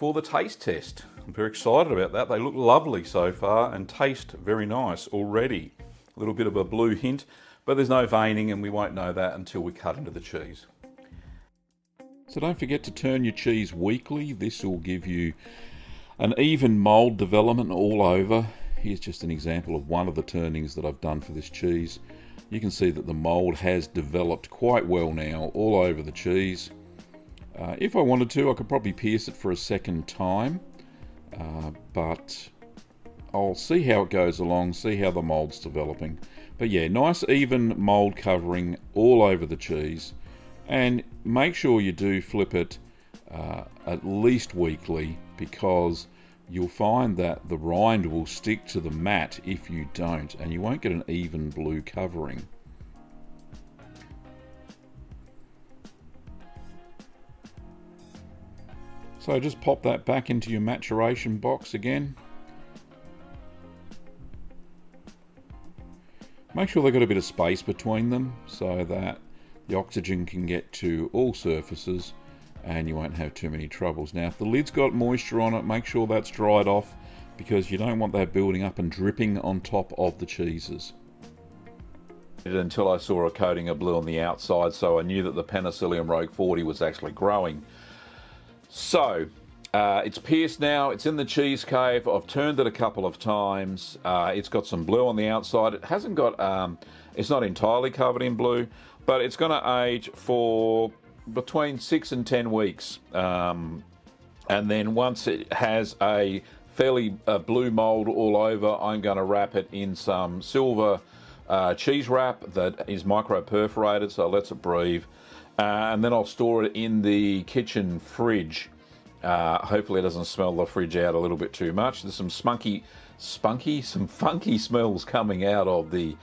for the taste test. I'm very excited about that. They look lovely so far and taste very nice already. A little bit of a blue hint, but there's no veining, and we won't know that until we cut into the cheese. So don't forget to turn your cheese weekly. This will give you an even mold development all over. Here's just an example of one of the turnings that I've done for this cheese. You can see that the mold has developed quite well now all over the cheese. If I wanted to, I could probably pierce it for a second time, but I'll see how it goes along, see how the mold's developing. But yeah, nice even mold covering all over the cheese. And make sure you do flip it at least weekly, because you'll find that the rind will stick to the mat if you don't, and you won't get an even blue covering. So just pop that back into your maturation box again. Make sure they've got a bit of space between them so that the oxygen can get to all surfaces and you won't have too many troubles. Now, if the lid's got moisture on it, make sure that's dried off because you don't want that building up and dripping on top of the cheeses. Until I saw a coating of blue on the outside, so I knew that the Penicillium Rogue 40 was actually growing. So, it's pierced now, it's in the cheese cave, I've turned it a couple of times, it's got some blue on the outside, it hasn't got, it's not entirely covered in blue, but it's going to age for between 6 and 10 weeks. And then once it has a fairly blue mold all over, I'm going to wrap it in some silver cheese wrap that is micro perforated, so it lets it breathe. And then I'll store it in the kitchen fridge. Hopefully it doesn't smell the fridge out a little bit too much. There's some funky smells coming out of the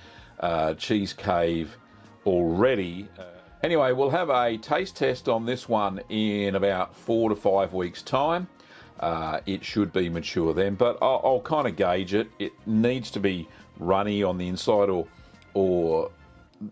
cheese cave already. Anyway, we'll have a taste test on this one in about 4 to 5 weeks time. It should be mature then, but I'll kind of gauge it. It needs to be runny on the inside, or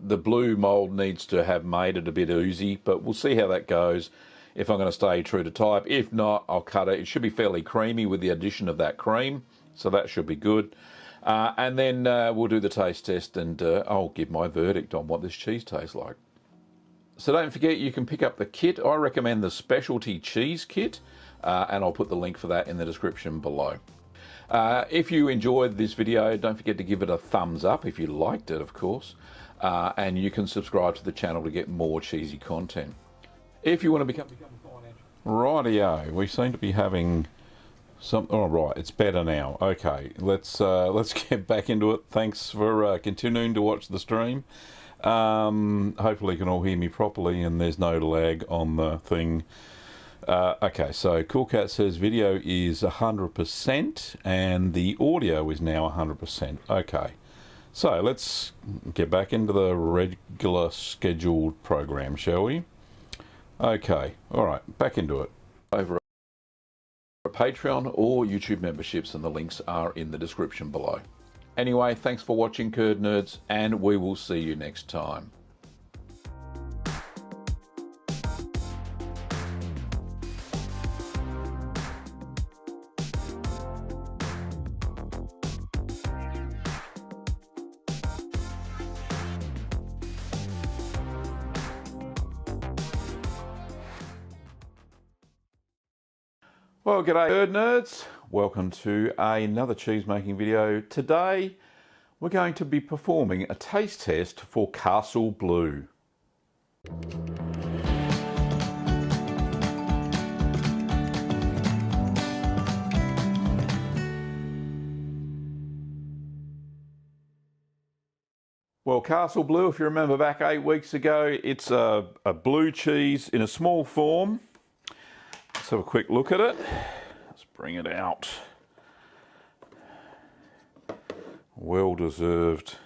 the blue mold needs to have made it a bit oozy, but we'll see how that goes if I'm going to stay true to type. If not, I'll cut it. It should be fairly creamy with the addition of that cream, so that should be good. And then we'll do the taste test and I'll give my verdict on what this cheese tastes like. So don't forget, you can pick up the kit. I recommend the specialty cheese kit, and I'll put the link for that in the description below. If you enjoyed this video, don't forget to give it a thumbs up if you liked it, of course, and you can subscribe to the channel to get more cheesy content. If you want to become rightio, we seem to be having some. Oh, right, it's better now. Okay, let's get back into it. Thanks for continuing to watch the stream. Hopefully you can all hear me properly and there's no lag on the thing. Okay, so Cool Cat says video is 100% and the audio is now 100%. Okay, so let's get back into the regular scheduled program, shall we? Okay, all right, back into it. Over a Patreon or YouTube memberships, and the links are in the description below. Anyway, thanks for watching, Curd Nerds, and we will see you next time. Well, g'day Curd Nerds. Welcome to another cheese making video. Today we're going to be performing a taste test for Castle Blue. Well, Castle Blue, if you remember back 8 weeks ago, it's a blue cheese in a small form. Let's have a quick look at it. Let's bring it out. Well deserved.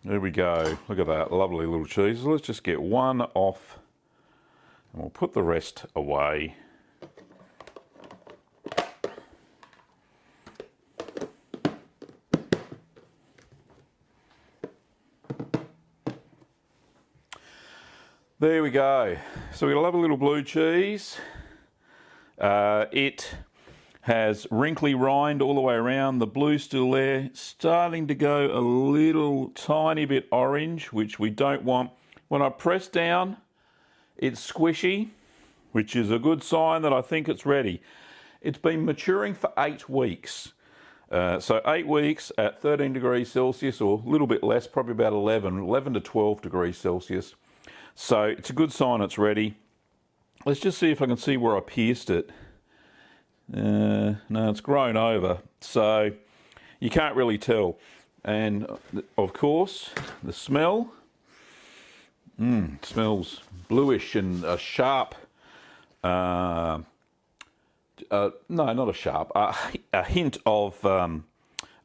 There we go. Look at that lovely little cheese. Let's just get one off and we'll put the rest away. There we go. So we got a lovely little blue cheese. It has wrinkly rind all the way around. The blue's still there, starting to go a little tiny bit orange, which we don't want. When I press down, it's squishy, which is a good sign that I think it's ready. It's been maturing for 8 weeks. So 8 weeks at 13 degrees Celsius, or a little bit less, probably about 11 to 12 degrees Celsius. So it's a good sign it's ready. Let's just see if I can see where I pierced it. No, it's grown over, so you can't really tell. And of course, the smell. It smells bluish and a sharp. No, not a sharp. A hint of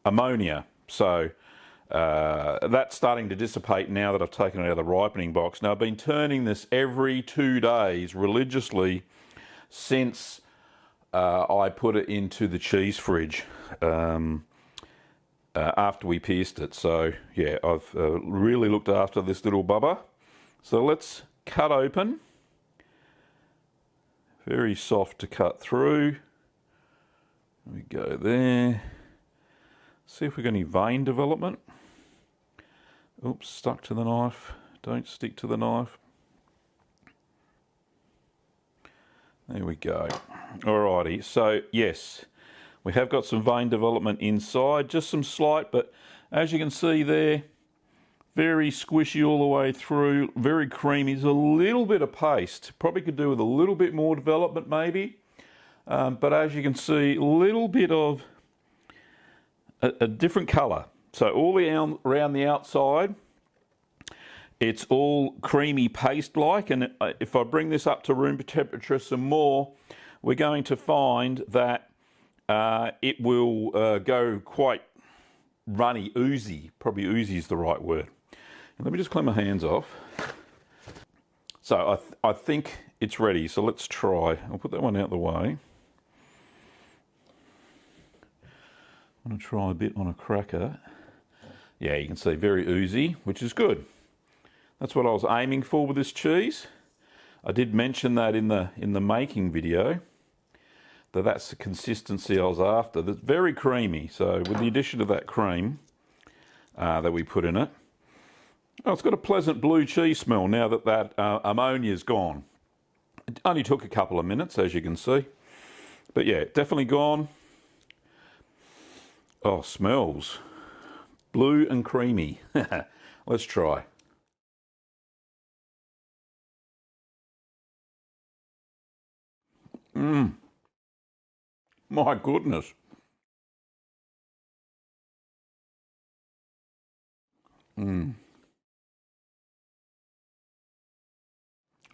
ammonia. So that's starting to dissipate now that I've taken it out of the ripening box. Now I've been turning this every 2 days religiously since I put it into the cheese fridge. after we pierced it. So yeah, I've really looked after this little bubba. So let's cut open. Very soft to cut through. There we go there. See if we got any vein development. Oops, stuck to the knife. Don't stick to the knife. There we go. Alrighty, so yes, we have got some vein development inside, just some slight, but as you can see there, very squishy all the way through, very creamy. There's a little bit of paste. Probably could do with a little bit more development maybe. But as you can see, a little bit of a different colour. So all around the outside, it's all creamy paste-like. And if I bring this up to room temperature some more, we're going to find that it will go quite runny, oozy. Probably oozy is the right word. And let me just clean my hands off. So I think it's ready. So let's try. I'll put that one out of the way. I'm going to try a bit on a cracker. Yeah, you can see very oozy, which is good. That's what I was aiming for with this cheese. I did mention that in the making video, that's the consistency I was after. That's very creamy. So with the addition of that cream that we put in it, oh, it's got a pleasant blue cheese smell now that ammonia's gone. It only took a couple of minutes, as you can see. But yeah, definitely gone. Oh, smells blue and creamy. Let's try. My goodness.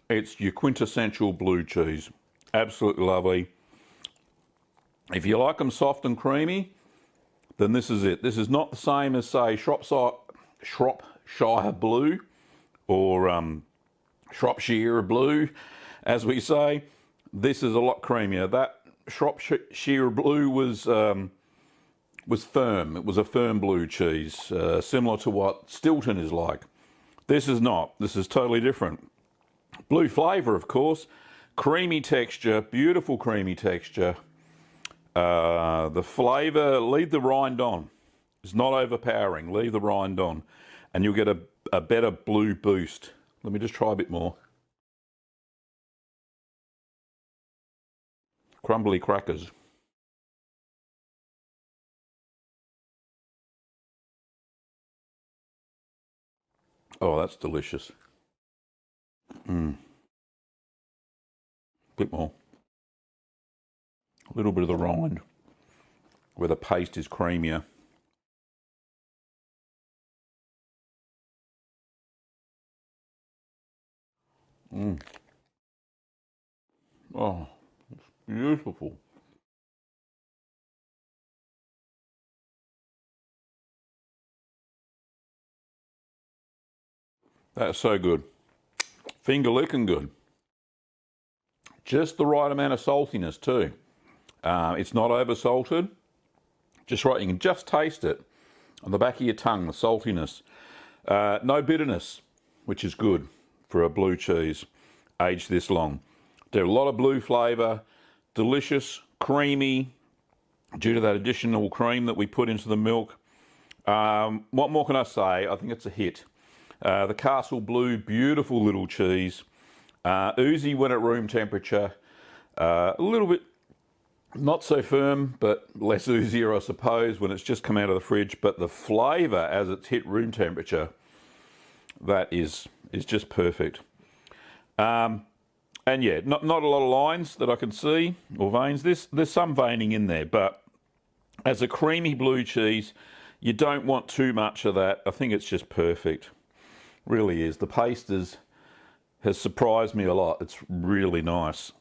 It's your quintessential blue cheese. Absolutely lovely. If you like them soft and creamy, then this is it. This is not the same as, say, Shropshire Blue or Shropshire Blue, as we say. This is a lot creamier. That Shropshire Blue was firm. It was a firm blue cheese, similar to what Stilton is like. This is not. This is totally different. Blue flavour, of course. Creamy texture, beautiful creamy texture. The flavour, leave the rind on. It's not overpowering. Leave the rind on. And you'll get a better blue boost. Let me just try a bit more. Crumbly crackers. Oh, that's delicious. Bit more. A little bit of the rind, where the paste is creamier. Oh, it's beautiful. That's so good. Finger licking good. Just the right amount of saltiness too. It's not over salted. Just right, you can just taste it on the back of your tongue, the saltiness. No bitterness, which is good for a blue cheese aged this long. There's a lot of blue flavour, delicious, creamy, due to that additional cream that we put into the milk. What more can I say? I think it's a hit. The Castle Blue, beautiful little cheese. Oozy when at room temperature. A little bit not so firm, but less oozier, I suppose, when it's just come out of the fridge. But the flavour as it's hit room temperature, that is just perfect. And yeah, not a lot of lines that I can see, or veins. There's some veining in there, but as a creamy blue cheese, you don't want too much of that. I think it's just perfect. Really is. The paste has surprised me a lot. It's really nice.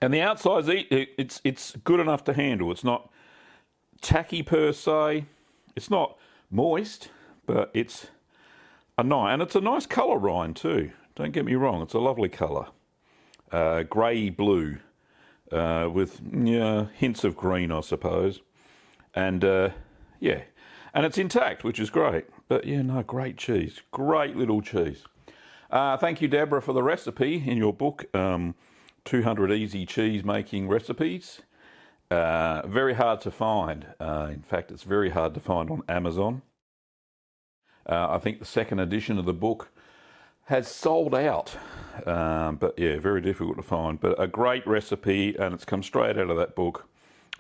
And the outside's it's good enough to handle. It's not tacky per se. It's not moist, but it's a nice, and it's a nice colour rind too. Don't get me wrong. It's a lovely colour, grey blue, with hints of green, I suppose. And yeah, And it's intact, which is great. But yeah, no, great cheese. Great little cheese. Thank you, Deborah, for the recipe in your book, 200 Easy Cheese Making Recipes. Very hard to find. In fact, it's very hard to find on Amazon. I think the second edition of the book has sold out. But yeah, very difficult to find. But a great recipe, and it's come straight out of that book.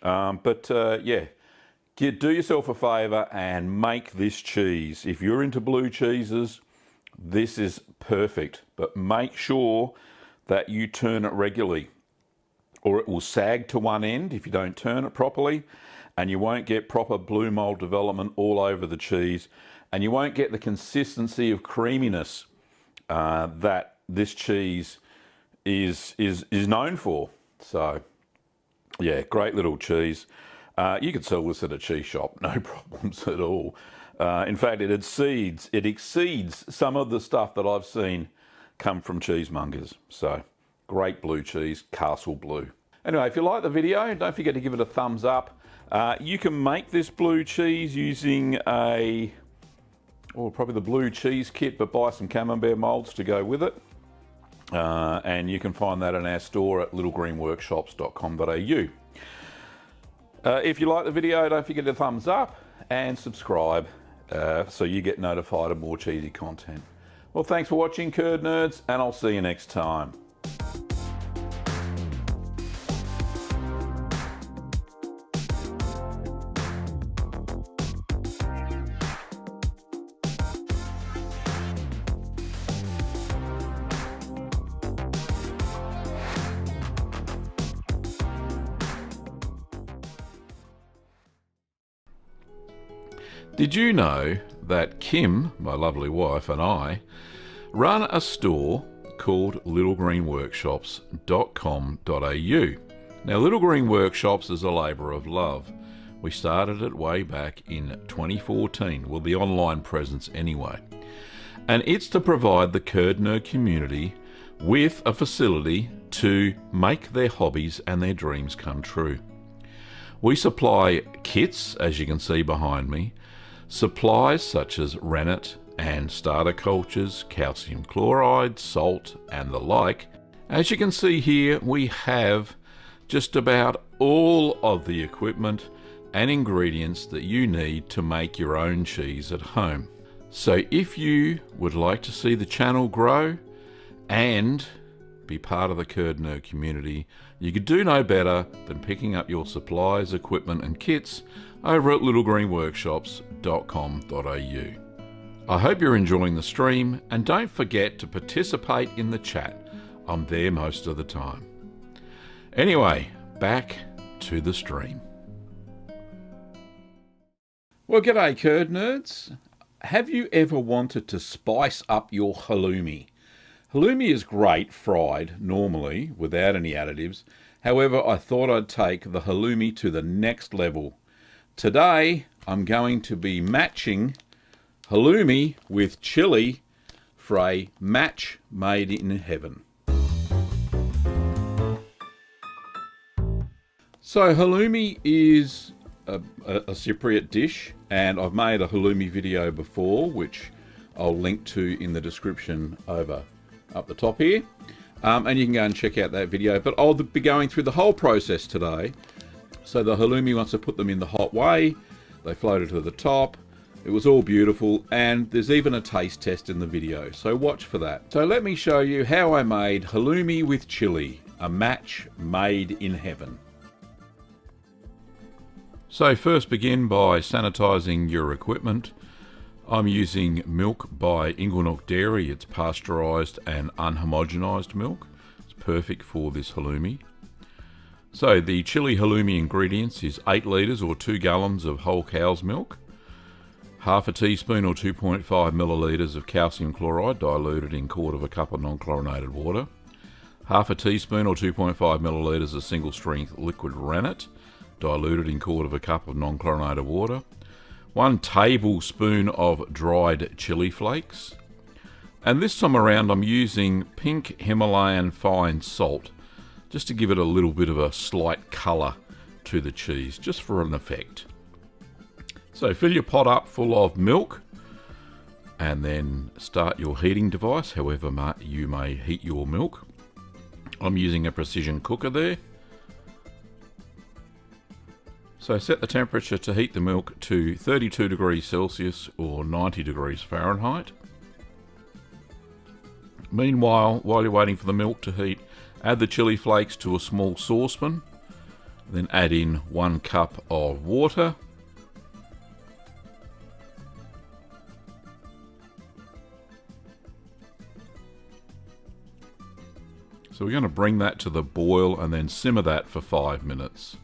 Yeah, do yourself a favour and make this cheese. If you're into blue cheeses, this is perfect. But make sure that you turn it regularly, or it will sag to one end if you don't turn it properly, and you won't get proper blue mold development all over the cheese, and you won't get the consistency of creaminess that this cheese is known for. So yeah, great little cheese. You could sell this at a cheese shop, no problems at all. In fact, it exceeds some of the stuff that I've seen come from cheesemongers. So great blue cheese, Castle Blue. Anyway, if you like the video, don't forget to give it a thumbs up. You can make this blue cheese using probably the blue cheese kit, but buy some camembert molds to go with it. And you can find that in our store at littlegreenworkshops.com.au. If you like the video, don't forget to thumbs up and subscribe so you get notified of more cheesy content. Well, thanks for watching, Curd Nerds, and I'll see you next time. Did you know that Kim, my lovely wife, and I run a store called littlegreenworkshops.com.au? Now, Little Green Workshops is a labour of love. We started it way back in 2014, well, the online presence anyway. And it's to provide the Curd Nerd community with a facility to make their hobbies and their dreams come true. We supply kits, as you can see behind me, supplies such as rennet and starter cultures, calcium chloride, salt, and the like. As you can see here, we have just about all of the equipment and ingredients that you need to make your own cheese at home. So if you would like to see the channel grow and be part of the Curd Nerd community, you could do no better than picking up your supplies, equipment and kits over at littlegreenworkshops.com.au. I hope you're enjoying the stream, and don't forget to participate in the chat. I'm there most of the time. Anyway, back to the stream. Well, g'day Curd Nerds. Have you ever wanted to spice up your halloumi? Halloumi is great fried, normally, without any additives. However, I thought I'd take the halloumi to the next level. Today, I'm going to be matching halloumi with chili for a match made in heaven. So halloumi is a Cypriot dish, and I've made a halloumi video before, which I'll link to in the description over up the top here. And you can go and check out that video, but I'll be going through the whole process today. So the halloumi, once I put them in the hot way, they floated to the top. It was all beautiful, and there's even a taste test in the video, so watch for that. So let me show you how I made halloumi with chili, a match made in heaven. So first begin by sanitizing your equipment. I'm using milk by Inglenook Dairy. It's pasteurized and unhomogenized milk. It's perfect for this halloumi. So the chili halloumi ingredients is 8 litres or 2 gallons of whole cow's milk, half a teaspoon or 2.5 millilitres of calcium chloride diluted in 1/4 cup of non-chlorinated water, half a teaspoon or 2.5 millilitres of single strength liquid rennet diluted in 1/4 cup of non-chlorinated water, 1 tablespoon of dried chili flakes, and this time around I'm using pink Himalayan fine salt, just to give it a little bit of a slight colour to the cheese, just for an effect. So fill your pot up full of milk and then start your heating device, however you may heat your milk. I'm using a precision cooker there. So set the temperature to heat the milk to 32 degrees Celsius or 90 degrees Fahrenheit. Meanwhile, while you're waiting for the milk to heat, add the chili flakes to a small saucepan. Then add in 1 cup of water. So we're going to bring that to the boil and then simmer that for 5 minutes.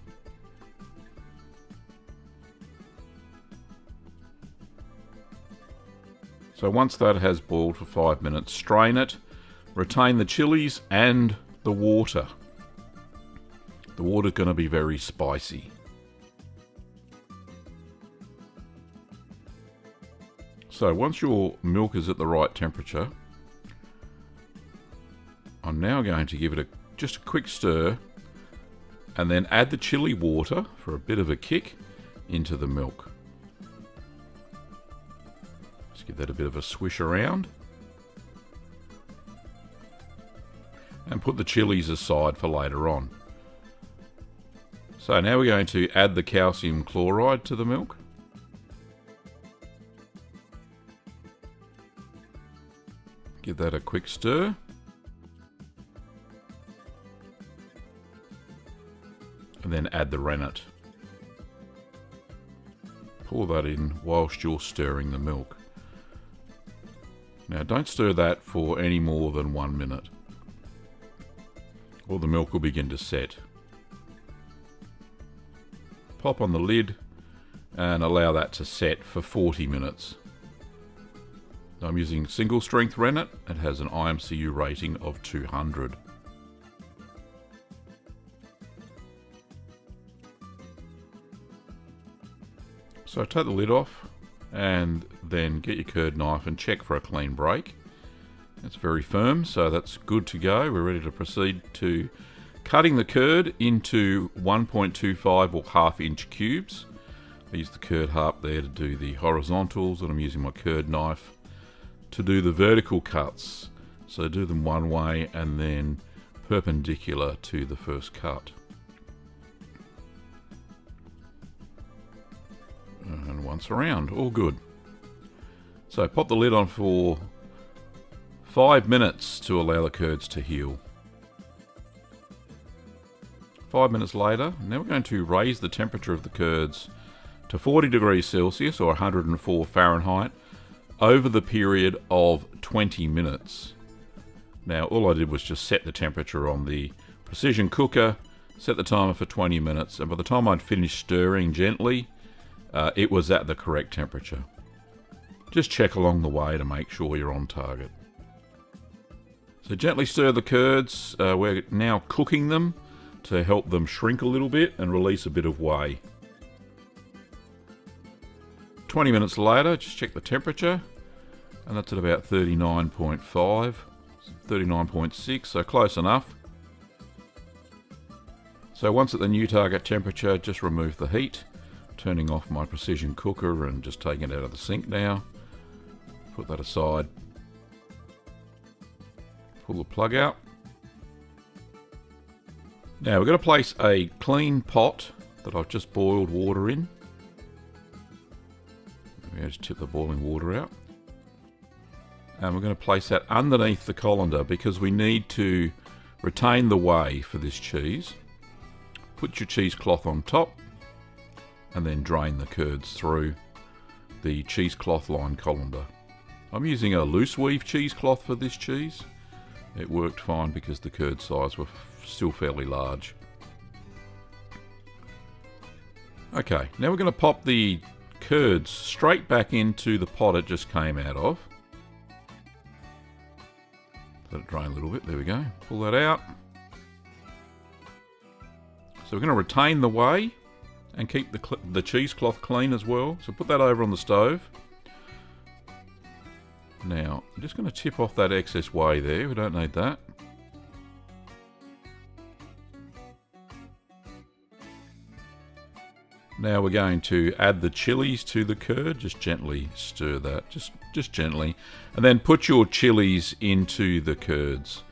So once that has boiled for 5 minutes, strain it, retain the chilies and the water. The water's going to be very spicy. So once your milk is at the right temperature, I'm now going to give it just a quick stir and then add the chili water for a bit of a kick into the milk. Just give that a bit of a swish around. And put the chilies aside for later on. So now we're going to add the calcium chloride to the milk. Give that a quick stir. And then add the rennet. Pour that in whilst you're stirring the milk. Now don't stir that for any more than 1 minute, or the milk will begin to set. Pop on the lid and allow that to set for 40 minutes. I'm using single strength rennet. It has an IMCU rating of 200. So take the lid off and then get your curd knife and check for a clean break. It's very firm, so that's good to go. We're ready to proceed to cutting the curd into 1.25 or half-inch cubes. I use the curd harp there to do the horizontals, and I'm using my curd knife to do the vertical cuts. So do them one way and then perpendicular to the first cut. And once around, all good. So pop the lid on for 5 minutes to allow the curds to heal. 5 minutes later, now we're going to raise the temperature of the curds to 40 degrees Celsius or 104 Fahrenheit over the period of 20 minutes. Now all I did was just set the temperature on the precision cooker, set the timer for 20 minutes, and by the time I'd finished stirring gently, it was at the correct temperature. Just check along the way to make sure you're on target. So gently stir the curds. We're now cooking them to help them shrink a little bit and release a bit of whey. 20 minutes later, just check the temperature, and that's at about 39.5, 39.6, so close enough. So once at the new target temperature, just remove the heat, turning off my precision cooker and just taking it out of the sink now. Put that aside. Pull the plug out. Now we're going to place a clean pot that I've just boiled water in. We just tip the boiling water out. And we're going to place that underneath the colander because we need to retain the whey for this cheese. Put your cheesecloth on top and then drain the curds through the cheesecloth lined colander. I'm using a loose weave cheesecloth for this cheese. It worked fine because the curd size were still fairly large. Okay, now we're going to pop the curds straight back into the pot it just came out of. Let it drain a little bit, there we go. Pull that out. So we're going to retain the whey and keep the cheesecloth clean as well. So put that over on the stove. Now, I'm just going to tip off that excess whey there. We don't need that. Now we're going to add the chilies to the curd. Just gently stir that, just gently. And then put your chilies into the curds.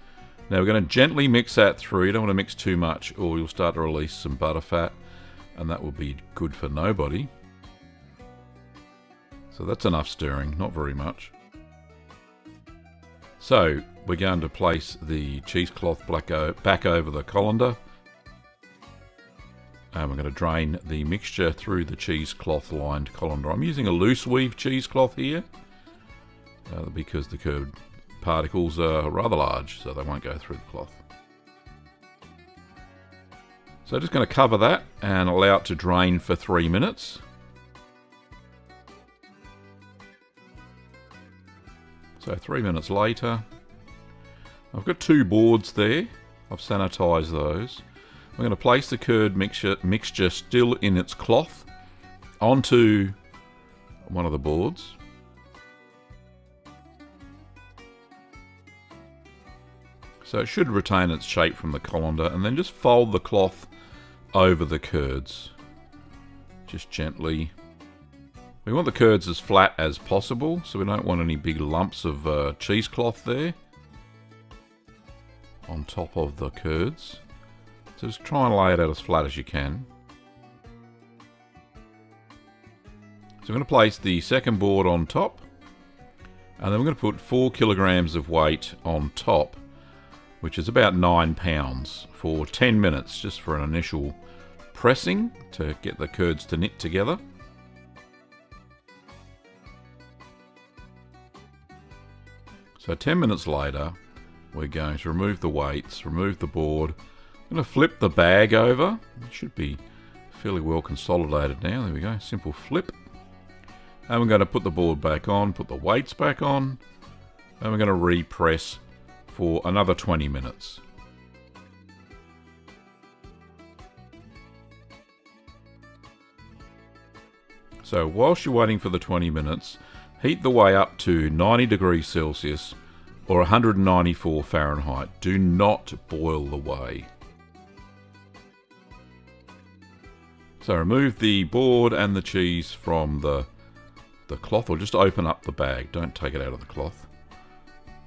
Now we're going to gently mix that through. You don't want to mix too much or you'll start to release some butter fat, and that will be good for nobody. So that's enough stirring, not very much. So we're going to place the cheesecloth back over the colander. And we're going to drain the mixture through the cheesecloth lined colander. I'm using a loose weave cheesecloth here because the curd particles are rather large, so they won't go through the cloth. So just going to cover that and allow it to drain for 3 minutes. So 3 minutes later, I've got 2 boards there. I've sanitized those. I'm going to place the curd mixture still in its cloth onto one of the boards. So it should retain its shape from the colander, and then just fold the cloth over the curds. Just gently. We want the curds as flat as possible, so we don't want any big lumps of cheesecloth there on top of the curds. So just try and lay it out as flat as you can. So I'm going to place the second board on top, and then we're going to put 4 kilograms of weight on top, which is about 9 pounds, for 10 minutes, just for an initial pressing to get the curds to knit together. So 10 minutes later, we're going to remove the weights, remove the board. I'm going to flip the bag over. It should be fairly well consolidated now. There we go, simple flip. And we're going to put the board back on, put the weights back on, and we're going to repress for another 20 minutes. So whilst you're waiting for the 20 minutes, heat the whey up to 90 degrees Celsius or 194 Fahrenheit. Do not boil the whey. So remove the board and the cheese from the cloth, or just open up the bag. Don't take it out of the cloth.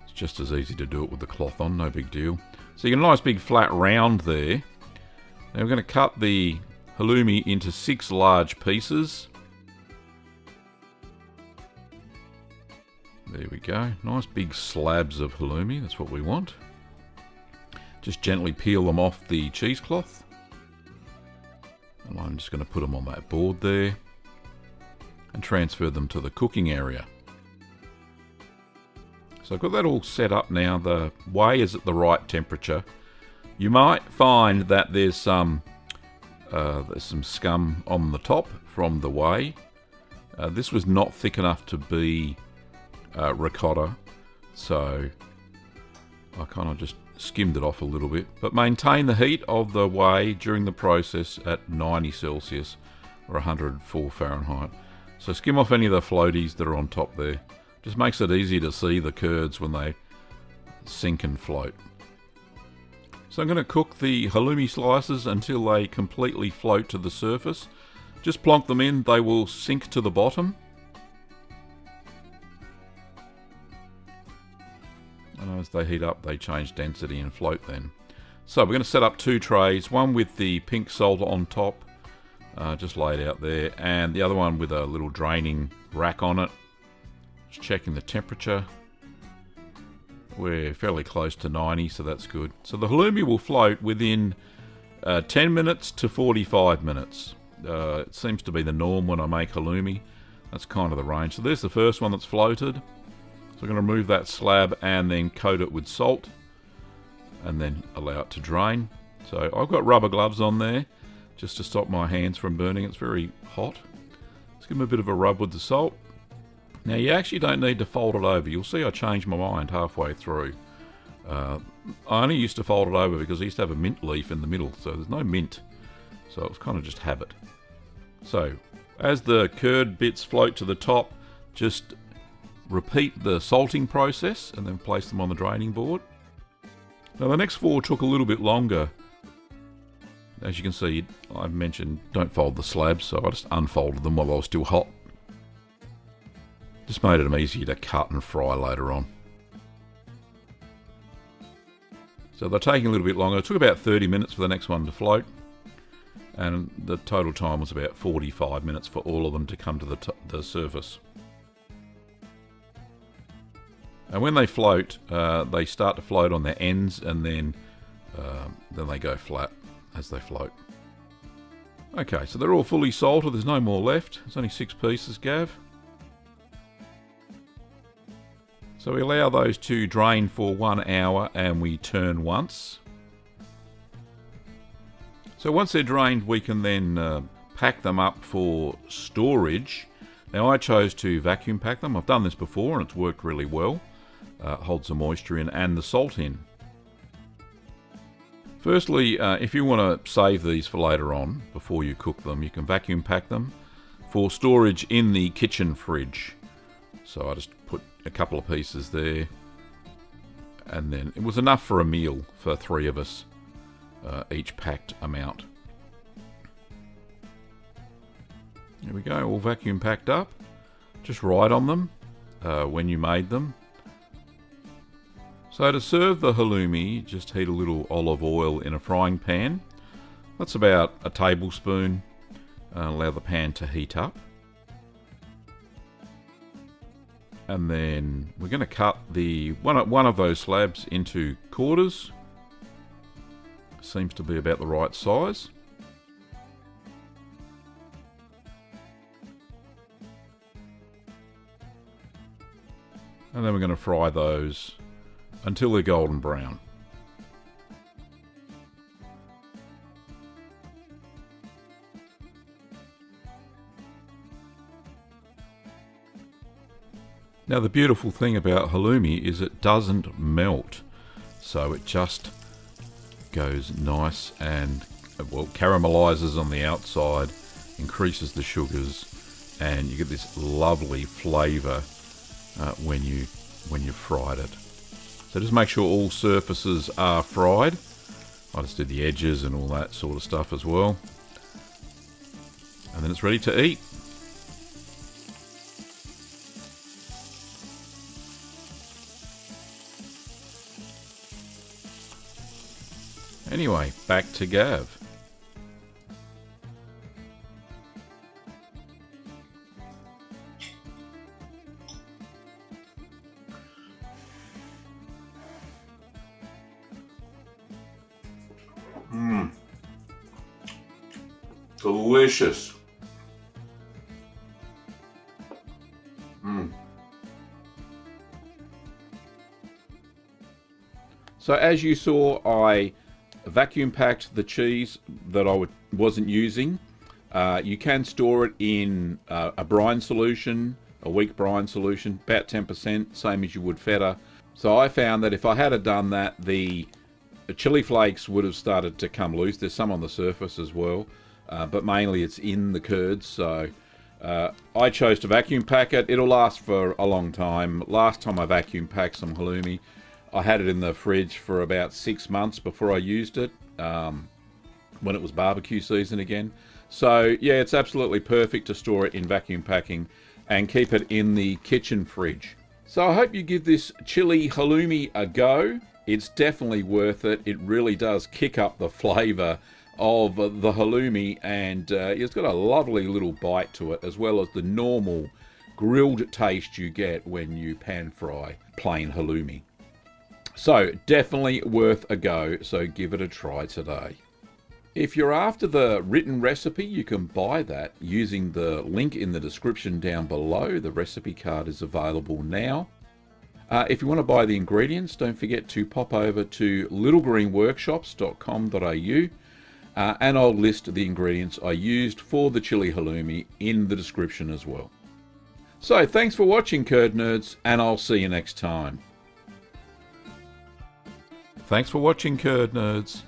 It's just as easy to do it with the cloth on, no big deal. So you get a nice big flat round there. Now we're going to cut the halloumi into 6 large pieces. There we go. Nice big slabs of halloumi, that's what we want. Just gently peel them off the cheesecloth. And I'm just going to put them on that board there and transfer them to the cooking area. So I've got that all set up now. The whey is at the right temperature. You might find that there's some scum on the top from the whey. This was not thick enough to be ricotta, so I kind of just skimmed it off a little bit. But maintain the heat of the whey during the process at 90 Celsius or 104 Fahrenheit. So skim off any of the floaties that are on top there. Just makes it easy to see the curds when they sink and float. So I'm going to cook the halloumi slices until they completely float to the surface. Just plonk them in, they will sink to the bottom. And as they heat up, they change density and float then. So we're going to set up 2 trays, one with the pink salt on top, just laid out there, and the other one with a little draining rack on it. Just checking the temperature. We're fairly close to 90, so that's good. So the halloumi will float within 10 minutes to 45 minutes. It seems to be the norm when I make halloumi. That's kind of the range. So there's the first one that's floated. So we're going to remove that slab and then coat it with salt and then allow it to drain. So I've got rubber gloves on there just to stop my hands from burning. It's very hot. Let's give them a bit of a rub with the salt. Now you actually don't need to fold it over. You'll see I changed my mind halfway through. I only used to fold it over because I used to have a mint leaf in the middle, so there's no mint. So it's kind of just habit. So as the curd bits float to the top, just repeat the salting process and then place them on the draining board. Now the next 4 took a little bit longer. As you can see, I mentioned don't fold the slabs, so I just unfolded them while they were still hot. Just made them easier to cut and fry later on. So they're taking a little bit longer. It took about 30 minutes for the next one to float. And the total time was about 45 minutes for all of them to come to the surface. And when they float, they start to float on their ends, and then they go flat as they float. Okay, so they're all fully salted. There's no more left. There's only 6 pieces, Gav. So we allow those to drain for 1 hour, and we turn once. So once they're drained, we can then pack them up for storage. Now I chose to vacuum pack them. I've done this before and it's worked really well. Holds the moisture in and the salt in. Firstly, if you want to save these for later on, before you cook them, you can vacuum pack them for storage in the kitchen fridge. So I just put a couple of pieces there, and then it was enough for a meal for 3 of us, each packed amount. There we go, all vacuum packed up. Just write on them when you made them. So to serve the halloumi, just heat a little olive oil in a frying pan. That's about a tablespoon. Allow the pan to heat up. And then we're going to cut the one of those slabs into quarters. Seems to be about the right size. And then we're going to fry those until they're golden brown. Now the beautiful thing about halloumi is it doesn't melt, so it just goes nice and, well, caramelizes on the outside, increases the sugars, and you get this lovely flavour when you've fried it. So just make sure all surfaces are fried. I just did the edges and all that sort of stuff as well. And then it's ready to eat. Anyway, back to Gav. Delicious. So as you saw, I vacuum packed the cheese that I wasn't using. You can store it in a brine solution, a weak brine solution, about 10%, same as you would feta. So I found that if I had done that, the chili flakes would have started to come loose. There's some on the surface as well, but mainly it's in the curds. So I chose to vacuum pack it. It'll last for a long time. Last time I vacuum packed some halloumi, I had it in the fridge for about 6 months before I used it, when it was barbecue season again. So yeah, it's absolutely perfect to store it in vacuum packing and keep it in the kitchen fridge. So I hope you give this chili halloumi a go. It's definitely worth it. It really does kick up the flavour of the halloumi, and it's got a lovely little bite to it, as well as the normal grilled taste you get when you pan fry plain halloumi. So definitely worth a go, so give it a try today. If you're after the written recipe, you can buy that using the link in the description down below. The recipe card is available now. If you want to buy the ingredients, don't forget to pop over to littlegreenworkshops.com.au, and I'll list the ingredients I used for the chili halloumi in the description as well. So thanks for watching, Curd Nerds, and I'll see you next time. Thanks for watching, Curd Nerds,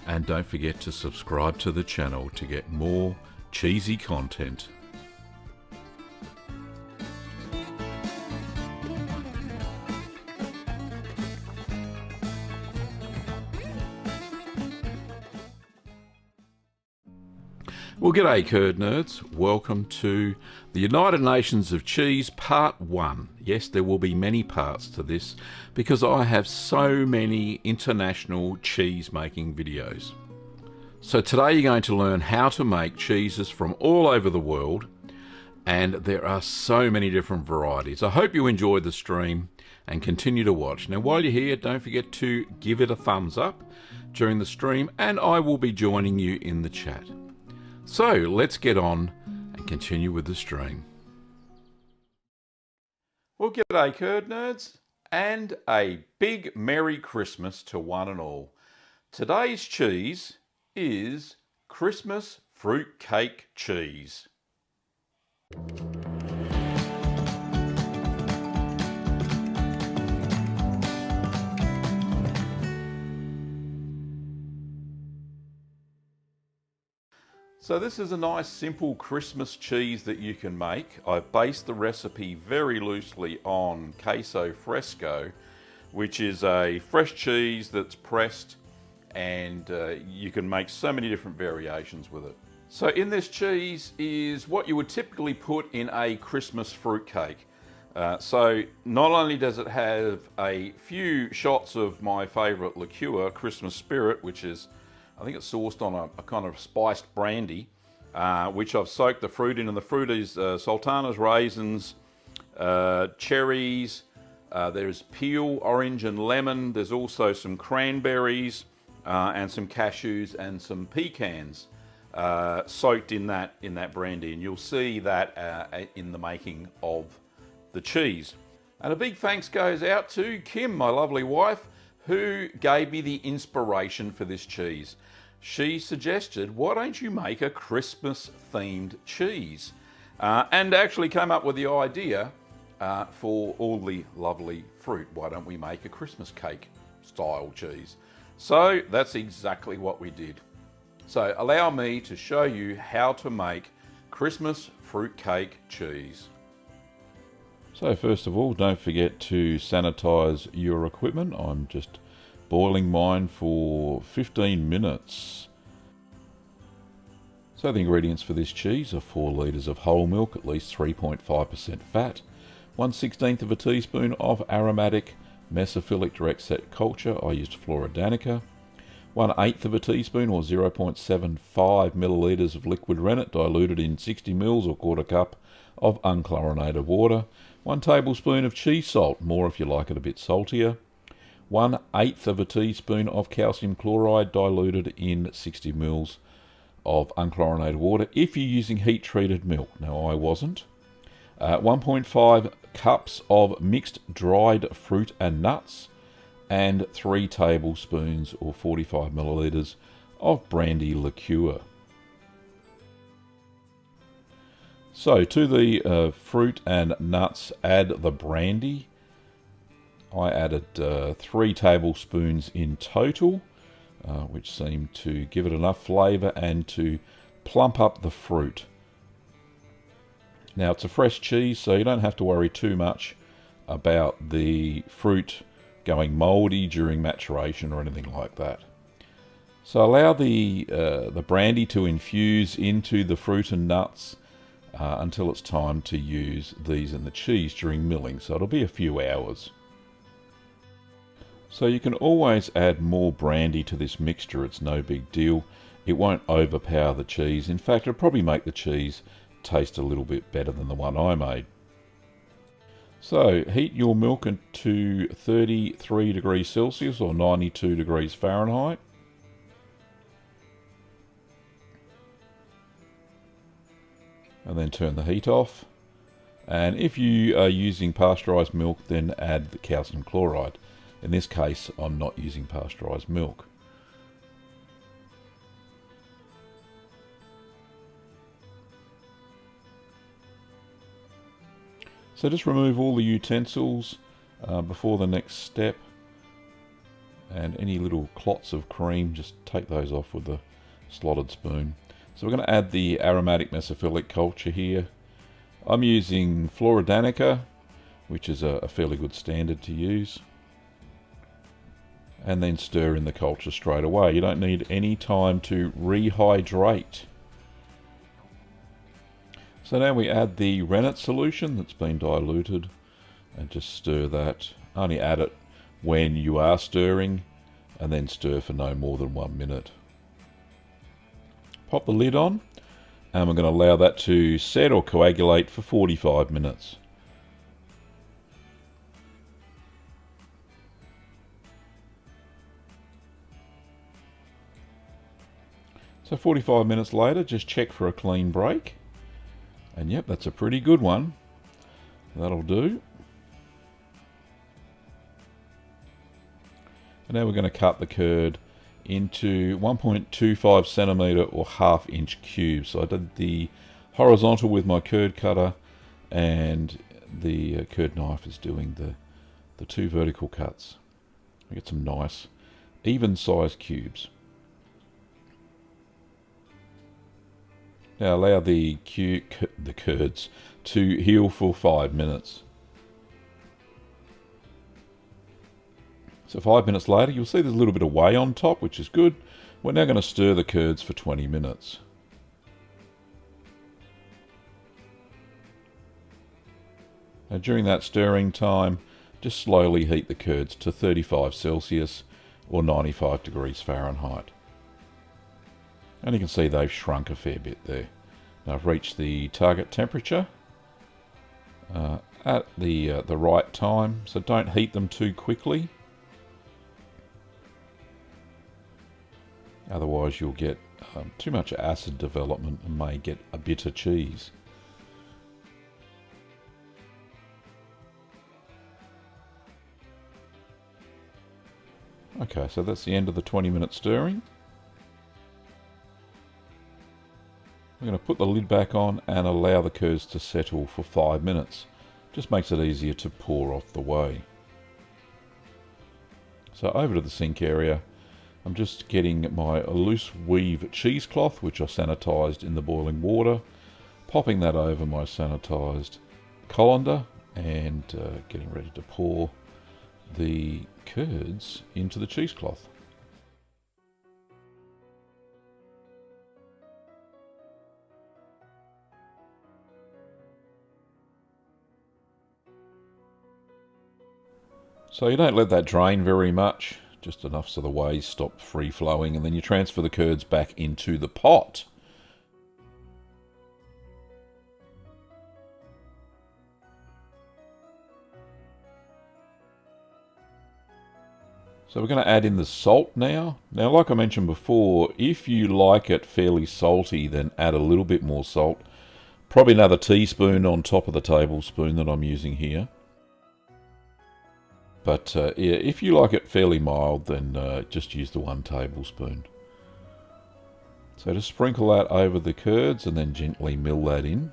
and don't forget to subscribe to the channel to get more cheesy content. Well, g'day curd nerds. Welcome to the United Nations of Cheese Part 1. Yes, there will be many parts to this because I have so many international cheese making videos. So today you're going to learn how to make cheeses from all over the world, and there are so many different varieties. I hope you enjoyed the stream and continue to watch. Now while you're here, don't forget to give it a thumbs up during the stream, and I will be joining you in the chat. So let's get on and continue with the stream. Well, g'day curd nerds, and a big Merry Christmas to one and all. Today's cheese is Christmas fruit cake cheese. So this is a nice simple Christmas cheese that you can make. I've based the recipe very loosely on queso fresco, which is a fresh cheese that's pressed, and you can make so many different variations with it. So in this cheese is what you would typically put in a Christmas fruit cake. So not only does it have a few shots of my favourite liqueur, Christmas Spirit, which is, I think it's sourced on a kind of spiced brandy, which I've soaked the fruit in, and the fruit is sultanas, raisins, cherries, there's peel, orange and lemon, there's also some cranberries and some cashews and some pecans soaked in that brandy, and you'll see that in the making of the cheese. And a big thanks goes out to Kim, my lovely wife, who gave me the inspiration for this cheese. She suggested, why don't you make a Christmas themed cheese? And actually came up with the idea for all the lovely fruit. Why don't we make a Christmas cake style cheese? So that's exactly what we did. So allow me to show you how to make Christmas fruit cake cheese. So first of all, don't forget to sanitize your equipment. I'm just boiling mine for 15 minutes. So the ingredients for this cheese are 4 litres of whole milk, at least 3.5% fat, 1/16 of a teaspoon of aromatic mesophilic direct set culture, I used Flora Danica, 1/8 of a teaspoon or 0.75 millilitres of liquid rennet diluted in 60 ml or quarter cup of unchlorinated water, 1 tablespoon of cheese salt, more if you like it a bit saltier, 1/8 of a teaspoon of calcium chloride diluted in 60 ml of unchlorinated water if you're using heat treated milk. Now I wasn't. 1.5 cups of mixed dried fruit and nuts, and 3 tablespoons or 45 millilitres of brandy liqueur. So to the fruit and nuts, add the brandy. I added 3 tablespoons in total, which seemed to give it enough flavour and to plump up the fruit. Now it's a fresh cheese, so you don't have to worry too much about the fruit going mouldy during maturation or anything like that. So allow the brandy to infuse into the fruit and nuts until it's time to use these in the cheese during milling, so it'll be a few hours. So you can always add more brandy to this mixture, it's no big deal. It won't overpower the cheese. In fact, it'll probably make the cheese taste a little bit better than the one I made. So heat your milk to 33 degrees Celsius or 92 degrees Fahrenheit. And then turn the heat off. And if you are using pasteurized milk, then add the calcium chloride. In this case, I'm not using pasteurized milk. So just remove all the utensils before the next step, and any little clots of cream, just take those off with a slotted spoon. So we're going to add the aromatic mesophilic culture here. I'm using Flora Danica, which is a fairly good standard to use. And then stir in the culture straight away. You don't need any time to rehydrate. So now we add the rennet solution that's been diluted and just stir that. Only add it when you are stirring and then stir for no more than 1 minute. Pop the lid on and we're going to allow that to set or coagulate for 45 minutes. So 45 minutes later, just check for a clean break. And yep, that's a pretty good one. That'll do. And now we're going to cut the curd into 1.25 centimetre or 1/2 inch cubes. So I did the horizontal with my curd cutter, and the curd knife is doing the 2 vertical cuts. We get some nice even sized cubes. Now allow the curds to heal for 5 minutes. So 5 minutes later, you'll see there's a little bit of whey on top, which is good. We're now going to stir the curds for 20 minutes. Now during that stirring time, just slowly heat the curds to 35 Celsius or 95 degrees Fahrenheit. And you can see they've shrunk a fair bit there. Now I've reached the target temperature at the right time, so don't heat them too quickly. Otherwise you'll get too much acid development and may get a bitter cheese. Okay, so that's the end of the 20-minute stirring. I'm going to put the lid back on and allow the curds to settle for 5 minutes. Just makes it easier to pour off the whey. So over to the sink area, I'm just getting my loose weave cheesecloth, which I sanitised in the boiling water, popping that over my sanitised colander and getting ready to pour the curds into the cheesecloth. So you don't let that drain very much, just enough so the whey's stop free flowing, and then you transfer the curds back into the pot. So we're going to add in the salt now. Now, like I mentioned before, if you like it fairly salty, then add a little bit more salt. Probably another teaspoon on top of the tablespoon that I'm using here. But yeah, if you like it fairly mild, then just use the 1 tablespoon. So just sprinkle that over the curds and then gently mill that in.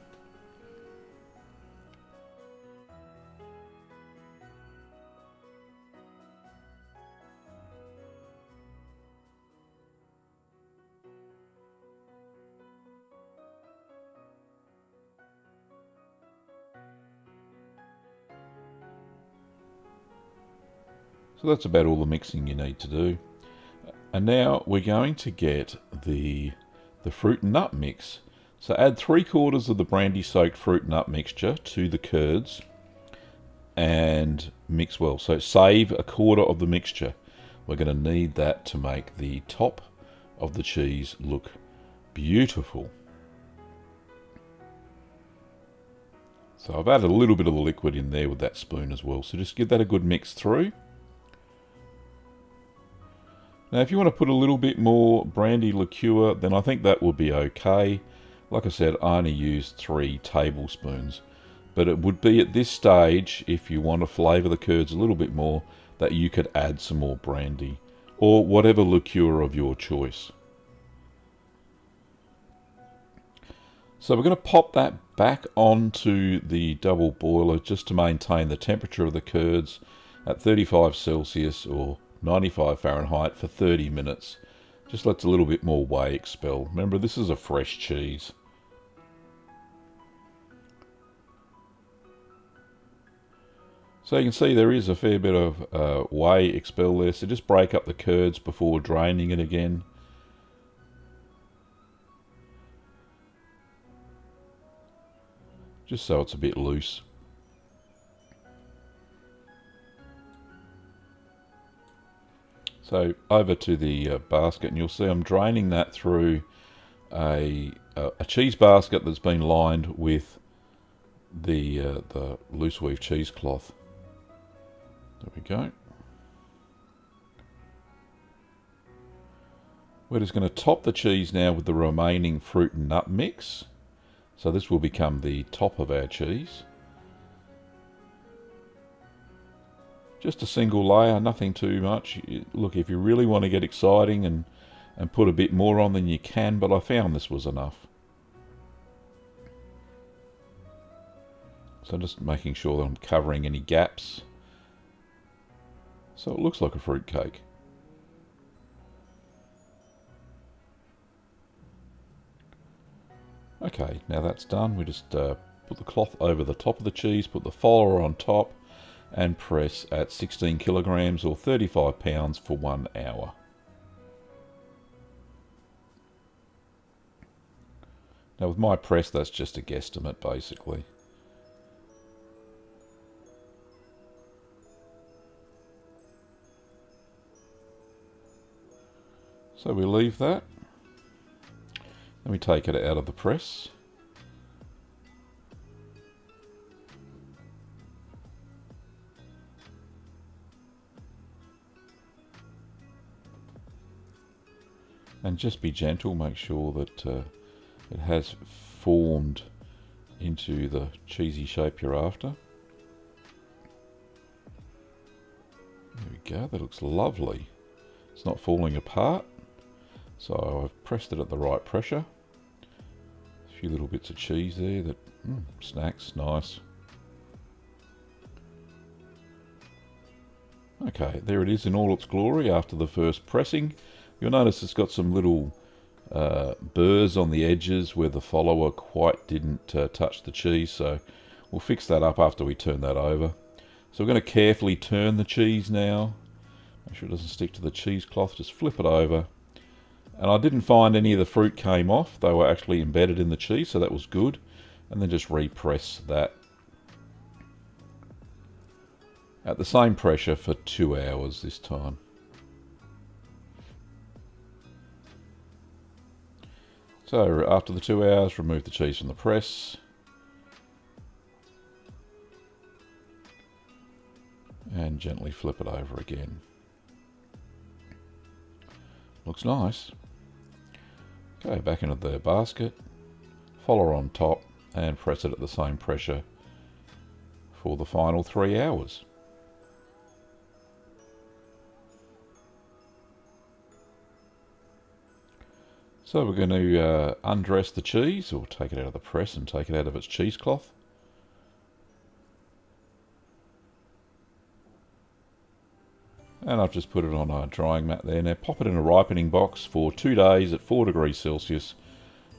So that's about all the mixing you need to do. And now we're going to get the fruit and nut mix. So add 3/4 of the brandy soaked fruit and nut mixture to the curds and mix well. So save 1/4 of the mixture. We're going to need that to make the top of the cheese look beautiful. So I've added a little bit of the liquid in there with that spoon as well. So just give that a good mix through. Now if you want to put a little bit more brandy liqueur, then I think that will be okay. Like I said, I only used 3 tablespoons. But it would be at this stage, if you want to flavour the curds a little bit more, that you could add some more brandy. Or whatever liqueur of your choice. So we're going to pop that back onto the double boiler just to maintain the temperature of the curds at 35 Celsius or 95 Fahrenheit for 30 minutes. Just lets a little bit more whey expel. Remember, this is a fresh cheese. So you can see there is a fair bit of whey expel there, so just break up the curds before draining it again. just so it's a bit loose. So over to the basket, and you'll see I'm draining that through a cheese basket that's been lined with the loose weave cheesecloth. There we go. We're just going to top the cheese now with the remaining fruit and nut mix. So this will become the top of our cheese. Just a single layer, nothing too much. Look, if you really want to get exciting and put a bit more on, then you can, but I found this was enough. So just making sure that I'm covering any gaps. So it looks like a fruit cake. Okay, now that's done. We just put the cloth over the top of the cheese, put the follower on top, and press at 16 kilograms or 35 pounds for 1 hour. Now with my press, that's just a guesstimate basically. So we leave that. Then we take it out of the press. And just be gentle, make sure that it has formed into the cheesy shape you're after. There we go, that looks lovely. It's not falling apart. So I've pressed it at the right pressure. A few little bits of cheese there that snacks, nice. Okay, there it is in all its glory after the first pressing. You'll notice it's got some little burrs on the edges where the follower quite didn't touch the cheese, so we'll fix that up after we turn that over. So we're going to carefully turn the cheese now. Make sure it doesn't stick to the cheesecloth, just flip it over. And I didn't find any of the fruit came off, they were actually embedded in the cheese, so that was good. And then just repress that at the same pressure for 2 hours this time. So after the 2 hours, remove the cheese from the press. And gently flip it over again. Looks nice. Okay, back into the basket, follower on top, and press it at the same pressure for the final 3 hours. So we're going to undress the cheese, or take it out of the press and take it out of its cheesecloth. And I've just put it on a drying mat there. Now pop it in a ripening box for 2 days at 4 degrees Celsius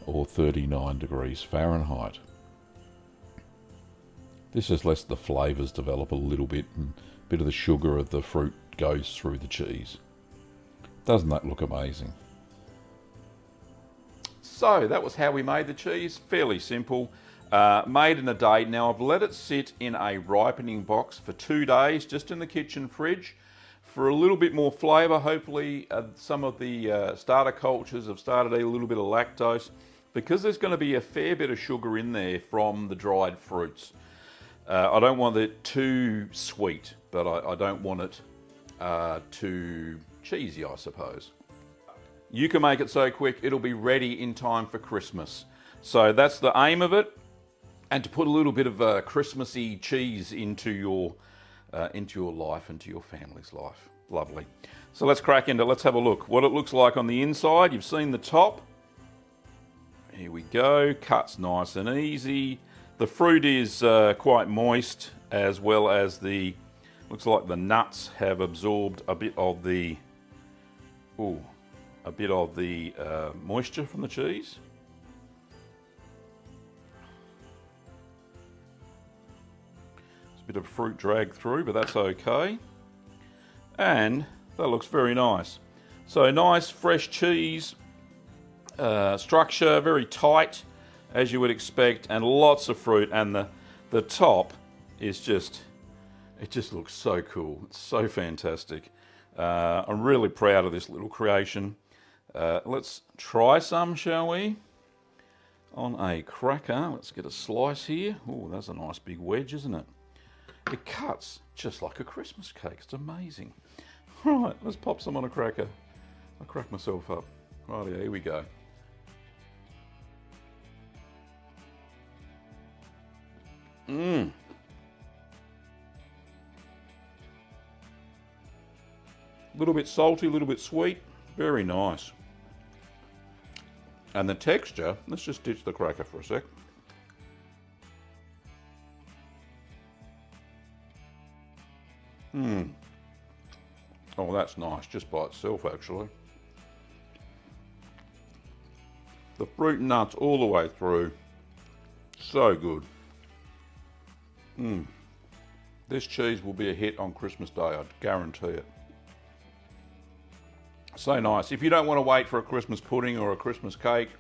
or 39 degrees Fahrenheit. This just lets the flavours develop a little bit, and a bit of the sugar of the fruit goes through the cheese. Doesn't that look amazing? So that was how we made the cheese. Fairly simple. Made in a day. Now I've let it sit in a ripening box for 2 days, just in the kitchen fridge, for a little bit more flavour. Hopefully some of the starter cultures have started to eat a little bit of lactose, because there's going to be a fair bit of sugar in there from the dried fruits. I don't want it too sweet, but I don't want it too cheesy, I suppose. You can make it so quick it'll be ready in time for Christmas. So that's the aim of it, and to put a little bit of Christmassy cheese into your life, into your family's life. Lovely. So let's crack into it. Let's have a look what it looks like on the inside. You've seen the top. Here we go. Cuts nice and easy. The fruit is quite moist, as well as looks like the nuts have absorbed a bit of the moisture from the cheese. A bit of fruit drag through, but that's okay. And that looks very nice. So nice fresh cheese structure, very tight, as you would expect, and lots of fruit, and the top is just, it just looks so cool. It's so fantastic. I'm really proud of this little creation. Let's try some, shall we? On a cracker. Let's get a slice here. Oh, that's a nice big wedge, isn't it? It cuts just like a Christmas cake. It's amazing. Right, let's pop some on a cracker. I'll crack myself up. Right, here we go. Mmm. A little bit salty, a little bit sweet. Very nice. And the texture, let's just ditch the cracker for a sec. Oh, that's nice, just by itself actually. The fruit and nuts all the way through. So good. This cheese will be a hit on Christmas Day, I guarantee it. So nice. If you don't want to wait for a Christmas pudding or a Christmas cake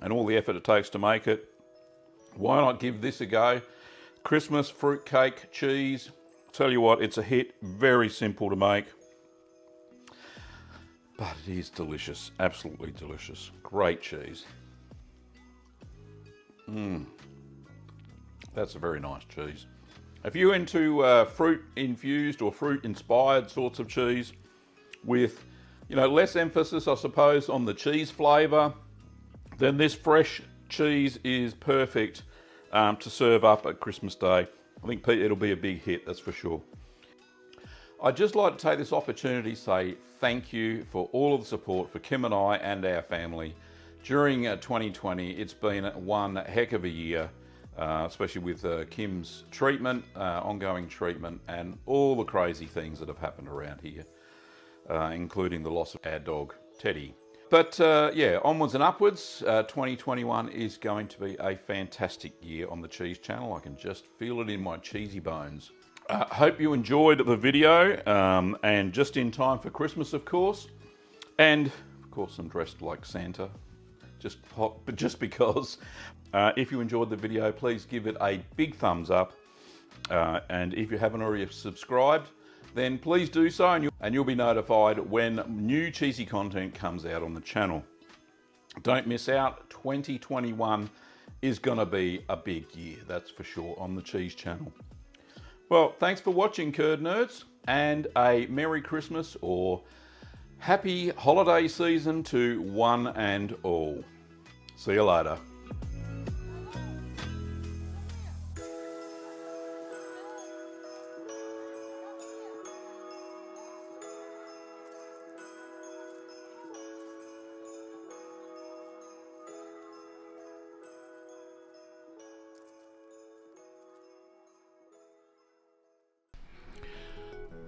and all the effort it takes to make it, why not give this a go? Christmas fruit cake cheese. Tell you what, it's a hit. Very simple to make. But it is delicious. Absolutely delicious. Great cheese. That's a very nice cheese. If you're into fruit infused or fruit inspired sorts of cheese with, you know, less emphasis, I suppose, on the cheese flavour, then this fresh cheese is perfect to serve up at Christmas Day. I think it'll be a big hit, that's for sure. I'd just like to take this opportunity to say thank you for all of the support for Kim and I and our family. During 2020, it's been one heck of a year, especially with Kim's treatment, ongoing treatment, and all the crazy things that have happened around here, including the loss of our dog, Teddy. But yeah, onwards and upwards, 2021 is going to be a fantastic year on the Cheese Channel. I can just feel it in my cheesy bones. Hope you enjoyed the video, and just in time for Christmas, of course. And of course, I'm dressed like Santa, just because. If you enjoyed the video, please give it a big thumbs up. And if you haven't already subscribed, then please do so, and you'll be notified when new cheesy content comes out on the channel. Don't miss out. 2021 is going to be a big year, that's for sure, on the Cheese Channel. Well, thanks for watching, Curd Nerds, and a Merry Christmas or Happy Holiday Season to one and all. See you later.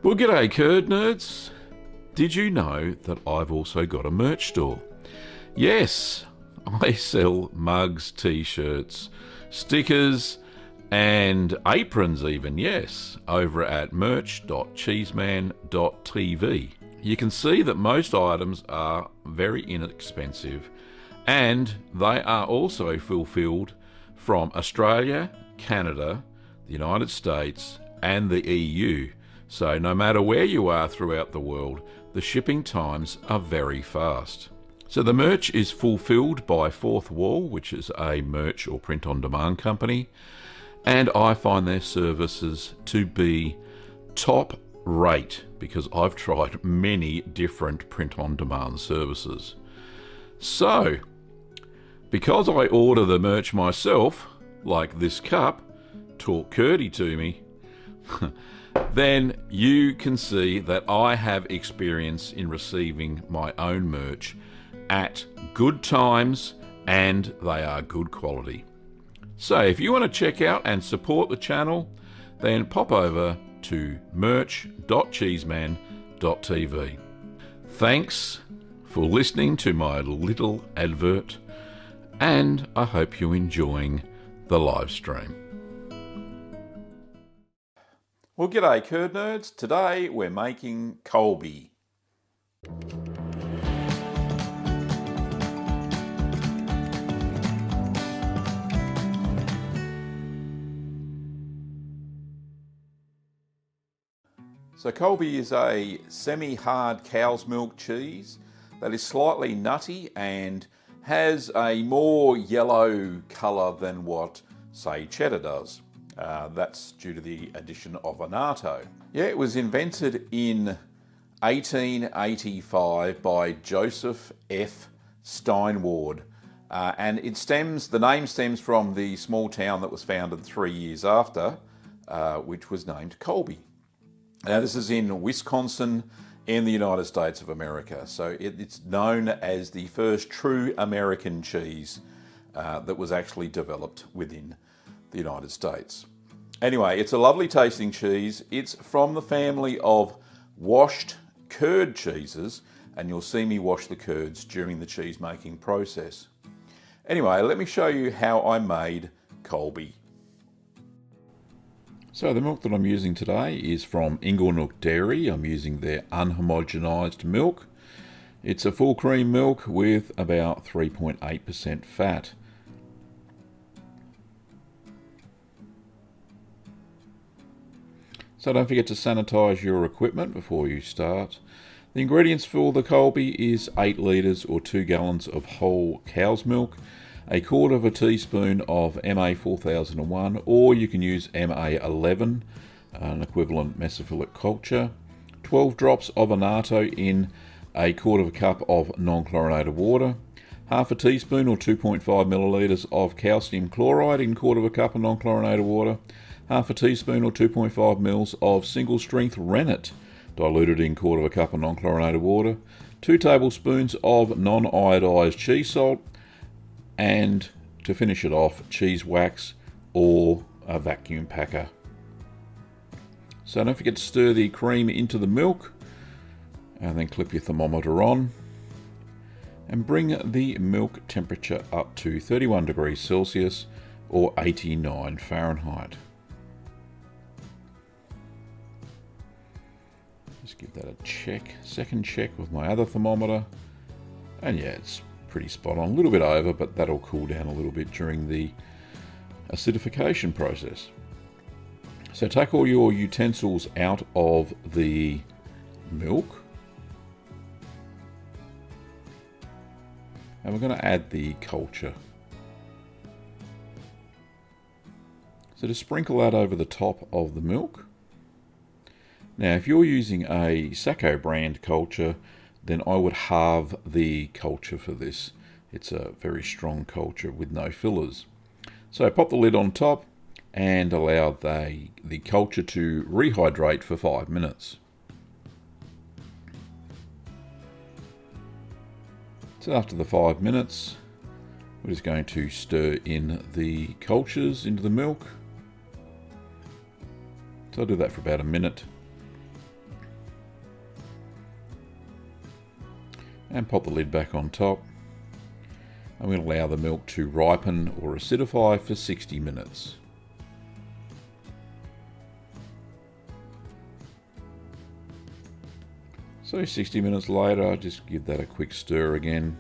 Well, g'day, Curd Nerds. Did you know that I've also got a merch store? Yes, I sell mugs, t-shirts, stickers, and aprons even, yes, over at merch.cheeseman.tv. You can see that most items are very inexpensive, and they are also fulfilled from Australia, Canada, the United States, and the EU. So no matter where you are throughout the world, the shipping times are very fast. So the merch is fulfilled by Fourth Wall, which is a merch or print-on-demand company, and I find their services to be top rate because I've tried many different print-on-demand services. So, because I order the merch myself, like this cup, talk curdy to me, then you can see that I have experience in receiving my own merch at good times, and they are good quality. So if you want to check out and support the channel, then pop over to merch.cheeseman.tv. Thanks for listening to my little advert, and I hope you're enjoying the live stream. Well, g'day, Curd Nerds. Today we're making Colby. So Colby is a semi-hard cow's milk cheese that is slightly nutty and has a more yellow colour than what, say, cheddar does. That's due to the addition of annatto. Yeah, it was invented in 1885 by Joseph F. Steinward, and the name stems from the small town that was founded 3 years after, which was named Colby. Now this is in Wisconsin in the United States of America, so it's known as the first true American cheese that was actually developed within the United States. Anyway, it's a lovely tasting cheese. It's from the family of washed curd cheeses, and you'll see me wash the curds during the cheese making process. Anyway, let me show you how I made Colby. So the milk that I'm using today is from Inglenook Dairy. I'm using their unhomogenized milk. It's a full cream milk with about 3.8% fat. So don't forget to sanitize your equipment before you start. The ingredients for the Colby is 8 litres or 2 gallons of whole cow's milk, a quarter of a teaspoon of MA4001, or you can use MA11, an equivalent mesophilic culture, 12 drops of annatto in a quarter of a cup of non-chlorinated water, half a teaspoon or 2.5 millilitres of calcium chloride in quarter of a cup of non-chlorinated water, half a teaspoon or 2.5 mils of single strength rennet diluted in quarter of a cup of non-chlorinated water, 2 tablespoons of non-iodized cheese salt, and to finish it off, cheese wax or a vacuum packer. So don't forget to stir the cream into the milk and then clip your thermometer on and bring the milk temperature up to 31 degrees Celsius or 89 Fahrenheit. Just give that a check, second check with my other thermometer, and yeah, it's pretty spot on. A little bit over, but that'll cool down a little bit during the acidification process. So take all your utensils out of the milk, and we're going to add the culture. So just sprinkle that over the top of the milk. Now, if you're using a Sacco brand culture, then I would halve the culture for this. It's a very strong culture with no fillers. So pop the lid on top and allow the culture to rehydrate for 5 minutes. So after the 5 minutes, we're just going to stir in the cultures into the milk. So I'll do that for about a minute. And pop the lid back on top. And we'll allow the milk to ripen or acidify for 60 minutes. So 60 minutes later, I'll just give that a quick stir again.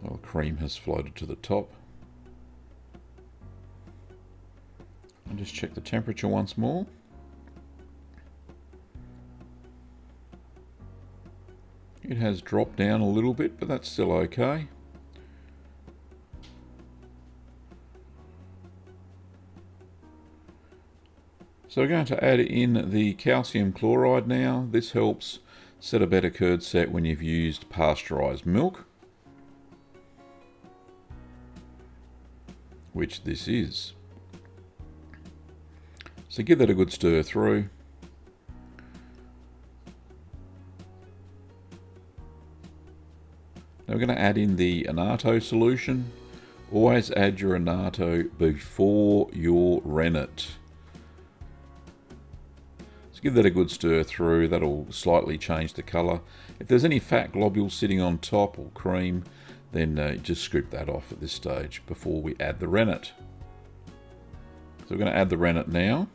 Well, the cream has floated to the top. And just check the temperature once more. It has dropped down a little bit, but that's still okay. So we're going to add in the calcium chloride now. This helps set a better curd set when you've used pasteurized milk, which this is. So give that a good stir through. Now we're going to add in the annatto solution. Always add your annatto before your rennet. So give that a good stir through. That'll slightly change the colour. If there's any fat globules sitting on top or cream, then just scoop that off at this stage before we add the rennet. So we're going to add the rennet now.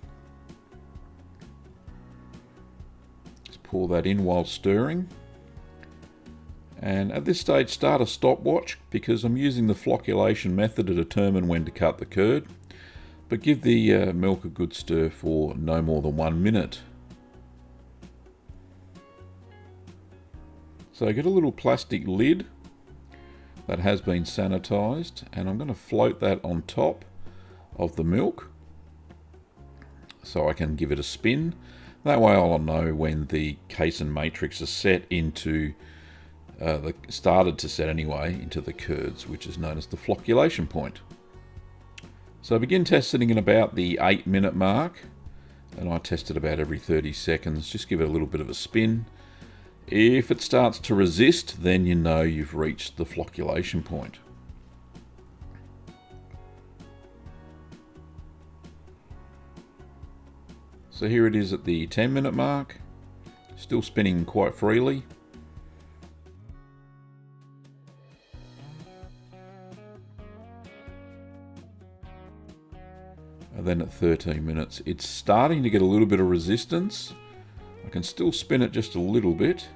Just pour that in while stirring. And at this stage, start a stopwatch because I'm using the flocculation method to determine when to cut the curd. But give the milk a good stir for no more than 1 minute. So I get a little plastic lid that has been sanitized, and I'm going to float that on top of the milk so I can give it a spin. That way I'll know when the casein matrix is set into started to set anyway into the curds, which is known as the flocculation point. So I begin testing in about the 8-minute mark, and I test it about every 30 seconds. Just give it a little bit of a spin. If it starts to resist, then you know you've reached the flocculation point. So here it is at the 10-minute mark, still spinning quite freely. And then at 13 minutes, it's starting to get a little bit of resistance. I can still spin it just a little bit.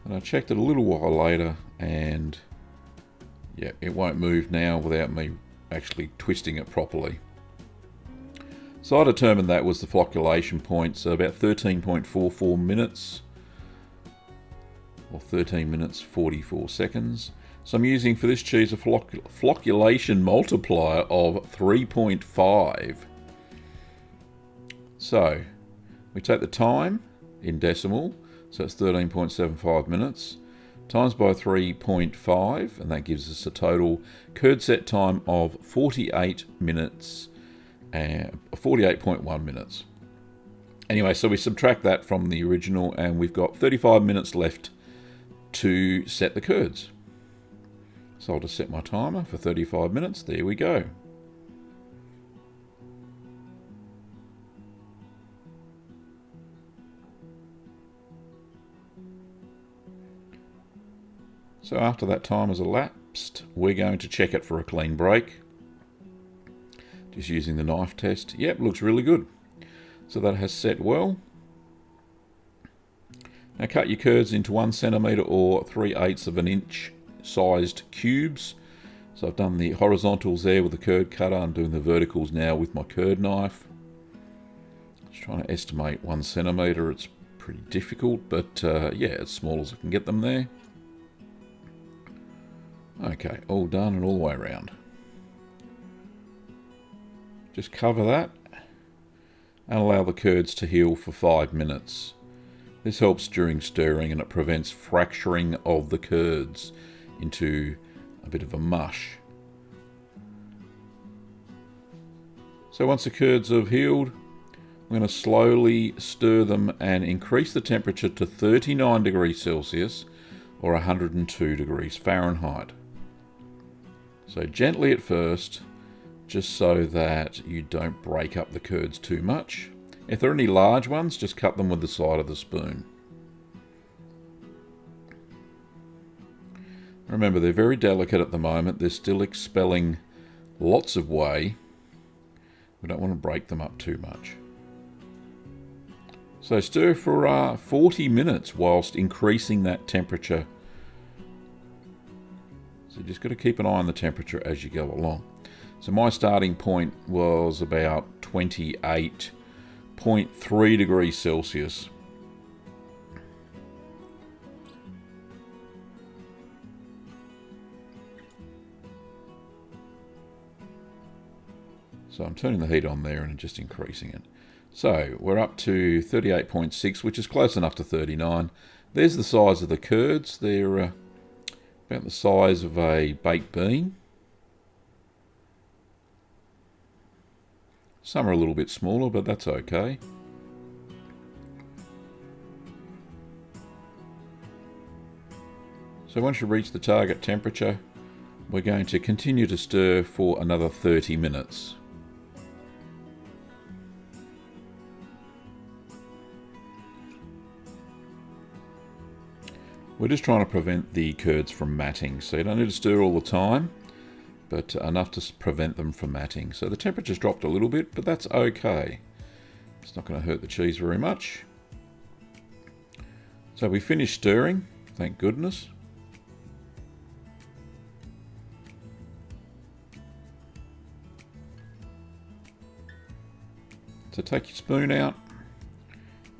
And I checked it a little while later, and yeah, it won't move now without me actually twisting it properly. So I determined that was the flocculation point, so about 13.44 minutes, or 13 minutes 44 seconds. So I'm using for this cheese a flocculation multiplier of 3.5. So we take the time in decimal, so it's 13.75 minutes, times by 3.5, and that gives us a total curd set time of 48 minutes, 48.1 minutes. Anyway, so we subtract that from the original, and we've got 35 minutes left to set the curds. So I'll just set my timer for 35 minutes. There we go. So after that time has elapsed, we're going to check it for a clean break. Just using the knife test. Yep, looks really good. So that has set well. Now cut your curds into 1 centimetre or 3/8 of an inch sized cubes. So I've done the horizontals there with the curd cutter. I'm doing the verticals now with my curd knife. Just trying to estimate 1 centimetre. It's pretty difficult, but yeah, as small as I can get them there. Okay, all done and all the way around. Just cover that and allow the curds to heal for 5 minutes. This helps during stirring, and it prevents fracturing of the curds into a bit of a mush. So once the curds have healed, I'm going to slowly stir them and increase the temperature to 39 degrees Celsius or 102 degrees Fahrenheit. So gently at first, just so that you don't break up the curds too much. If there are any large ones, just cut them with the side of the spoon. Remember, they're very delicate at the moment. They're still expelling lots of whey. We don't want to break them up too much. So stir for 40 minutes whilst increasing that temperature. So you just got to keep an eye on the temperature as you go along. So my starting point was about 28.3 degrees Celsius. So I'm turning the heat on there and just increasing it. So we're up to 38.6, which is close enough to 39. There's the size of the curds. They're about the size of a baked bean. Some are a little bit smaller, but that's okay. So once you reach the target temperature, we're going to continue to stir for another 30 minutes. We're just trying to prevent the curds from matting, so you don't need to stir all the time, but enough to prevent them from matting. So the temperature's dropped a little bit, but that's okay. It's not going to hurt the cheese very much. So we finished stirring, thank goodness. So take your spoon out,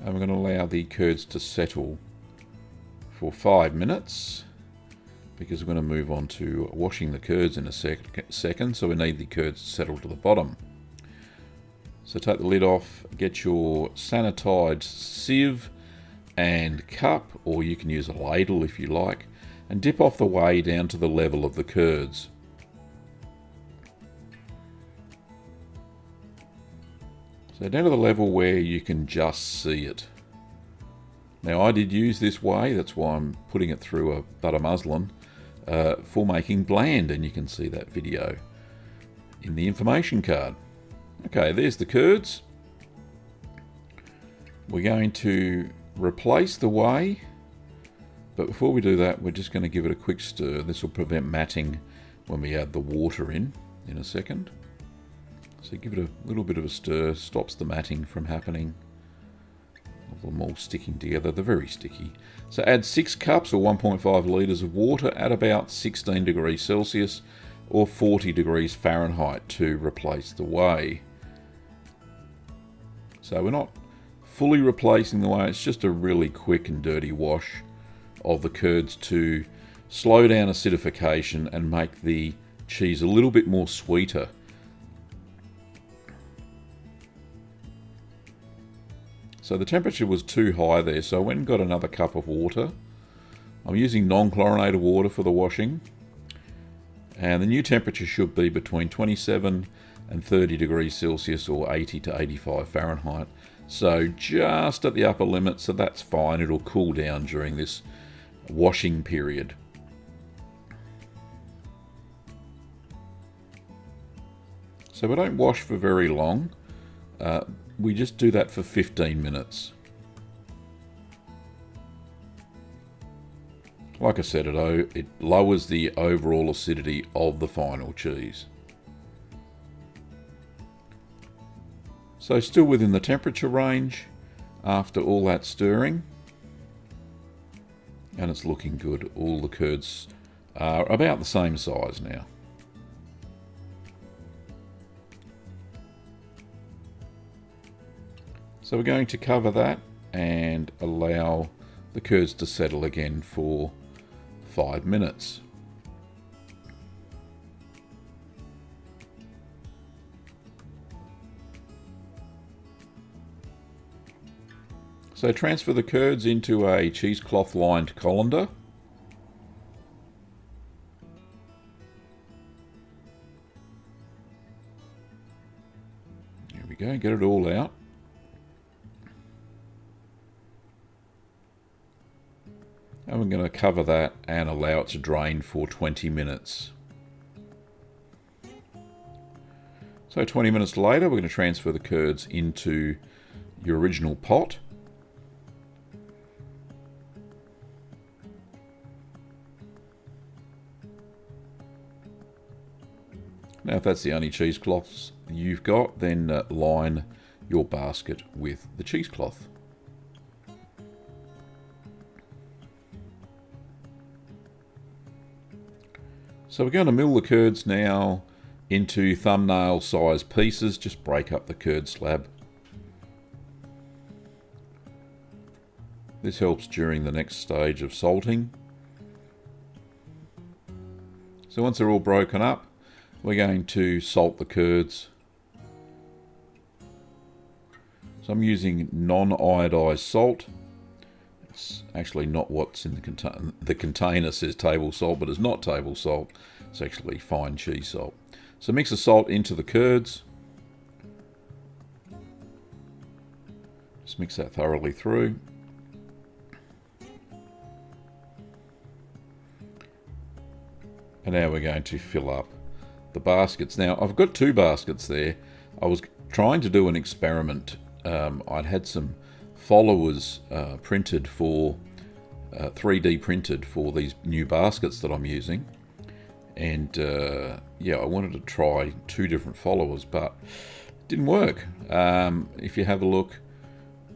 and we're going to allow the curds to settle for 5 minutes, because we're going to move on to washing the curds in a second, so we need the curds to settle to the bottom. So take the lid off, get your sanitized sieve and cup, or you can use a ladle if you like, and dip off the whey down to the level of the curds. So down to the level where you can just see it. Now I did use this whey, that's why I'm putting it through a butter muslin for making bland, and you can see that video in the information card. Okay, there's the curds. We're going to replace the whey, but before we do that, we're just going to give it a quick stir. This will prevent matting when we add the water in a second. So give it a little bit of a stir, stops the matting from happening. Of them all sticking together, they're very sticky. So add 6 cups or 1.5 litres of water at about 16 degrees Celsius or 40 degrees Fahrenheit to replace the whey. So we're not fully replacing the whey, it's just a really quick and dirty wash of the curds to slow down acidification and make the cheese a little bit more sweeter. So the temperature was too high there, so I went and got another cup of water. I'm using non-chlorinated water for the washing, and the new temperature should be between 27 and 30 degrees Celsius or 80 to 85 Fahrenheit. So just at the upper limit, so that's fine. It'll cool down during this washing period. So we don't wash for very long. We just do that for 15 minutes. Like I said, it lowers the overall acidity of the final cheese. So still within the temperature range after all that stirring. And it's looking good. All the curds are about the same size now. So we're going to cover that and allow the curds to settle again for 5 minutes. So transfer the curds into a cheesecloth lined colander. There we go, get it all out. And we're going to cover that and allow it to drain for 20 minutes. So 20 minutes later, we're going to transfer the curds into your original pot. Now, if that's the only cheesecloths you've got, then line your basket with the cheesecloth. So we're going to mill the curds now into thumbnail size pieces. Just break up the curd slab. This helps during the next stage of salting. So once they're all broken up, we're going to salt the curds. So I'm using non-iodized salt. It's actually not what's in the container. The container says table salt, but it's not table salt. It's actually fine cheese salt. So mix the salt into the curds. Just mix that thoroughly through. And now we're going to fill up the baskets. Now, I've got 2 baskets there. I was trying to do an experiment. I'd had some followers printed for 3D printed for these new baskets that I'm using, and yeah, I wanted to try 2 different followers, but it didn't work. If you have a look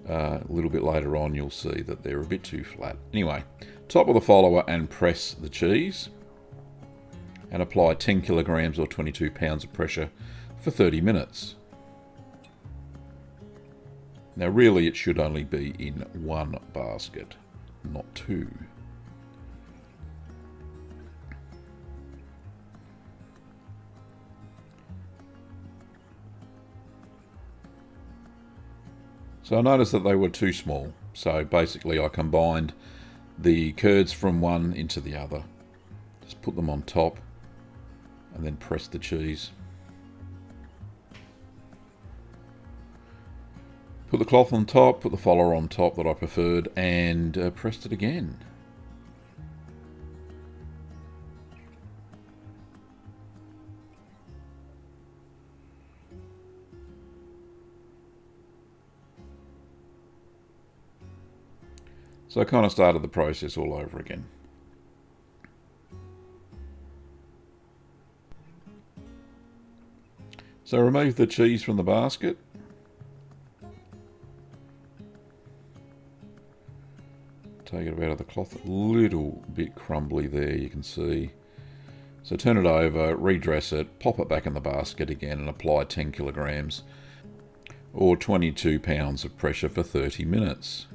a little bit later on, you'll see that they're a bit too flat. Anyway, top of the follower and press the cheese and apply 10 kilograms or 22 pounds of pressure for 30 minutes. Now really it should only be in one basket, not two. So I noticed that they were too small, so basically I combined the curds from one into the other. Just put them on top and then press the cheese. Put the cloth on top, put the follower on top that I preferred, and pressed it again. So I kind of started the process all over again. So remove the cheese from the basket. Take it out of the cloth, a little bit crumbly there, you can see. So turn it over, redress it, pop it back in the basket again and apply 10 kilograms or 22 pounds of pressure for 30 minutes.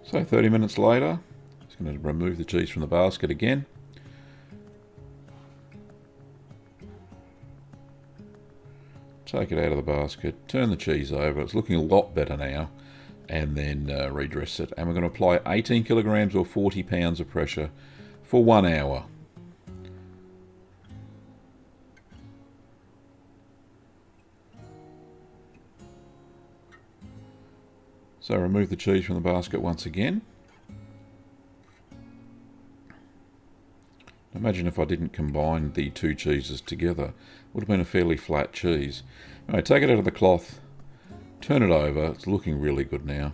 So 30 minutes later, just going to remove the cheese from the basket again. Take it out of the basket, turn the cheese over, it's looking a lot better now, and then redress it. And we're going to apply 18 kilograms or 40 pounds of pressure for 1 hour. So remove the cheese from the basket once again. Imagine if I didn't combine the two cheeses together. It would have been a fairly flat cheese. Anyway, take it out of the cloth, turn it over. It's looking really good now.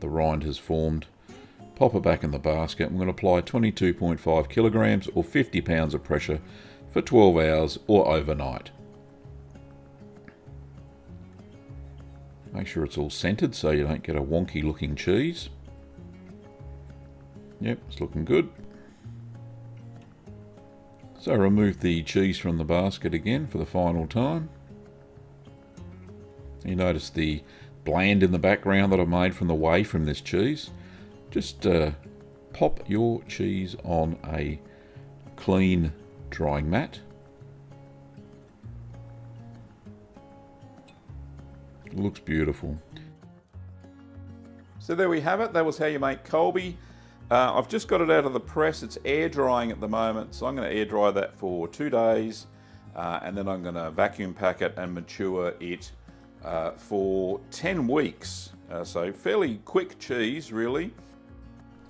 The rind has formed. Pop it back in the basket. I'm going to apply 22.5 kilograms or 50 pounds of pressure for 12 hours or overnight. Make sure it's all centered so you don't get a wonky looking cheese. Yep, it's looking good. So remove the cheese from the basket again for the final time. You notice the bland in the background that I made from the whey from this cheese. Just pop your cheese on a clean drying mat. It looks beautiful. So there we have it. That was how you make Colby. I've just got it out of the press. It's air drying at the moment, so I'm going to air dry that for 2 days, and then I'm going to vacuum pack it and mature it for 10 weeks. So fairly quick cheese, really.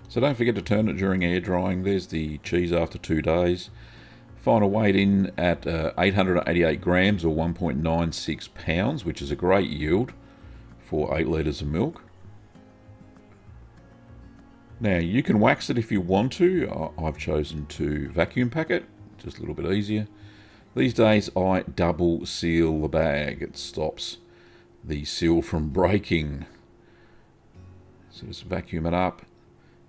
So don't forget to turn it during air drying. There's the cheese after 2 days. Final weight in at 888 grams or 1.96 pounds, which is a great yield for 8 litres of milk. Now you can wax it if you want to. I've chosen to vacuum pack it, just a little bit easier. These days I double seal the bag. It stops the seal from breaking. So just vacuum it up.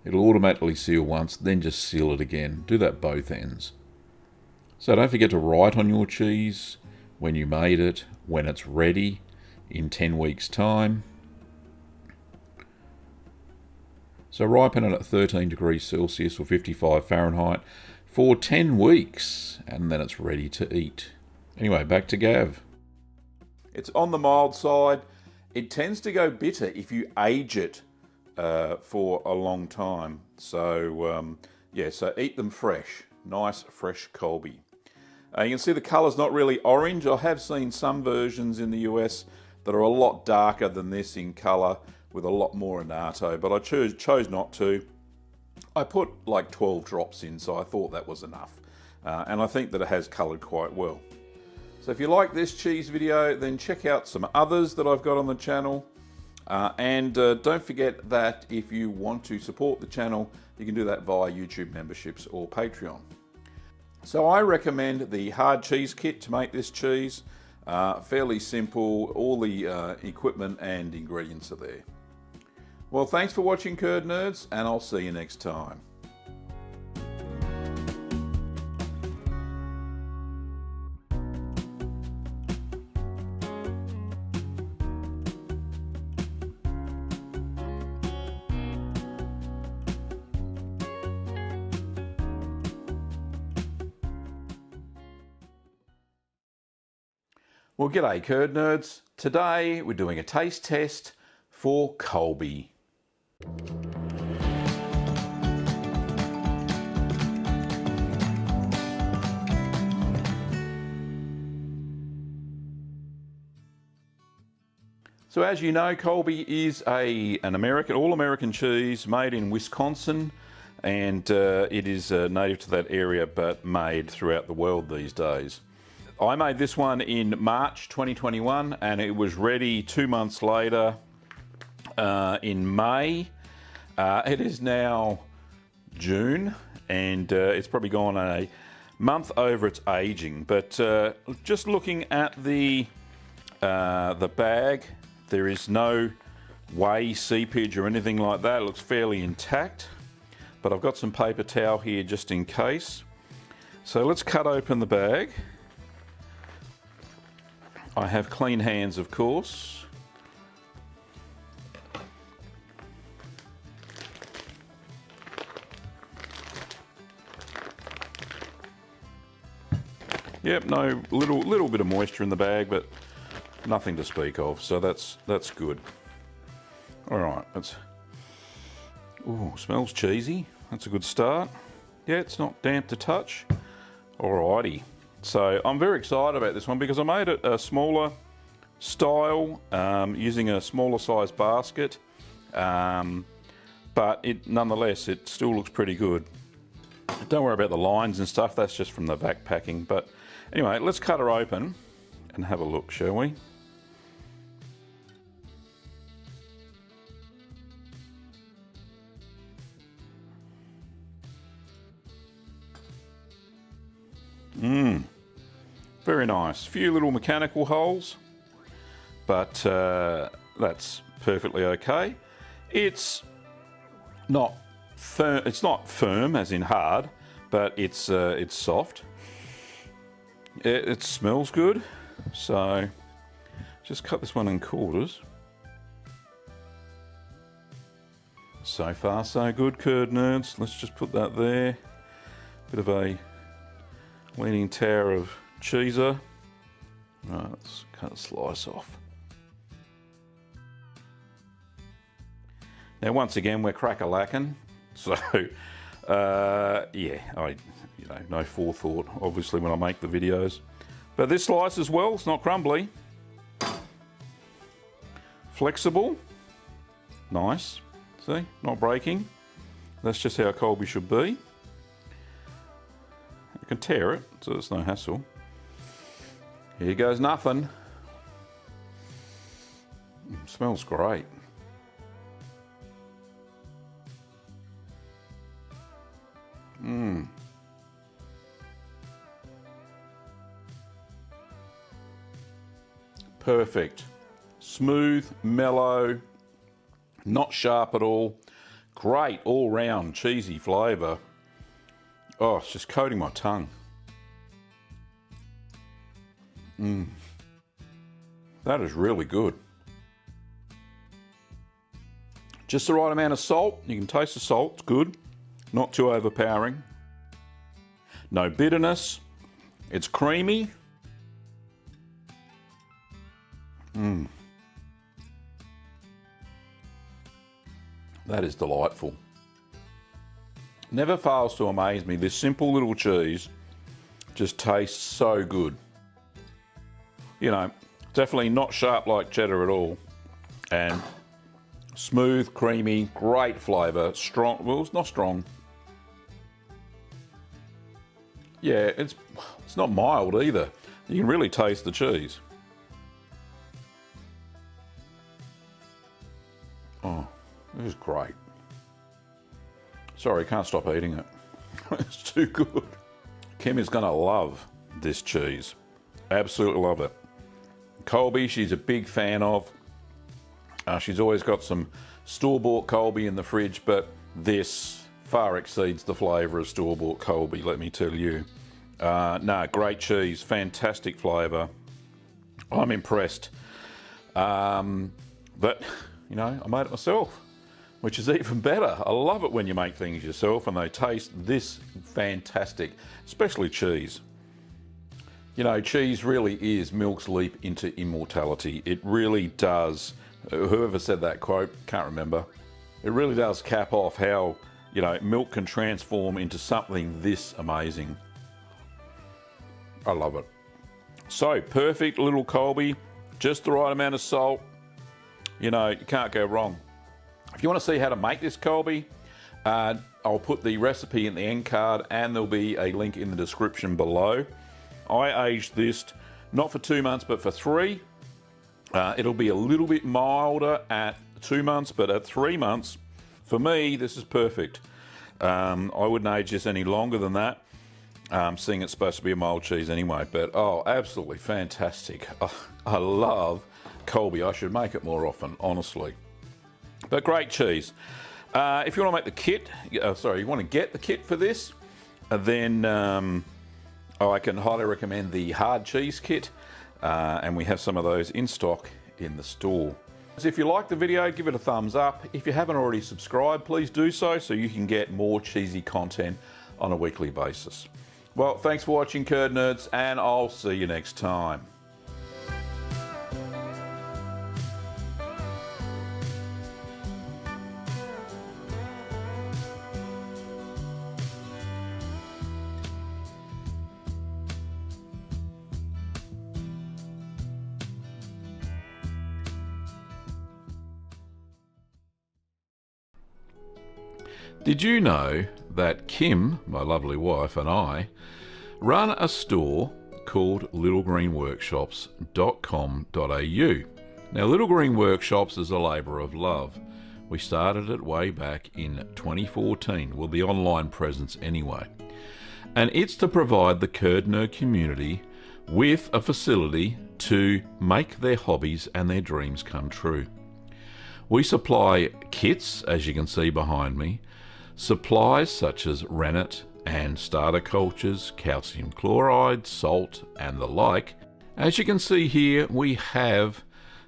It'll automatically seal once, then just seal it again. Do that both ends. So don't forget to write on your cheese when you made it, when it's ready, in 10 weeks' time. So ripen it at 13 degrees Celsius or 55 Fahrenheit for 10 weeks, and then it's ready to eat. Anyway, back to Gav. It's on the mild side. It tends to go bitter if you age it for a long time. So yeah, so eat them fresh. Nice fresh Colby. You can see the colour's not really orange. I have seen some versions in the US that are a lot darker than this in colour with a lot more annatto, but I chose not to. I put like 12 drops in, so I thought that was enough. And I think that it has coloured quite well. So if you like this cheese video, then check out some others that I've got on the channel. And don't forget that if you want to support the channel, you can do that via YouTube memberships or Patreon. So I recommend the hard cheese kit to make this cheese. Fairly simple, all the equipment and ingredients are there. Well, thanks for watching, Curd Nerds, and I'll see you next time. Well, g'day curd nerds. Today we're doing a taste test for Colby. So as you know, Colby is an all-American cheese made in Wisconsin, and it is native to that area but made throughout the world these days. I made this one in March 2021 and it was ready 2 months later in May. It is now June and it's probably gone a month over its aging, but just looking at the bag, there is no whey, seepage or anything like that. It looks fairly intact, but I've got some paper towel here just in case. So let's cut open the bag. I have clean hands, of course. Yep, no, little bit of moisture in the bag, but nothing to speak of, so that's good. All right, ooh, smells cheesy. That's a good start. Yeah, it's not damp to touch. Alrighty. So I'm very excited about this one because I made it a smaller style using a smaller size basket, but nonetheless it still looks pretty good. Don't worry about the lines and stuff, that's just from the vac packing. But anyway, let's cut her open and have a look, shall we? Very nice. Few little mechanical holes, but that's perfectly okay. It's not firm. It's not firm, as in hard, but it's soft. It smells good. So just cut this one in quarters. So far, so good, curd nerds. Let's just put that there. Bit of a leaning tower of cheeser. Right, let's cut a slice off. Now, once again, we're crack-a-lacking, so yeah, no forethought, obviously, when I make the videos. But this slice as well, it's not crumbly. Flexible, nice. See, not breaking. That's just how Colby should be. You can tear it, so it's no hassle. Here goes nothing. Smells great. Perfect. Smooth, mellow, not sharp at all. Great all-round cheesy flavour. Oh, it's just coating my tongue. That is really good. Just the right amount of salt. You can taste the salt, it's good. Not too overpowering. No bitterness. It's creamy. That is delightful. Never fails to amaze me. This simple little cheese just tastes so good. You know, definitely not sharp like cheddar at all. And smooth, creamy, great flavour. Strong, well, it's not strong. Yeah, it's not mild either. You can really taste the cheese. Oh, this is great. Sorry, can't stop eating it. It's too good. Kim is going to love this cheese. Absolutely love it. Colby, she's a big fan of. She's always got some store-bought Colby in the fridge, but this far exceeds the flavour of store-bought Colby, let me tell you. No, great cheese, fantastic flavour. I'm impressed. But, you know, I made it myself, which is even better. I love it when you make things yourself and they taste this fantastic, especially cheese. You know, cheese really is milk's leap into immortality. It really does. Whoever said that quote, can't remember. It really does cap off how, you know, milk can transform into something this amazing. I love it. So, perfect little Colby, just the right amount of salt. You know, you can't go wrong. If you want to see how to make this Colby, I'll put the recipe in the end card and there'll be a link in the description below. I aged this not for 2 months but for 3. It'll be a little bit milder at 2 months, but at 3 months, for me, this is perfect. I wouldn't age this any longer than that, seeing it's supposed to be a mild cheese anyway. But oh, absolutely fantastic. Oh, I love Colby. I should make it more often, honestly. But great cheese. If you want to make the kit, you want to get the kit for this, then I can highly recommend the hard cheese kit, and we have some of those in stock in the store. So if you like the video, give it a thumbs up. If you haven't already subscribed, please do so you can get more cheesy content on a weekly basis. Well, thanks for watching, Curd Nerds, and I'll see you next time. Did you know that Kim, my lovely wife, and I run a store called littlegreenworkshops.com.au? Now, Little Green Workshops is a labour of love. We started it way back in 2014, well, the online presence anyway. And it's to provide the Curd Nerd community with a facility to make their hobbies and their dreams come true. We supply kits, as you can see behind me, supplies such as rennet and starter cultures, calcium chloride, salt, and the like. As you can see here, we have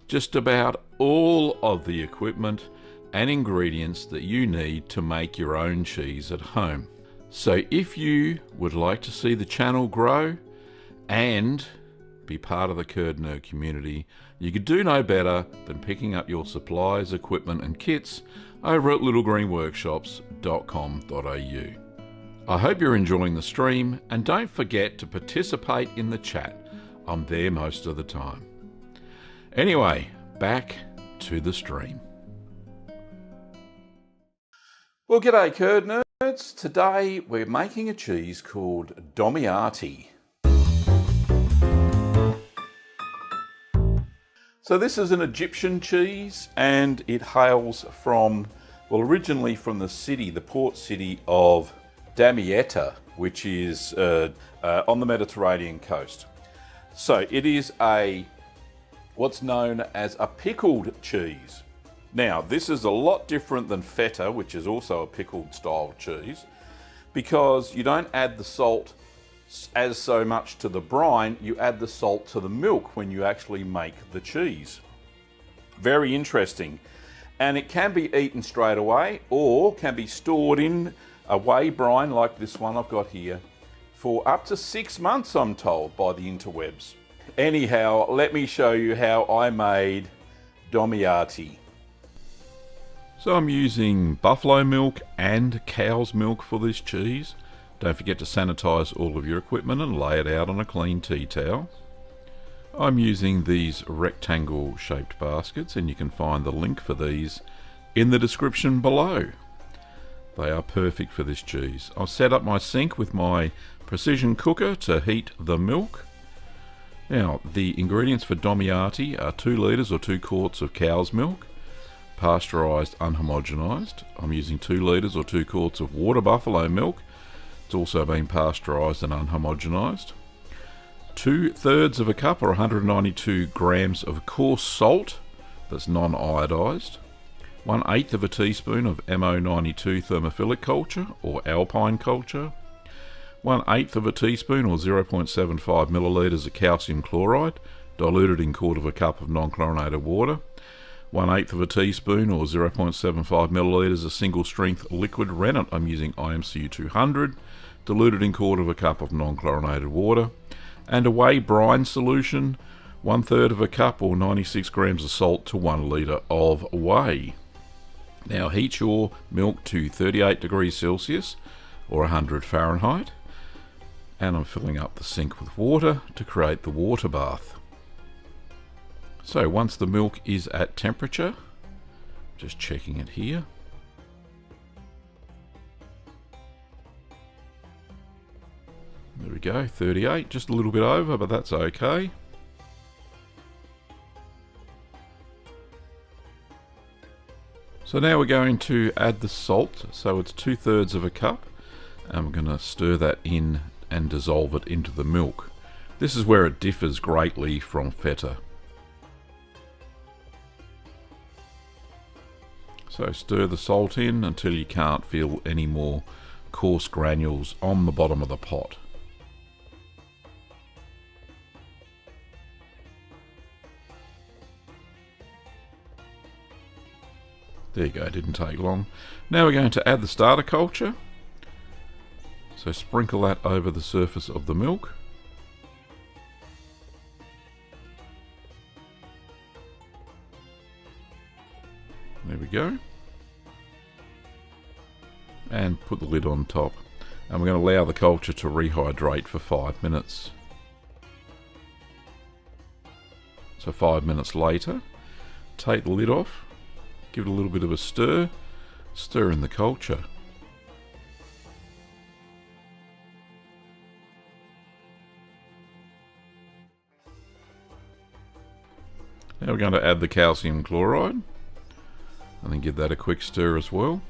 just about all of the equipment and ingredients that you need to make your own cheese at home. So if you would like to see the channel grow and be part of the Curd Nerd community, you could do no better than picking up your supplies, equipment and kits over at littlegreenworkshops.com.au. I hope you're enjoying the stream, and don't forget to participate in the chat. I'm there most of the time. Anyway, back to the stream. Well, g'day Curd Nerds. Today we're making a cheese called Domiati. So this is an Egyptian cheese, and it hails from, well, originally from the port city of Damietta, which is on the Mediterranean coast. So it is what's known as a pickled cheese. Now, this is a lot different than feta, which is also a pickled style cheese, because you don't add the salt as so much to the brine, you add the salt to the milk when you actually make the cheese. Very interesting. And it can be eaten straight away or can be stored in a whey brine like this one I've got here for up to 6 months, I'm told, by the interwebs. Anyhow, let me show you how I made Domiati. So I'm using buffalo milk and cow's milk for this cheese. Don't forget to sanitize all of your equipment and lay it out on a clean tea towel. I'm using these rectangle shaped baskets, and you can find the link for these in the description below. They are perfect for this cheese. I'll set up my sink with my precision cooker to heat the milk. Now, the ingredients for Domiati are 2 litres or 2 quarts of cow's milk, pasteurised unhomogenised. I'm using 2 litres or 2 quarts of water buffalo milk. It's also been pasteurised and unhomogenised. 2/3 of a cup or 192 grams of coarse salt that's non-iodised. 1/8 of a teaspoon of MO92 thermophilic culture or alpine culture. 1/8 of a teaspoon or 0.75 millilitres of calcium chloride diluted in 1/4 cup of non-chlorinated water. 1/8 of a teaspoon or 0.75 millilitres of single strength liquid rennet. I'm using IMCU 200 diluted in 1/4 cup of non-chlorinated water. and a whey brine solution, 1/3 of a cup or 96 grams of salt to 1 litre of whey. Now heat your milk to 38 degrees Celsius or 100 Fahrenheit, and I'm filling up the sink with water to create the water bath. So once the milk is at temperature, just checking it here. There we go, 38, just a little bit over, but that's okay. So now we're going to add the salt, so it's 2/3 of a cup, and we're going to stir that in and dissolve it into the milk. This is where it differs greatly from feta. So stir the salt in until you can't feel any more coarse granules on the bottom of the pot. There you go, didn't take long. Now we're going to add the starter culture. So sprinkle that over the surface of the milk. There we go. And put the lid on top. And we're going to allow the culture to rehydrate for 5 minutes. So 5 minutes later, take the lid off, give it a little bit of a stir, stir in the culture. Now we're going to add the calcium chloride and then give that a quick stir as well.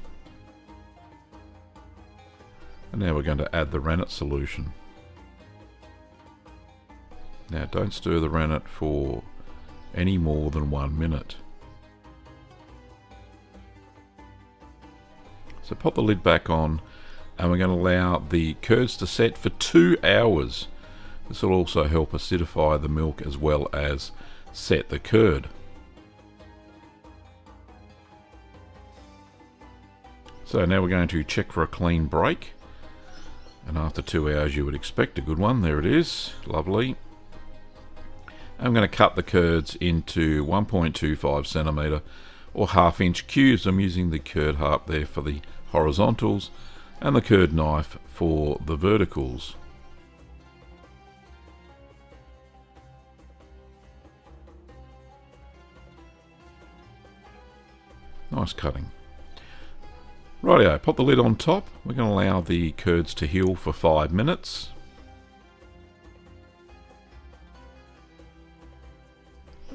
And now we're going to add the rennet solution. Now don't stir the rennet for any more than 1 minute. So pop the lid back on, and we're going to allow the curds to set for 2 hours. This will also help acidify the milk as well as set the curd. So now we're going to check for a clean break, and after 2 hours you would expect a good one. There it is, lovely. I'm going to cut the curds into 1.25 centimetre or 1/2 inch cubes. I'm using the curd harp there for the horizontals and the curd knife for the verticals. Nice cutting. Rightio, pop the lid on top. We're going to allow the curds to heal for 5 minutes.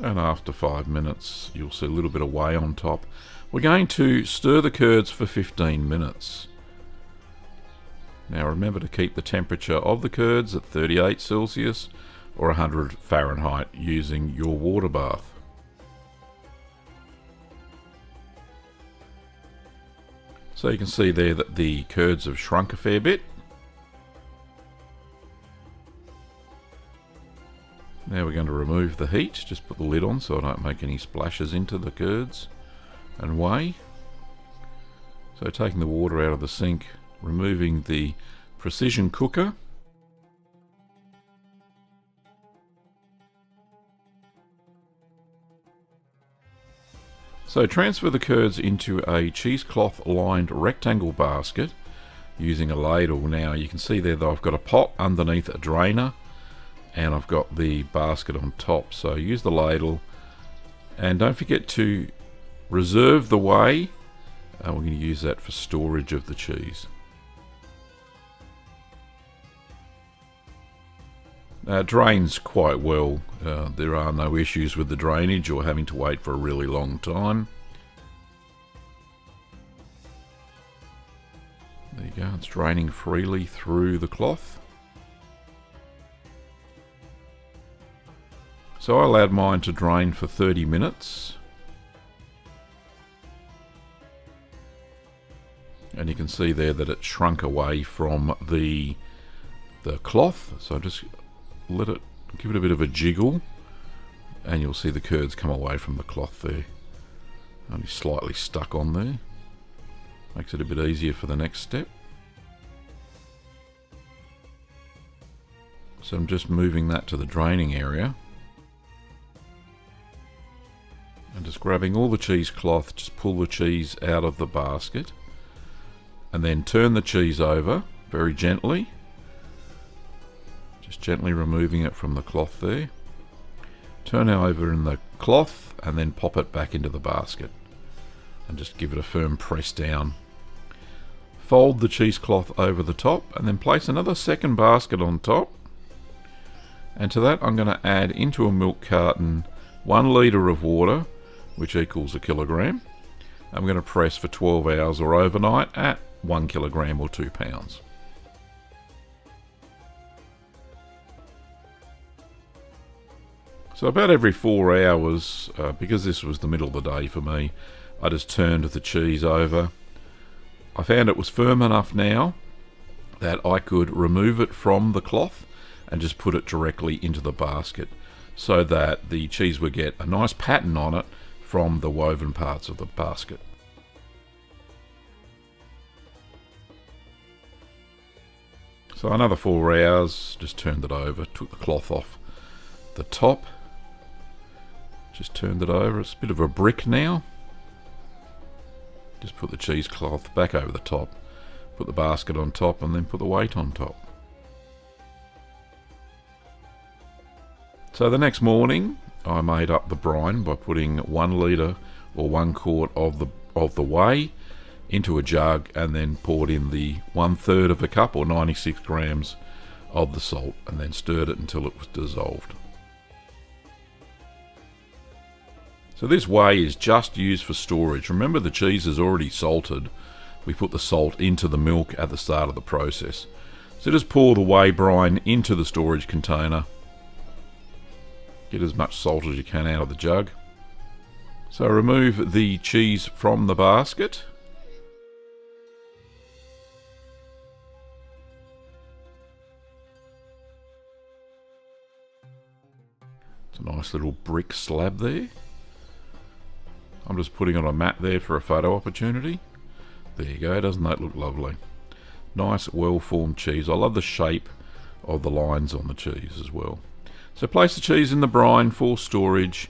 And after 5 minutes, you'll see a little bit of whey on top. We're going to stir the curds for 15 minutes. Now remember to keep the temperature of the curds at 38 Celsius or 100 Fahrenheit using your water bath. So you can see there that the curds have shrunk a fair bit. Now we're going to remove the heat. Just put the lid on so I don't make any splashes into the curds and whey. So taking the water out of the sink, removing the precision cooker. So transfer the curds into a cheesecloth lined rectangle basket using a ladle. Now you can see there that I've got a pot underneath a drainer, and I've got the basket on top. So use the ladle, and don't forget to reserve the whey. We're going to use that for storage of the cheese. Drains quite well. There are no issues with the drainage or having to wait for a really long time. There you go, it's draining freely through the cloth. So I allowed mine to drain for 30 minutes. And you can see there that it shrunk away from the cloth. So just let it, give it a bit of a jiggle, and you'll see the curds come away from the cloth there. Only slightly stuck on there. Makes it a bit easier for the next step. So I'm just moving that to the draining area. And just grabbing all the cheesecloth, just pull the cheese out of the basket. And then turn the cheese over very gently. Just gently removing it from the cloth there. Turn it over in the cloth and then pop it back into the basket. And just give it a firm press down. Fold the cheesecloth over the top and then place another second basket on top. And to that I'm going to add into a milk carton 1 litre of water, which equals 1 kilogram. I'm going to press for 12 hours or overnight at 1 kilogram or 2 pounds. So about every 4 hours, because this was the middle of the day for me, I just turned the cheese over. I found it was firm enough now that I could remove it from the cloth and just put it directly into the basket so that the cheese would get a nice pattern on it from the woven parts of the basket. So another 4 hours, just turned it over, took the cloth off the top, just turned it over. It's a bit of a brick now. Just put the cheesecloth back over the top, put the basket on top, and then put the weight on top. So the next morning I made up the brine by putting 1 litre or 1 quart of the whey into a jug and then poured in the 1/3 of a cup or 96 grams of the salt and then stirred it until it was dissolved. So this whey is just used for storage. Remember, the cheese is already salted. We put the salt into the milk at the start of the process. So just pour the whey brine into the storage container. Get as much salt as you can out of the jug. So remove the cheese from the basket. It's a nice little brick slab there. I'm just putting on a mat there for a photo opportunity. There you go, doesn't that look lovely? Nice well-formed cheese. I love the shape of the lines on the cheese as well. So place the cheese in the brine for storage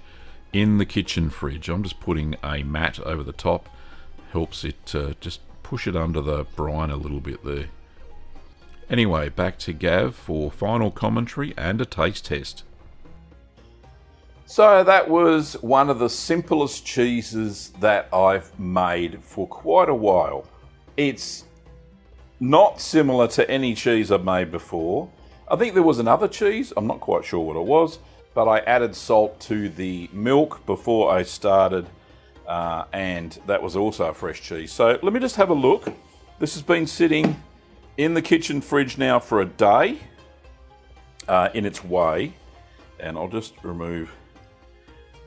in the kitchen fridge. I'm just putting a mat over the top. Helps it just push it under the brine a little bit there. Anyway, back to Gav for final commentary and a taste test. So that was one of the simplest cheeses that I've made for quite a while. It's not similar to any cheese I've made before. I think there was another cheese, I'm not quite sure what it was, but I added salt to the milk before I started, and that was also a fresh cheese. So let me just have a look. This has been sitting in the kitchen fridge now for a day in its whey, and I'll just remove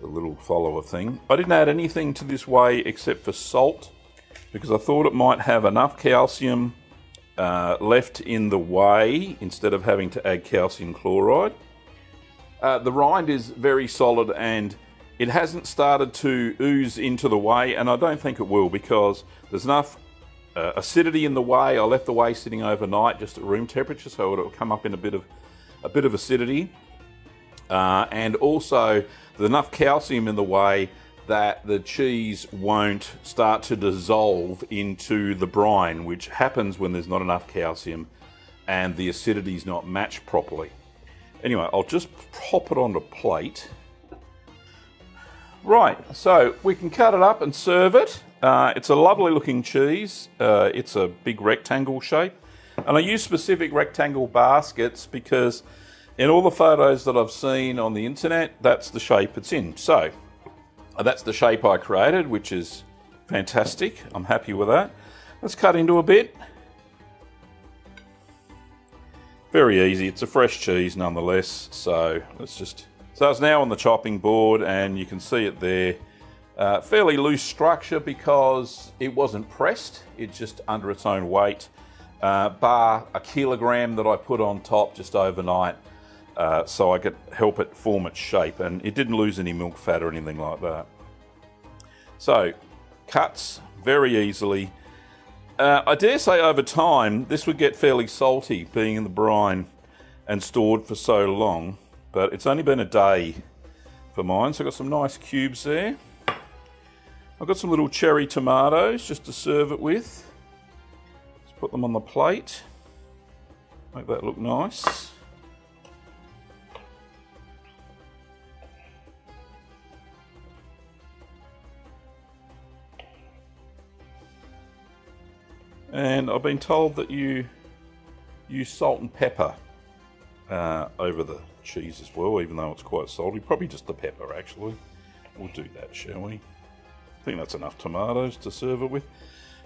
the little follower thing. I didn't add anything to this whey except for salt because I thought it might have enough calcium left in the whey instead of having to add calcium chloride. The rind is very solid and it hasn't started to ooze into the whey, and I don't think it will because there's enough acidity in the whey. I left the whey sitting overnight just at room temperature so it'll come up in a bit of acidity, and also there's enough calcium in the whey that the cheese won't start to dissolve into the brine, which happens when there's not enough calcium and the acidity is not matched properly. Anyway, I'll just pop it on a plate. Right, so we can cut it up and serve it. It's a lovely looking cheese. It's a big rectangle shape. And I use specific rectangle baskets because in all the photos that I've seen on the internet, that's the shape it's in. So that's the shape I created, which is fantastic. I'm happy with that. Let's cut into a bit. Very easy. It's a fresh cheese nonetheless. So it's now on the chopping board and you can see it there. Fairly loose structure because it wasn't pressed. It's just under its own weight, bar a kilogram that I put on top just overnight. So I could help it form its shape, and it didn't lose any milk fat or anything like that. So, cuts very easily. I dare say over time, this would get fairly salty being in the brine. and stored for so long, but it's only been a day for mine. So I've got some nice cubes there. I've got some little cherry tomatoes just to serve it with. Let's put them on the plate. Make that look nice. And I've been told that you use salt and pepper over the cheese as well, even though it's quite salty. Probably just the pepper, actually. We'll do that, shall we? I think that's enough tomatoes to serve it with.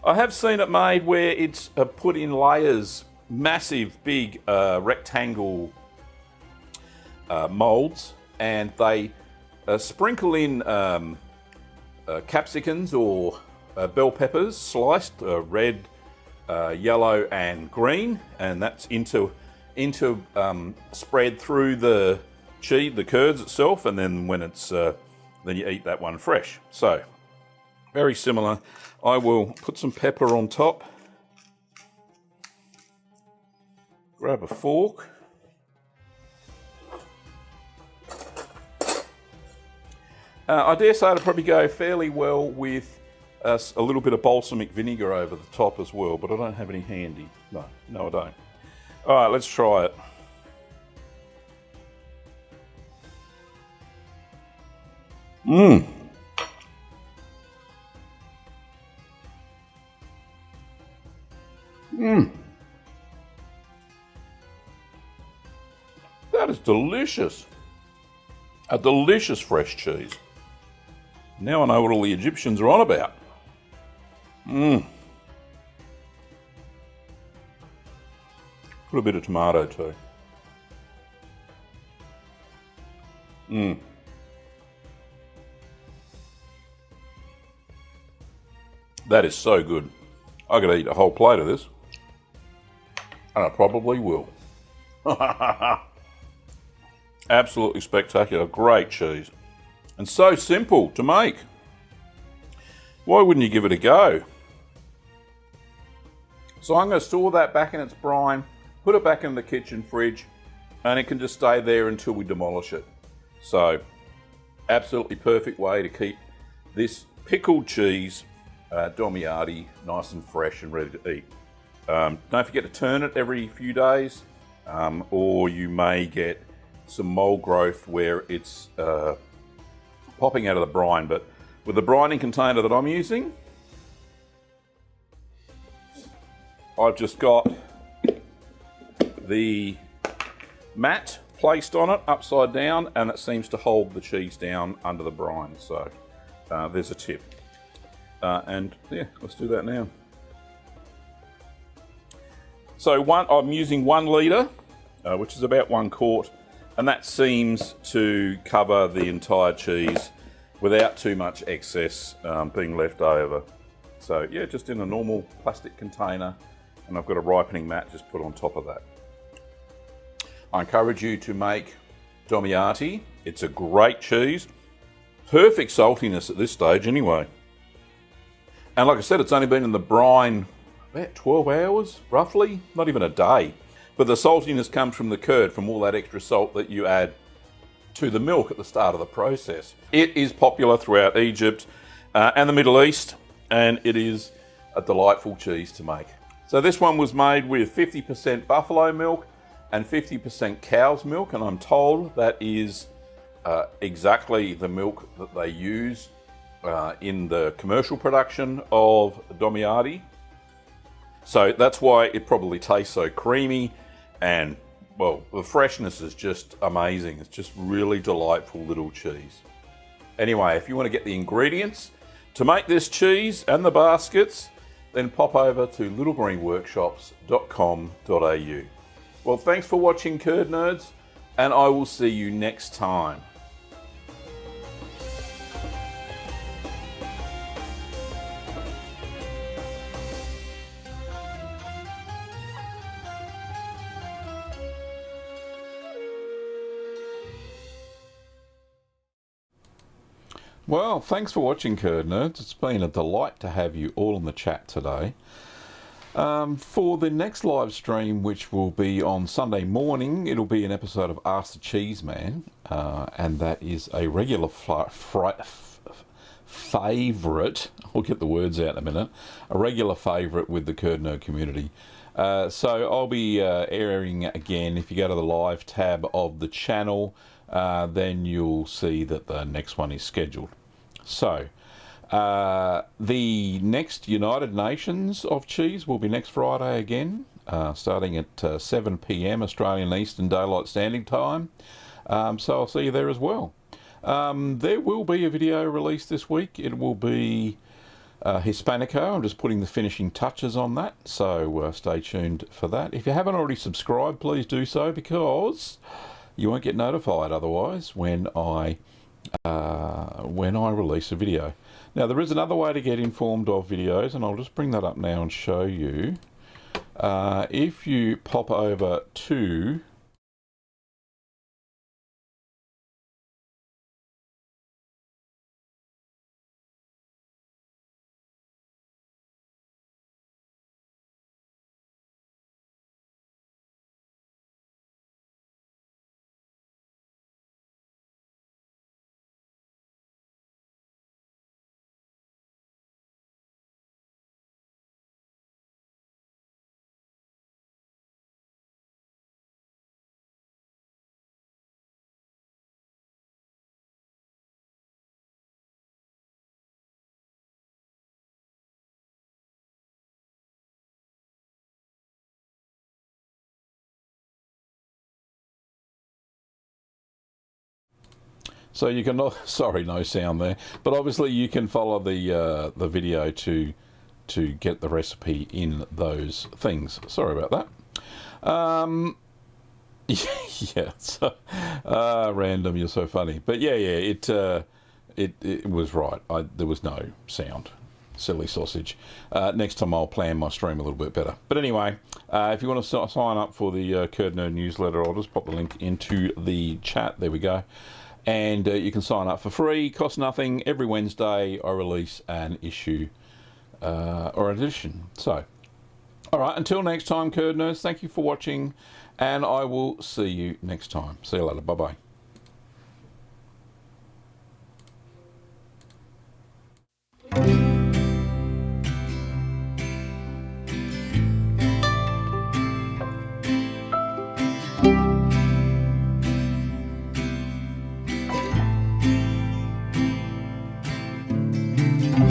I have seen it made where it's put in layers, massive, big rectangle molds, and they sprinkle in capsicums or bell peppers, sliced red, yellow, and green, and that's into spread through the cheese, the curds itself, and then when it's then you eat that one fresh. So very similar. I will put some pepper on top. Grab a fork. I dare say it'll probably go fairly well with a little bit of balsamic vinegar over the top as well, but I don't have any handy. No, I don't. All right, let's try it. Mmm. Mmm. That is delicious. A delicious fresh cheese. Now I know what all the Egyptians are on about. Mmm. Put a bit of tomato too. Mmm. That is so good. I could eat a whole plate of this. And I probably will. Absolutely spectacular. Great cheese. And so simple to make. Why wouldn't you give it a go? So I'm going to store that back in its brine, put it back in the kitchen fridge, and it can just stay there until we demolish it. So, absolutely perfect way to keep this pickled cheese, domiati, nice and fresh and ready to eat. Don't forget to turn it every few days, or you may get some mold growth where it's popping out of the brine. But with the brining container that I'm using, I've just got the mat placed on it upside down, and it seems to hold the cheese down under the brine. So there's a tip. And yeah, let's do that now. So I'm using 1 litre, which is about 1 quart, and that seems to cover the entire cheese without too much excess being left over. So yeah, just in a normal plastic container, and I've got a ripening mat just put on top of that. I encourage you to make domiati. It's a great cheese. Perfect saltiness at this stage anyway. And like I said, it's only been in the brine about 12 hours, roughly, not even a day. But the saltiness comes from the curd, from all that extra salt that you add to the milk at the start of the process. It is popular throughout Egypt and the Middle East, and it is a delightful cheese to make. So this one was made with 50% buffalo milk and 50% cow's milk, and I'm told that is exactly the milk that they use in the commercial production of domiati. So that's why it probably tastes so creamy, and well, the freshness is just amazing. It's just really delightful little cheese. Anyway, if you want to get the ingredients to make this cheese and the baskets, then pop over to littlegreenworkshops.com.au. Well, thanks for watching, Curd Nerds, and I will see you next time. Well, thanks for watching, Curd Nerds. It's been a delight to have you all in the chat today. For the next live stream, which will be on Sunday morning, it'll be an episode of Ask the Cheese Man, and that is a regular favourite. I'll get the words out in a minute. A regular favourite with the Curd Nerd community. So I'll be airing again. If you go to the live tab of the channel, then you'll see that the next one is scheduled. So the next United Nations of Cheese will be next Friday again, starting at 7 p.m. Australian Eastern Daylight Standing Time. So I'll see you there as well. There will be a video released this week. It will be Hispanico. I'm just putting the finishing touches on that, so stay tuned for that. If you haven't already subscribed, please do so, because you won't get notified otherwise when I release a video. Now, there is another way to get informed of videos, and I'll just bring that up now and show you. If you pop over to so you can, sorry, no sound there, but obviously you can follow the video to get the recipe in those things. Sorry about that. Yeah, so, random, you're so funny. But yeah, it was right. There was no sound. Silly sausage. Next time I'll plan my stream a little bit better. But anyway, if you want to sign up for the Curd Nerd newsletter, I'll just pop the link into the chat. There we go. And you can sign up for free, costs nothing. Every Wednesday I release an issue or an edition. So, all right, until next time, Curd Nerds, thank you for watching, and I will see you next time. See you later. Bye-bye.